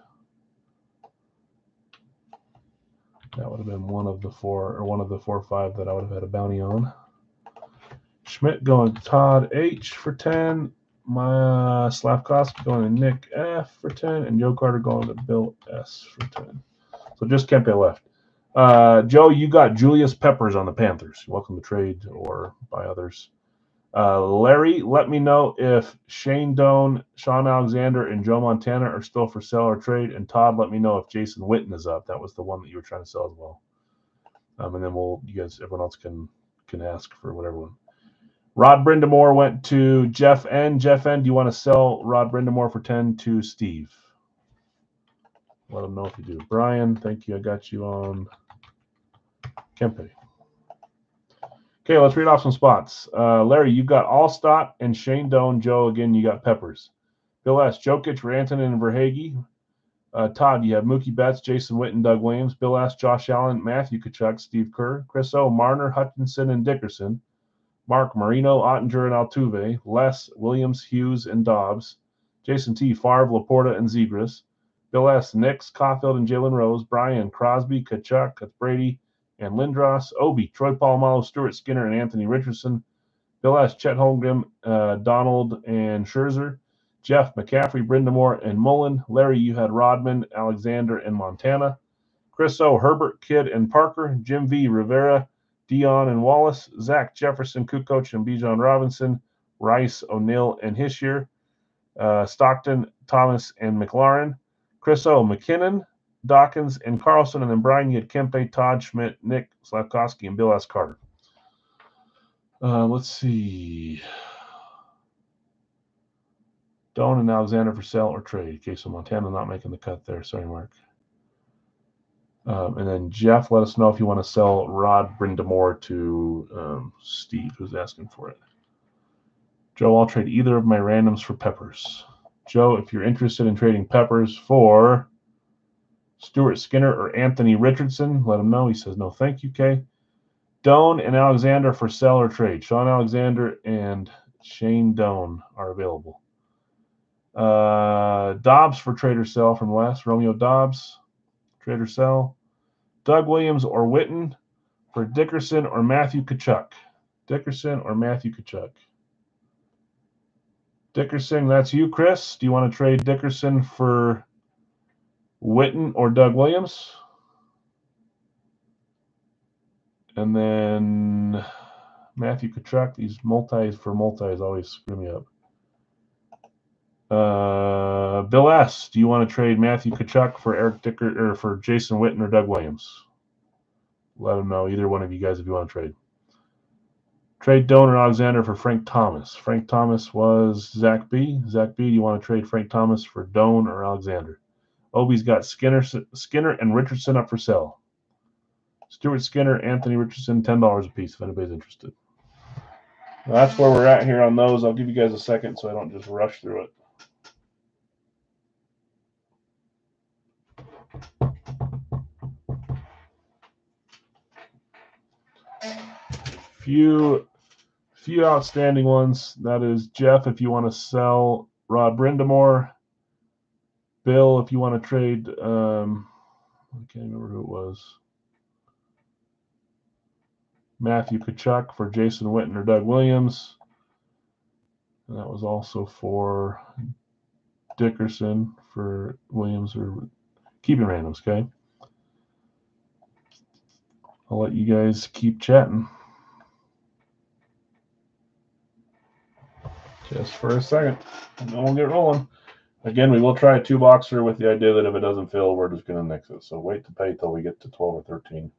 Speaker 1: That would have been one of the 4 or 5 that I would have had a bounty on. Schmidt going to Todd H for 10. My Slavkovsky going to Nick F for 10, and Joe Carter going to Bill S for 10. So just Kempe left. Joe, you got Julius Peppers on the Panthers. You're welcome to trade or buy others. Larry, let me know if Shane Doan, Sean Alexander, and Joe Montana are still for sale or trade. And Todd, let me know if Jason Witten is up. That was the one that you were trying to sell as well. And then everyone else can ask for whatever one. Rod Brindamore went to Jeff N. Jeff N., do you want to sell Rod Brindamore for 10 to Steve? Let him know if you do. Brian, thank you. I got you on Kempe. Okay, let's read off some spots. Larry, you've got Allstott and Shane Doan. Joe, again, you got Peppers. Bill S., Jokic, Rantanen, and Verhaeghe. Todd, you have Mookie Betts, Jason Witten, Doug Williams. Bill S., Josh Allen, Matthew Tkachuk, Steve Kerr. Chris O., Marner, Hutchinson, and Dickerson. Mark, Marino, Ottinger, and Altuve. Les, Williams, Hughes, and Dobbs. Jason T., Favre, Laporta, and Zegras. Bill S., Nix, Caulfield, and Jalen Rose. Brian, Crosby, Tkachuk, that's Brady, and Lindros. Obi, Troy Polamalu, Stuart Skinner, and Anthony Richardson. Bill S., Chet Holmgren, Donald, and Scherzer. Jeff, McCaffrey, Brindamore, and Mullen. Larry, you had Rodman, Alexander, and Montana. Chris O., Herbert, Kidd, and Parker. Jim V., Rivera, Dion and Wallace, Zach Jefferson, Kukoc and Bijan Robinson, Rice, O'Neal and Hischier, Stockton, Thomas and McLaurin, Chris O, McKinnon, Dawkins and Carlson, and then Brian, you had Kempe, Todd Schmidt, Nick Slavkovsky, and Bill S. Carter. Let's see. Doan and Alexander for sale or trade. Okay, so Montana not making the cut there. Sorry, Mark. And then Jeff, let us know if you want to sell Rod Brindamore to Steve, who's asking for it. Joe, I'll trade either of my randoms for Peppers. Joe, if you're interested in trading Peppers for Stuart Skinner or Anthony Richardson, let him know. He says no, thank you, Kay. Doan and Alexander for sell or trade. Sean Alexander and Shane Doan are available. Dobbs for trade or sell from Wes. Romeo Dobbs, trade or sell. Doug Williams or Witten for Dickerson or Matthew Tkachuk. Dickerson or Matthew Tkachuk. Dickerson, that's you, Chris. Do you want to trade Dickerson for Witten or Doug Williams? And then Matthew Tkachuk. These multis for multis always screw me up. Bill S., do you want to trade Matthew Tkachuk for Eric Dicker or for Jason Witten or Doug Williams? Let him know, either one of you guys, if you want to trade. Trade Doan or Alexander for Frank Thomas. Frank Thomas was Zach B. Zach B., do you want to trade Frank Thomas for Doan or Alexander? Obi's got Skinner and Richardson up for sale. Stuart Skinner, Anthony Richardson, $10 a piece if anybody's interested. Well, that's where we're at here on those. I'll give you guys a second so I don't just rush through it. Few outstanding ones. That is Jeff, if you want to sell Rod Brindamore. Bill, if you want to trade, I can't remember who it was. Matthew Tkachuk for Jason Witten or Doug Williams. And that was also for Dickerson for Williams or keeping randoms, okay? I'll let you guys keep chatting. Just for a second, and then we'll get rolling. Again, we will try a 2-boxer with the idea that if it doesn't fill, we're just going to nix it. So wait to pay till we get to 12 or 13.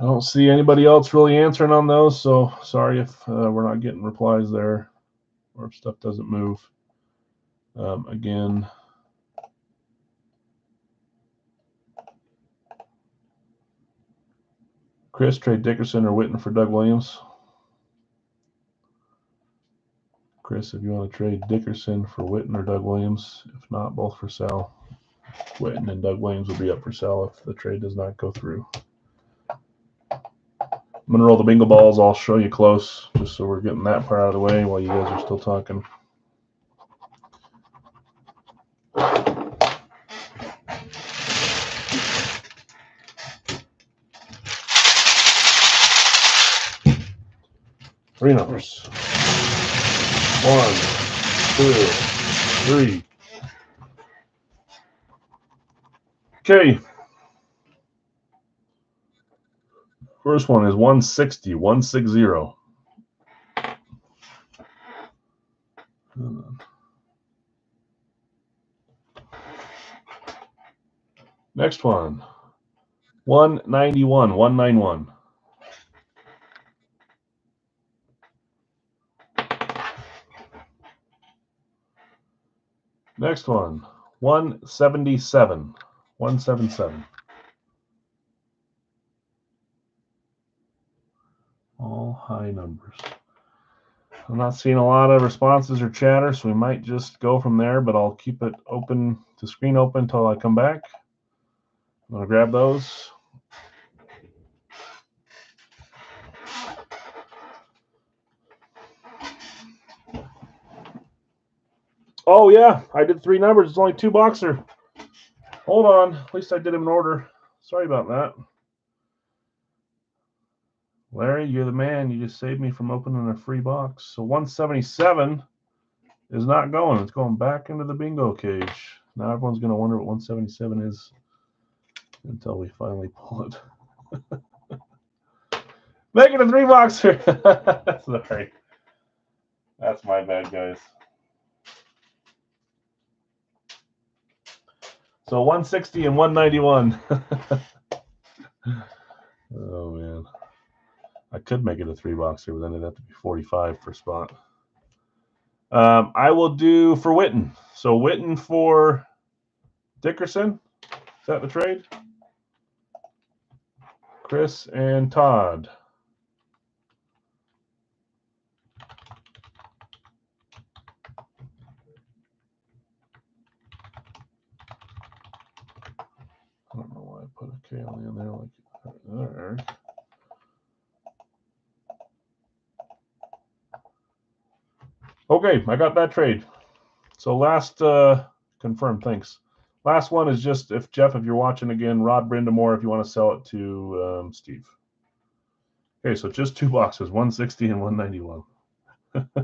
Speaker 1: I don't see anybody else really answering on those, so sorry if we're not getting replies there or if stuff doesn't move. Again, Chris, trade Dickerson or Witten for Doug Williams. Chris, if you want to trade Dickerson for Witten or Doug Williams, if not, both for sale. Witten and Doug Williams will be up for sale if the trade does not go through. I'm going to roll the bingo balls. I'll show you close, just so we're getting that part out of the way while you guys are still talking. Three numbers. 1, 2, 3. Okay. First one is 160, 160. Next one, 191, 191. Next one, 177, 177. All high numbers. I'm not seeing a lot of responses or chatter, so we might just go from there, but I'll keep it open, the screen open until I come back. I'm going to grab those. Oh, yeah, I did 3 numbers. It's only 2-boxer. Hold on. At least I did them in order. Sorry about that. Larry, you're the man. You just saved me from opening a free box. So 177 is not going. It's going back into the bingo cage. Now everyone's going to wonder what 177 is until we finally pull it. Make it a 3-boxer. Sorry. That's my bad, guys. So 160 and 191. Oh, man. I could make it a 3-boxer, but then it'd have to be 45 per spot. I will do for Witten. So Witten for Dickerson. Is that the trade? Chris and Todd. I don't know why I put a K on the end there like there. Okay, I got that trade. So last confirmed, thanks. Last one is just if Jeff, if you're watching again, Rod Brindamore, if you want to sell it to Steve. Okay, so just 2 boxes, 160 and 191. Gosh,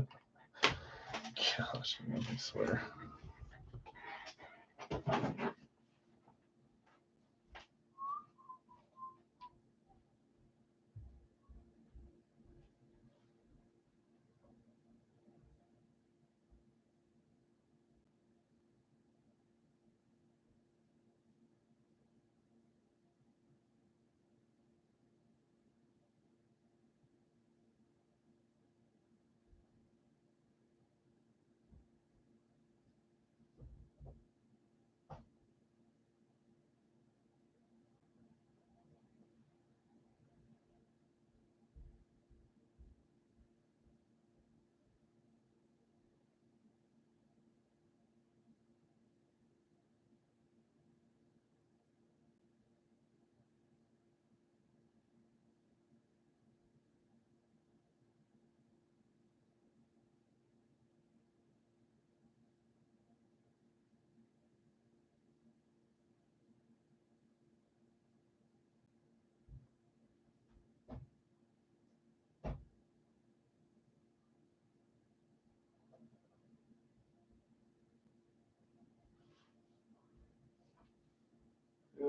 Speaker 1: I swear.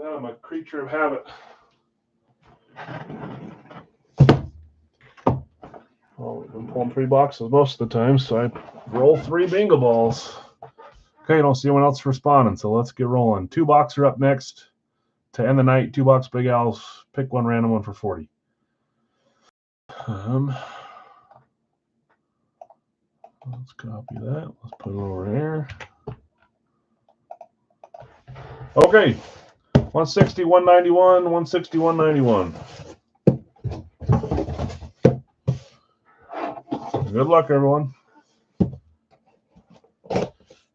Speaker 1: I'm a creature of habit. Well, we've been pulling 3 boxes most of the time, so I roll 3 bingo balls. Okay, I don't see anyone else responding, so let's get rolling. 2 boxer up next to end the night. 2 box Big Al's. Pick one random one for 40. Let's copy that. Let's put it over here. Okay, 160, 191, 160, 191. Good luck, everyone.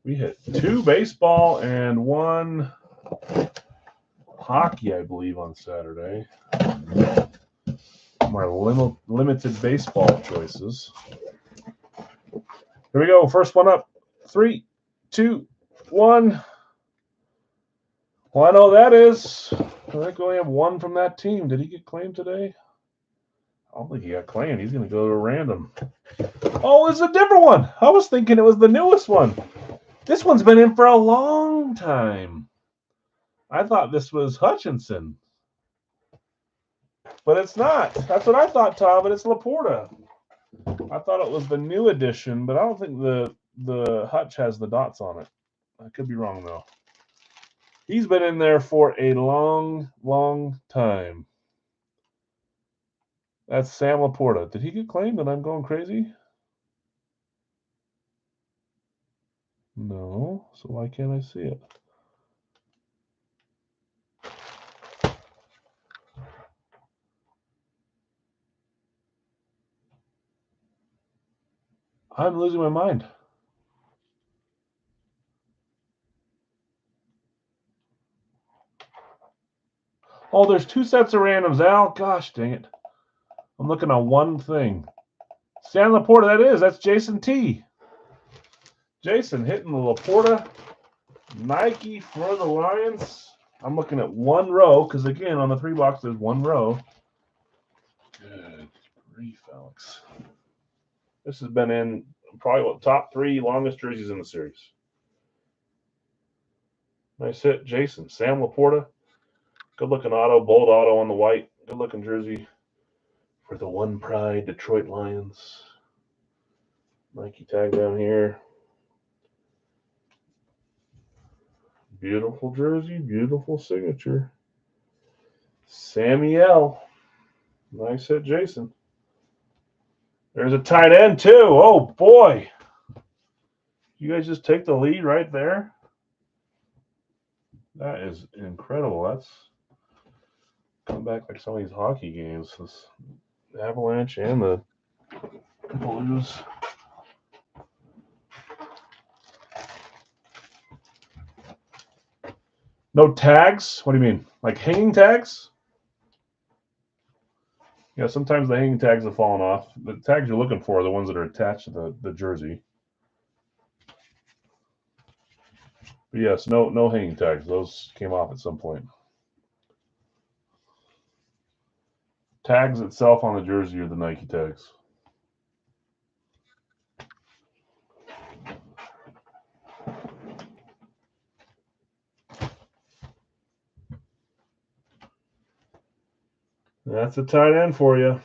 Speaker 1: We hit 2 baseball and 1 hockey, I believe, on Saturday. My limited baseball choices. Here we go. First one up. 3, 2, 1. Well, I know that is. I think we only have 1 from that team. Did he get claimed today? I don't think he got claimed. He's going to go to random. Oh, it's a different one. I was thinking it was the newest one. This one's been in for a long time. I thought this was Hutchinson. But it's not. That's what I thought, Tom, but it's Laporta. I thought it was the new edition, but I don't think the Hutch has the dots on it. I could be wrong, though. He's been in there for a long, long time. That's Sam Laporta. Did he get claimed and I'm going crazy? No. So why can't I see it? I'm losing my mind. Oh, there's 2 sets of randoms, Al. Gosh, dang it. I'm looking at one thing. Sam Laporta, that's Jason T. Jason hitting the Laporta Nike for the Lions. I'm looking at 1 row because, again, on the 3 box, there's 1 row. Good grief, Alex. This has been in probably top 3 longest jerseys in the series. Nice hit, Jason. Sam Laporta. Good looking auto, bold auto on the white. Good looking jersey for the One Pride Detroit Lions. Nike tag down here. Beautiful jersey, beautiful signature. Sammy L. Nice hit, Jason. There's a tight end, too. Oh, boy. You guys just take the lead right there? That is incredible. That's come back like some of these hockey games. This Avalanche and the Blues. No tags? What do you mean? Like hanging tags? Yeah, sometimes the hanging tags have fallen off. The tags you're looking for are the ones that are attached to the jersey. But yes, no hanging tags. Those came off at some point. Tags itself on the jersey are the Nike tags. That's a tight end for you.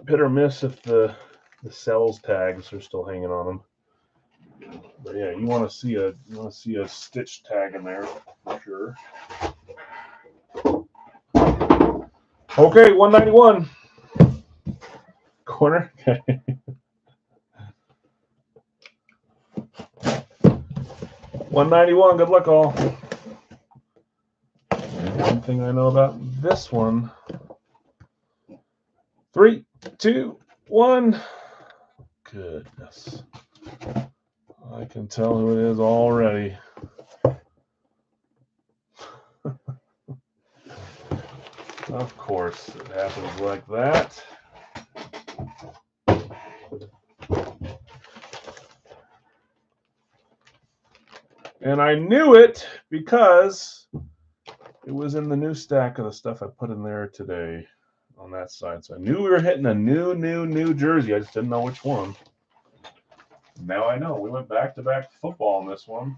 Speaker 1: Hit or miss if the cells tags are still hanging on them. But yeah, you want to see a stitch tag in there for sure. Okay, 191. Corner. 191. Good luck, all. One thing I know about this one. 3, 2, 1. Goodness. I can tell who it is already. Of course, it happens like that. And I knew it because it was in the new stack of the stuff I put in there today on that side. So I knew we were hitting a new jersey. I just didn't know which one. Now I know. We went back-to-back football in this one.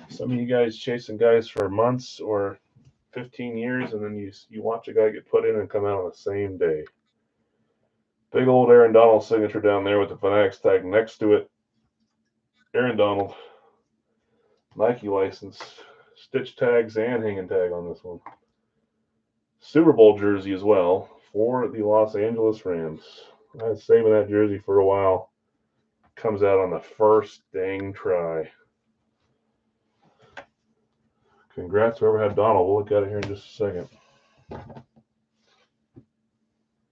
Speaker 1: Some of you guys chasing guys for months or 15 years, and then you watch a guy get put in and come out on the same day. Big old Aaron Donald signature down there with the Fanatics tag next to it. Aaron Donald. Nike license. Stitch tags and hanging tag on this one. Super Bowl jersey as well for the Los Angeles Rams. I was saving that jersey for a while. Comes out on the first dang try. Congrats whoever had Donald. We'll look at it here in just a second.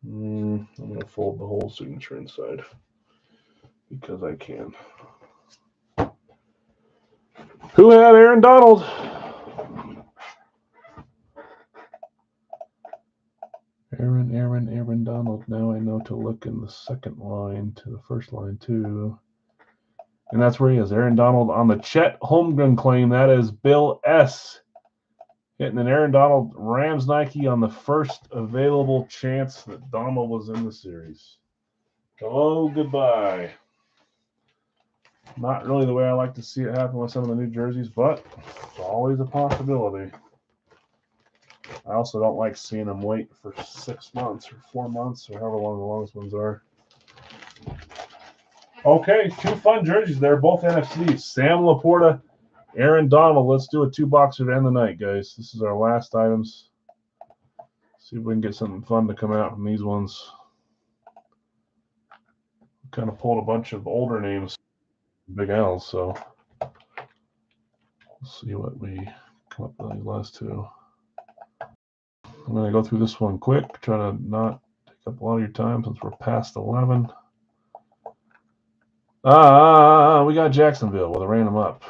Speaker 1: I'm going to fold the whole signature inside because I can. Who had Aaron Donald? Aaron Donald. Now I know to look in the second line to the first line too. And that's where he is. Aaron Donald on the Chet Holmgren claim. That is Bill S. Hitting an Aaron Donald Rams Nike on the first available chance that Donald was in the series. Oh, goodbye. Not really the way I like to see it happen with some of the new jerseys, but it's always a possibility. I also don't like seeing them wait for 6 months or 4 months or however long the longest ones are. Okay, 2 fun jerseys there, both NFCs. Sam Laporta, Aaron Donald. Let's do a 2-boxer to end the night, guys. This is our last items. See if we can get something fun to come out from these ones. Kind of pulled a bunch of older names, Big L's, so let's see what we come up with these last 2. I'm going to go through this one quick, try to not take up a lot of your time since we're past 11. We got Jacksonville. Well, they're ran them up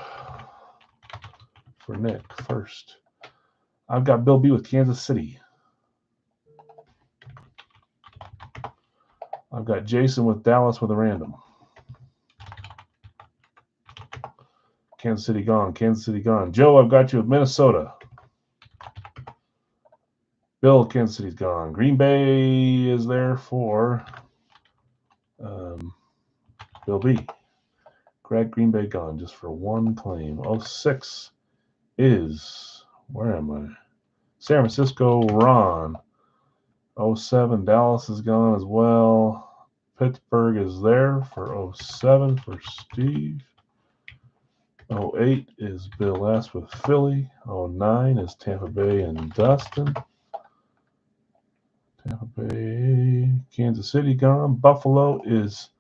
Speaker 1: for Nick first. I've got Bill B with Kansas City. I've got Jason with Dallas with a random. Kansas City gone. Kansas City gone. Joe, I've got you with Minnesota. Bill, Kansas City's gone. Green Bay is there for Bill B. Greg, Green Bay gone just for one claim. 06 is, where am I? San Francisco, Ron. 07, Dallas is gone as well. Pittsburgh is there for 07 for Steve. 08 is Bill S. with Philly. 09 is Tampa Bay and Dustin. Tampa Bay, Kansas City gone. Buffalo is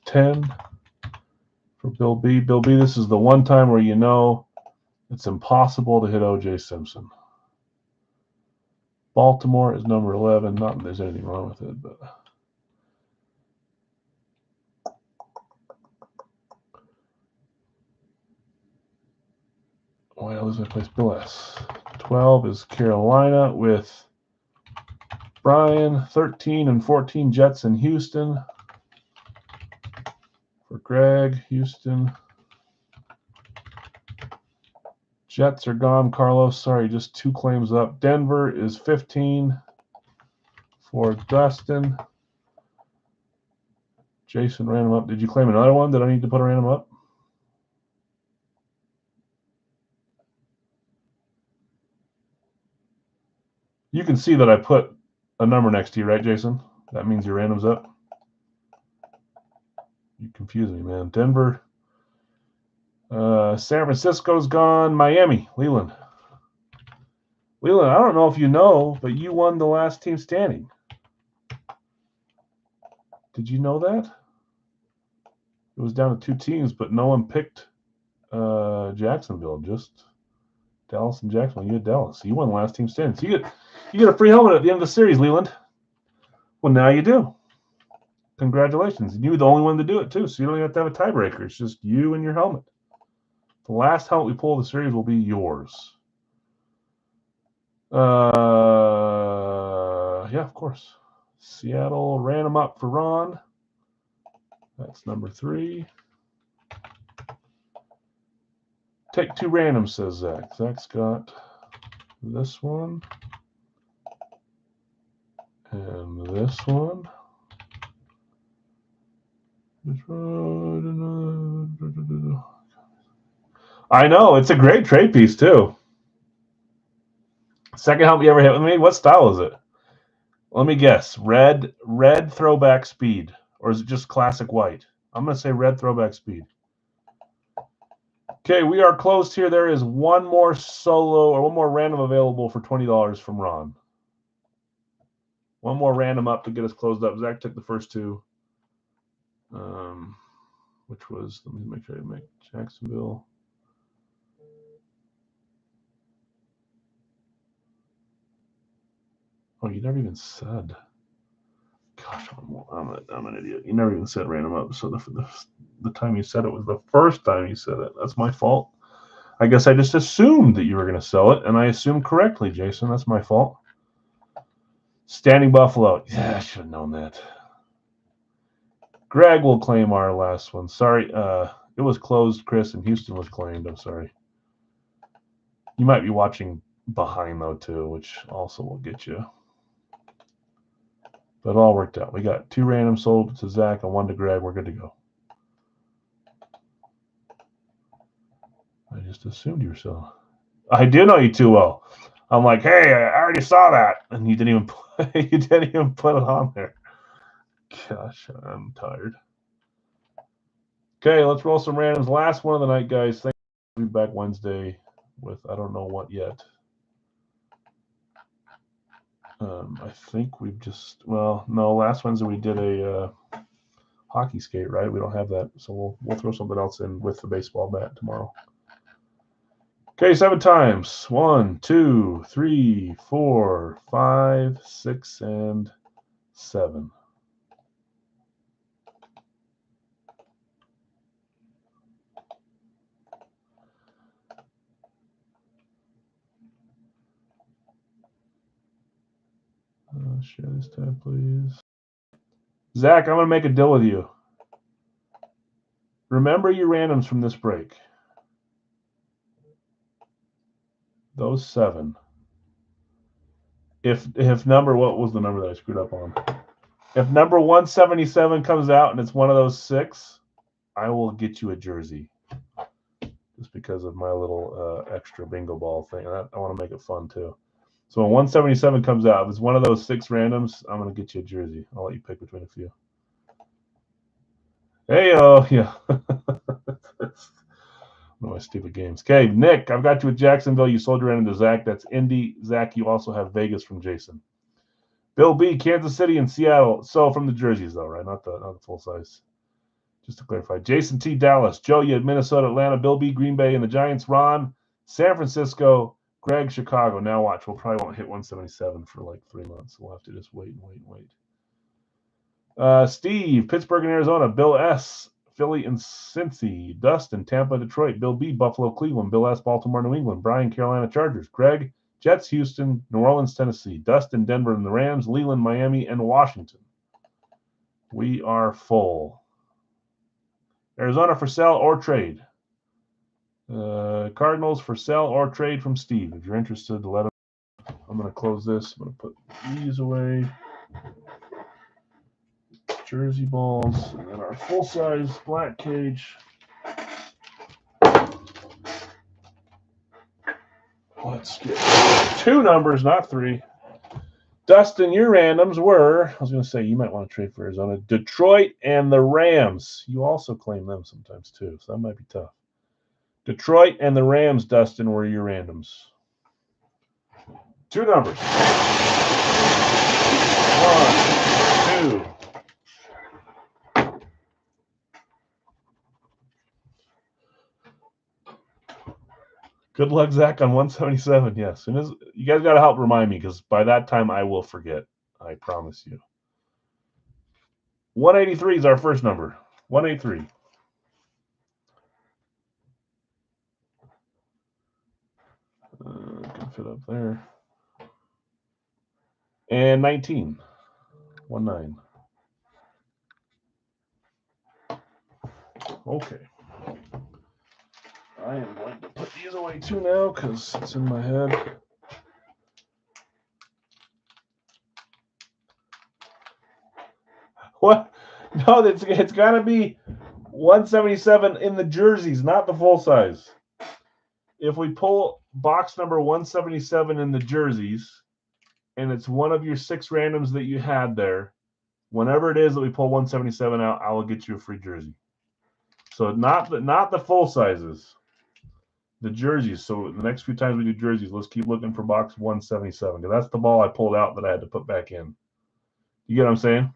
Speaker 1: 10 for Bill B. Bill B, this is the one time where you know it's impossible to hit O.J. Simpson. Baltimore is number 11. Not that there's anything wrong with it, but why did I lose my place? Bill S. 12 is Carolina with Brian. 13 and 14 Jets in Houston for Greg. Houston. Jets are gone. Carlos, sorry, just 2 claims up. Denver is 15 for Dustin. Jason ran him up. Did you claim another one? Did I need to put a random up? You can see that I put a number next to you, right, Jason? That means your random's up. You confuse me, man. Denver. San Francisco's gone. Miami. Leland. Leland, I don't know if you know, but you won the last team standing. Did you know that? It was down to 2 teams, but no one picked Jacksonville. Just Dallas and Jacksonville. You had Dallas. So you won the last team standing. So you get a free helmet at the end of the series, Leland. Well, now you do. Congratulations. And you were the only one to do it, too, so you don't even have to have a tiebreaker. It's just you and your helmet. The last helmet we pull of the series will be yours. Yeah, of course. Seattle ran them up for Ron. That's number 3. Take 2 randoms, says Zach. Zach's got this one and this one. I know, it's a great trade piece, too. Second helmet you ever hit with me? What style is it? Let me guess. Red throwback speed. Or is it just classic white? I'm going to say red throwback speed. Okay, we are closed here. There is one more solo or one more random available for $20 from Ron. One more random up to get us closed up. Zach took the first 2. Which was, let me make sure I make Jacksonville. Oh, you never even said. Gosh, I'm an idiot. You never even said random up. So the time you said it was the first time you said it. That's my fault. I guess I just assumed that you were going to sell it, and I assumed correctly, Jason. That's my fault. Standing Buffalo. Yeah, I should have known that. Greg will claim our last one. Sorry, it was closed, Chris, and Houston was claimed. I'm sorry. You might be watching behind, though, too, which also will get you. But it all worked out. We got 2 random sold to Zach and 1 to Greg. We're good to go. I just assumed you were selling. I do know you too well. I'm like, hey, I already saw that, and you didn't even put it on there. Gosh, I'm tired. Okay, let's roll some randoms. Last one of the night, guys. Thank you. We'll be back Wednesday with I don't know what yet. I think we've just last Wednesday we did a hockey skate, right? We don't have that, so we'll throw something else in with the baseball bat tomorrow. Okay, 7 times. 1, 2, 3, 4, 5, 6, and 7. Share this tab, please. Zach, I'm going to make a deal with you. Remember your randoms from this break. Those 7. If number, what was the number that I screwed up on? If number 177 comes out and it's one of those 6, I will get you a jersey. Just because of my little extra bingo ball thing. I want to make it fun too. So when 177 comes out, if it's one of those 6 randoms, I'm going to get you a jersey. I'll let you pick between a few. Hey, oh, yeah. One of my stupid games. Okay, Nick, I've got you with Jacksonville. You sold your random to Zach. That's Indy. Zach, you also have Vegas from Jason. Bill B, Kansas City and Seattle. So from the jerseys, though, right? Not the full size. Just to clarify. Jason T, Dallas. Joe, you had Minnesota, Atlanta. Bill B, Green Bay and the Giants. Ron, San Francisco. Greg, Chicago. Now watch. We'll probably won't hit 177 for like 3 months. We'll have to just wait. Steve, Pittsburgh and Arizona. Bill S, Philly and Cincy. Dustin, Tampa, Detroit. Bill B, Buffalo, Cleveland. Bill S, Baltimore, New England. Brian, Carolina Chargers. Greg, Jets, Houston. New Orleans, Tennessee. Dustin, Denver and the Rams. Leland, Miami, and Washington. We are full. Arizona for sell or trade. Cardinals for sell or trade from Steve. If you're interested, let him. I'm going to close this. I'm going to put these away. Jersey balls. And then our full-size black cage. Let's get 2 numbers, not 3. Dustin, your randoms were, I was going to say, you might want to trade for Arizona. Detroit and the Rams. You also claim them sometimes, too, so that might be tough. Detroit and the Rams, Dustin, were your randoms. 2 numbers. 1, 2. Good luck, Zach, on 177. Yes. And you guys got to help remind me because by that time I will forget. I promise you. 183 is our first number. 183. Can fit up there. And 19. 19. Okay. I am going to put these away too now because it's in my head. What? No, it's got to be 177 in the jerseys, not the full size. If we pull box number 177 in the jerseys, and it's one of your 6 randoms that you had there, whenever it is that we pull 177 out, I will get you a free jersey. So not the full sizes, the jerseys. So the next few times we do jerseys, let's keep looking for box 177 because that's the ball I pulled out that I had to put back in. You get what I'm saying?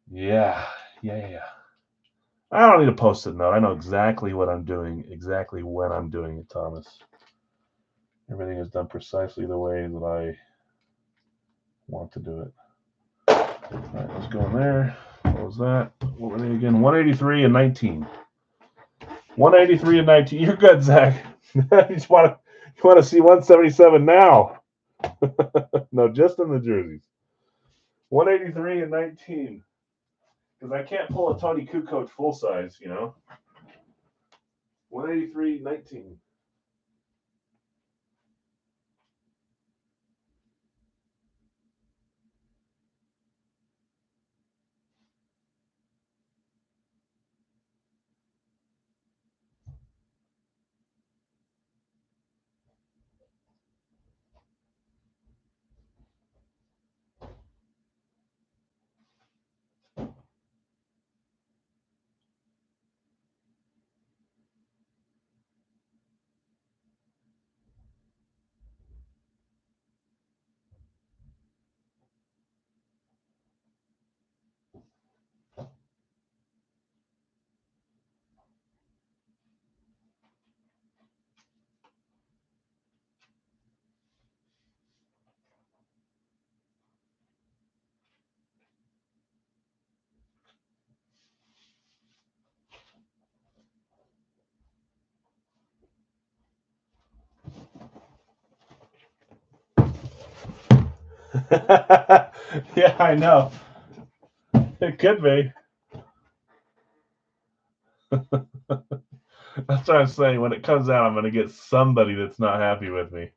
Speaker 1: Yeah. I don't need a post-it note. I know exactly what I'm doing, exactly when I'm doing it, Thomas. Everything is done precisely the way that I want to do it. All right, let's go in there. What was that? What were they again? 183 and 19. 183 and 19. You're good, Zach. You want to see 177 now? No, just in the jerseys. 183 and 19. Because I can't pull a Tony Kukoc full size, you know. 183, 19. Yeah, I know. It could be. That's what I'm saying. When it comes out, I'm going to get somebody that's not happy with me.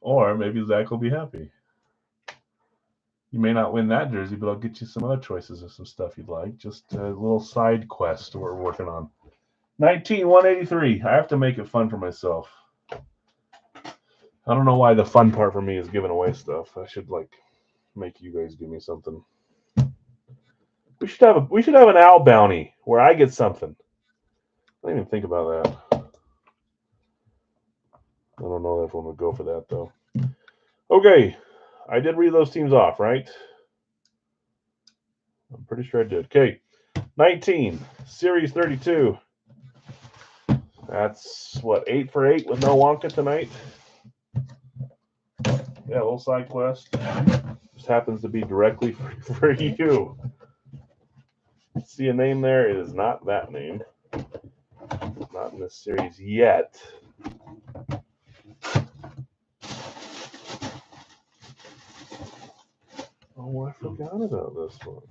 Speaker 1: Or maybe Zach will be happy. You may not win that jersey, but I'll get you some other choices of some stuff you'd like. Just a little side quest we're working on. 19,183. I have to make it fun for myself. I don't know why the fun part for me is giving away stuff. I should make you guys give me something. We should have an owl bounty where I get something. I didn't even think about that. I don't know if I'm gonna go for that though. Okay, I did read those teams off, right? I'm pretty sure I did. Okay, 19, Series 32. That's what, 8 for 8 with no Wonka tonight. Yeah, a little side quest. Just happens to be directly for you. See a name there? It is not that name. Not in this series yet. Oh, I forgot about this one.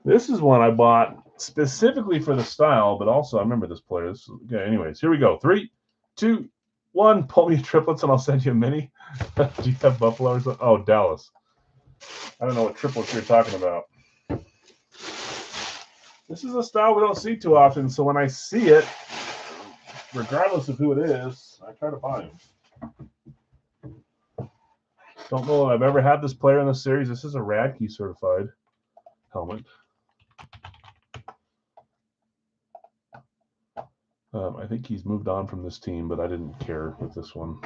Speaker 1: This is one I bought specifically for the style, but also I remember this player. Okay, anyways, here we go. 3, 2, 1. Pull me triplets and I'll send you a mini. Do you have Buffalo or something? Oh, Dallas. I don't know what triplets you're talking about. This is a style we don't see too often, so when I see it, regardless of who it is, I try to buy him. Don't know that I've ever had this player in the series. This is a Radke certified helmet. I think he's moved on from this team, but I didn't care with this one.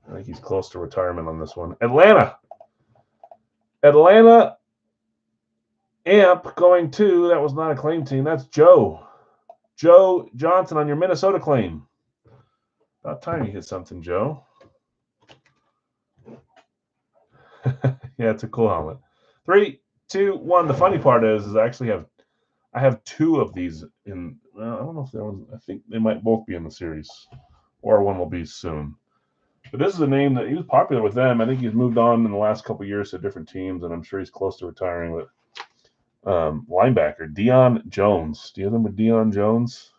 Speaker 1: I think he's close to retirement on this one. Atlanta Amp going to, that was not a claim team. That's Joe Johnson on your Minnesota claim. About time you hit something, Joe. Yeah, it's a cool helmet. 3, 2, 1. The funny part is I actually have 2 of these in. Well, I don't know if that one. I think they might both be in the series, or one will be soon. But this is a name that he was popular with them. I think he's moved on in the last couple of years to different teams, and I'm sure he's close to retiring. But linebacker Deion Jones. Do you remember Deion Jones?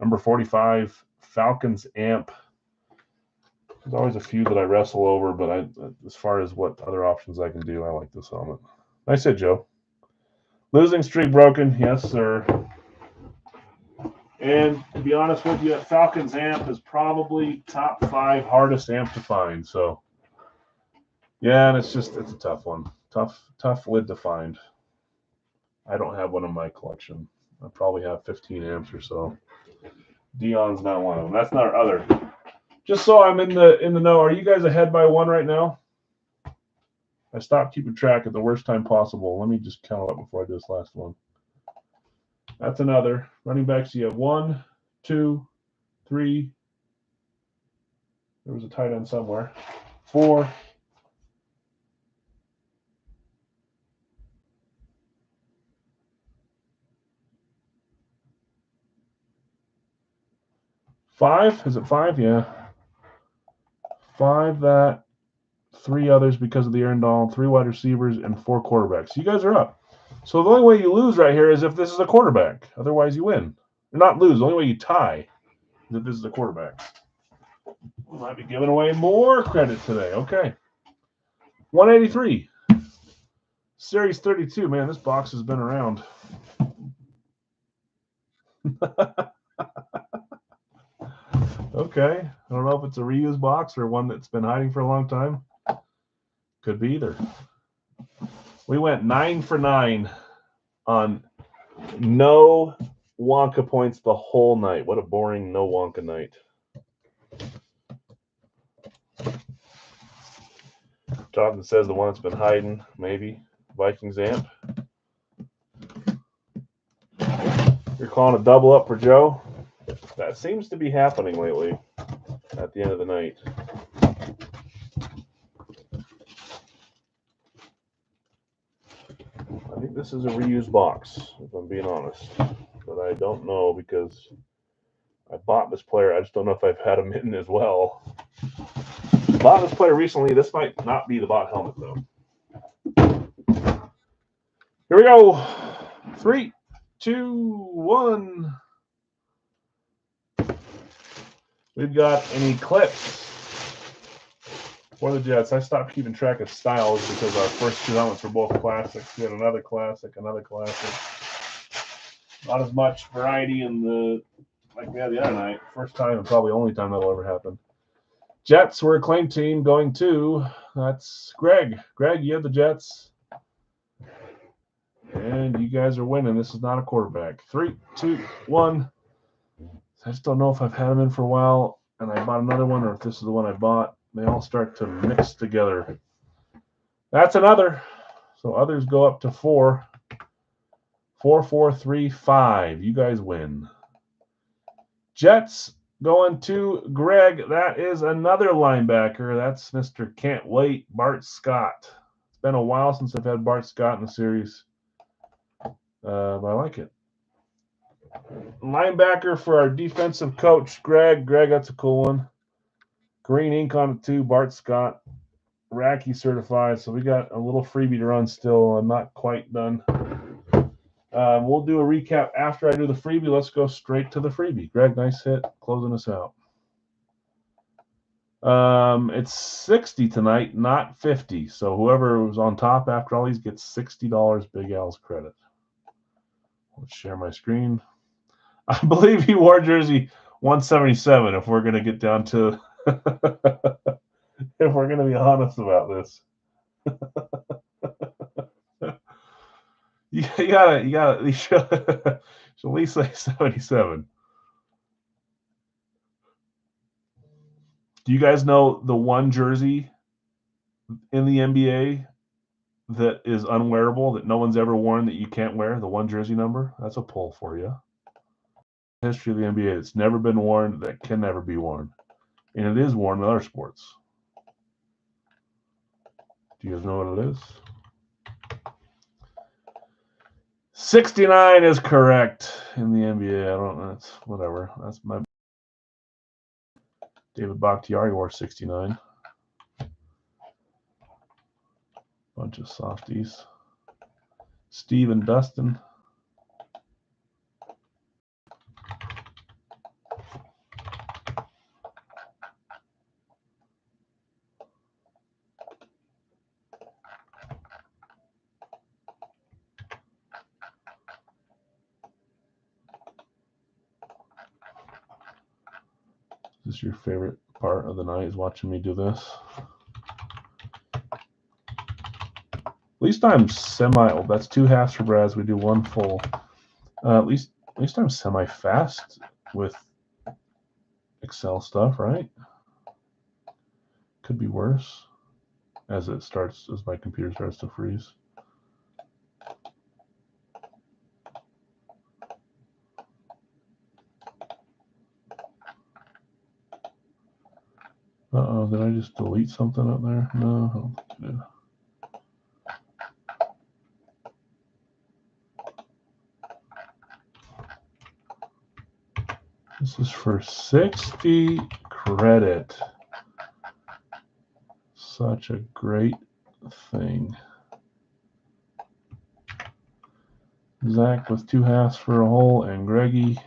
Speaker 1: Number 45, Falcons Amp. There's always a few that I wrestle over, but as far as what other options I can do, I like this helmet. Nice hit, Joe. Losing streak broken. Yes, sir. And to be honest with you, Falcons Amp is probably top 5 hardest amp to find. So, yeah, and it's a tough one. Tough lid to find. I don't have one in my collection. I probably have 15 amps or so. Deion's not one of them. That's not our other. Just so I'm in the know, are you guys ahead by 1 right now? I stopped keeping track at the worst time possible. Let me just count up before I do this last one. That's another. Running backs, you have 1, 2, 3. There was a tight end somewhere. 4. 5? Is it 5? Yeah. 5 that. 3 others because of the Aaron Donald. 3 wide receivers and 4 quarterbacks. You guys are up. So the only way you lose right here is if this is a quarterback. Otherwise, you win. Or not lose. The only way you tie is if this is a quarterback. We might be giving away more credit today. Okay. 183. Series 32. Man, this box has been around. Okay. I don't know if it's a reused box or one that's been hiding for a long time. Could be either. We went 9 for 9 on no Wonka points the whole night. What a boring no Wonka night. Jonathan says the one that's been hiding, maybe. Vikings Amp. You're calling a double up for Joe? That seems to be happening lately at the end of the night. I think this is a reused box, if I'm being honest. But I don't know because I bought this player. I just don't know if I've had him in as well. Bought this player recently. This might not be the bot helmet, though. Here we go. 3, 2, 1. We've got an Eclipse for the Jets. I stopped keeping track of styles because our first two helmets were both classics. We had another classic, another classic. Not as much variety in the like we had the other night. First time and probably only time that'll ever happen. Jets were a claim team going to. That's Greg. Greg, you have the Jets. And you guys are winning. This is not a quarterback. 3, 2, 1. I just don't know if I've had them in for a while and I bought another one or if this is the one I bought. They all start to mix together. That's another. So others go up to 4. 4, 4, 3, 5. You guys win. Jets going to Greg. That is another linebacker. That's Mr. Can't Wait, Bart Scott. It's been a while since I've had Bart Scott in the series. But I like it. Linebacker for our defensive coach, Greg. Greg, that's a cool one. Green ink on it too, Bart Scott. Racky certified. So we got a little freebie to run still. I'm not quite done. We'll do a recap after I do the freebie. Let's go straight to the freebie. Greg, nice hit. Closing us out. It's 60 tonight, not 50. So whoever was on top after all these gets $60 Big Al's credit. Let's share my screen. I believe he wore jersey 177 if we're going to get down to if we're going to be honest about this. you should at least say 77. Do you guys know the one jersey in the NBA that is unwearable, that no one's ever worn, that you can't wear? The one jersey number? That's a pull for you. History of the NBA. It's never been worn, that can never be worn. And it is worn in other sports. Do you guys know what it is? 69 is correct in the NBA. I don't know. That's whatever. That's my David Bakhtiari wore 69. Bunch of softies. Steve and Dustin. Is this your favorite part of the night, is watching me do this? At least I'm well, that's 2 halves for Braz. We do 1 full. At least I'm semi-fast with Excel stuff, right? Could be worse as my computer starts to freeze. Uh-oh, did I just delete something up there? No, I don't think I did. This is for 60 credit. Such a great thing. Zach with 2 halves for a hole, and Greggy.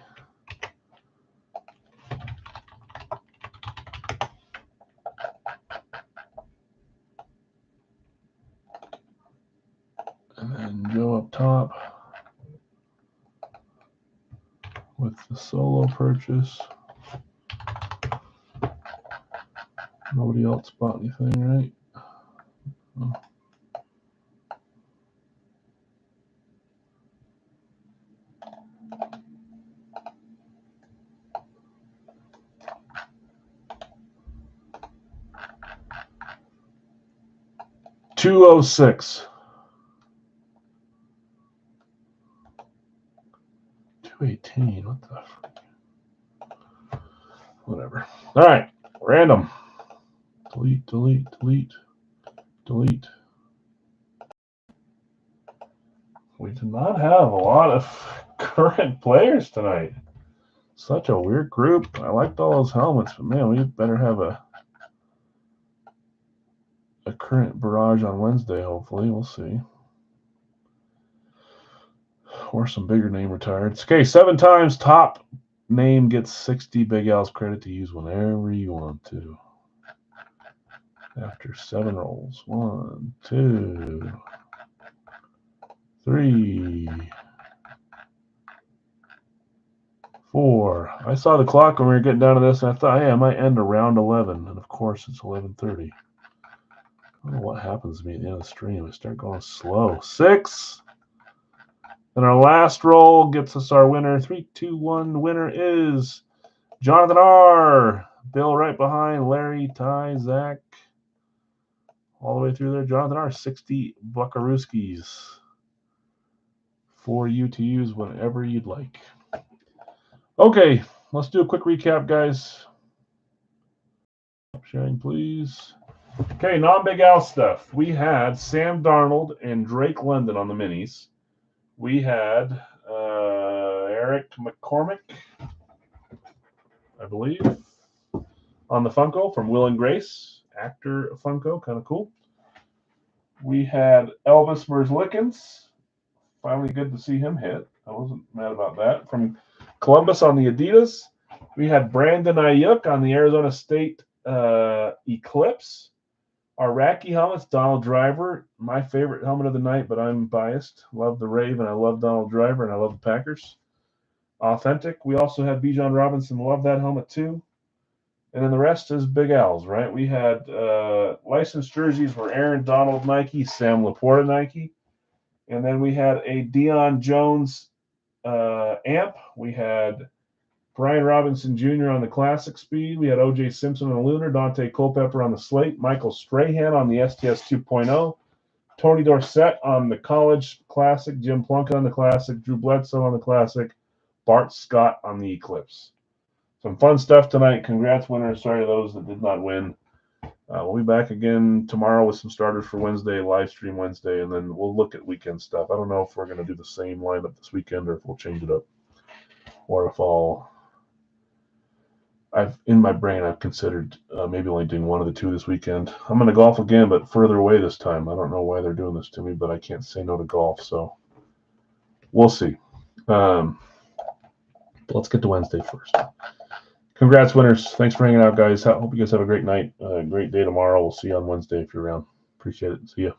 Speaker 1: And then Joe up top with the solo purchase. Nobody else bought anything, right? Oh. $206. 218. What the frick? Whatever. All right. Random. Delete, delete, delete, delete. We do not have a lot of current players tonight. Such a weird group. I liked all those helmets, but man, we better have a current barrage on Wednesday, hopefully. We'll see. Or some bigger name retireds. Okay, 7 times top name gets 60 Big Al's credit to use whenever you want to. After 7 rolls. 1, 2, 3, 4. I saw the clock when we were getting down to this, and I thought, hey, I might end around 11. And of course, it's 11:30. I don't know what happens to me at the end of the stream. I start going slow. 6. And our last roll gets us our winner. 3, 2, 1. The winner is Jonathan R. Bill right behind. Larry, Ty, Zach. All the way through there. Jonathan R. 60 Buckarooskies for you to use whenever you'd like. Okay, let's do a quick recap, guys. Sharing, please. Okay, non-Big Al stuff. We had Sam Darnold and Drake London on the minis. We had Eric McCormick, I believe, on the Funko from Will and Grace. Actor Funko, kind of cool. We had Elvis Merzlikins. Finally good to see him hit. I wasn't mad about that. From Columbus on the Adidas. We had Brandon Ayuk on the Arizona State Eclipse. Our Racky helmets, Donald Driver. My favorite helmet of the night, but I'm biased. Love the Raven. I love Donald Driver, and I love the Packers. Authentic. We also had Bijan Robinson. Love that helmet, too. And then the rest is Big Al's, right? We had licensed jerseys were Aaron Donald Nike, Sam Laporta Nike. And then we had a Deion Jones amp. We had Brian Robinson Jr. on the Classic Speed. We had O.J. Simpson on the Lunar, Dante Culpepper on the Slate, Michael Strahan on the STS 2.0, Tony Dorsett on the College Classic, Jim Plunkett on the Classic, Drew Bledsoe on the Classic, Bart Scott on the Eclipse. Some fun stuff tonight. Congrats, winners. Sorry to those that did not win. We'll be back again tomorrow with some starters for Wednesday, live stream Wednesday, and then we'll look at weekend stuff. I don't know if we're going to do the same lineup this weekend or if we'll change it up, or if in my brain, I've considered maybe only doing one of the two this weekend. I'm going to golf again, but further away this time. I don't know why they're doing this to me, but I can't say no to golf, so we'll see. Let's get to Wednesday first. Congrats, winners. Thanks for hanging out, guys. Hope you guys have a great night, great day tomorrow. We'll see you on Wednesday if you're around. Appreciate it. See ya.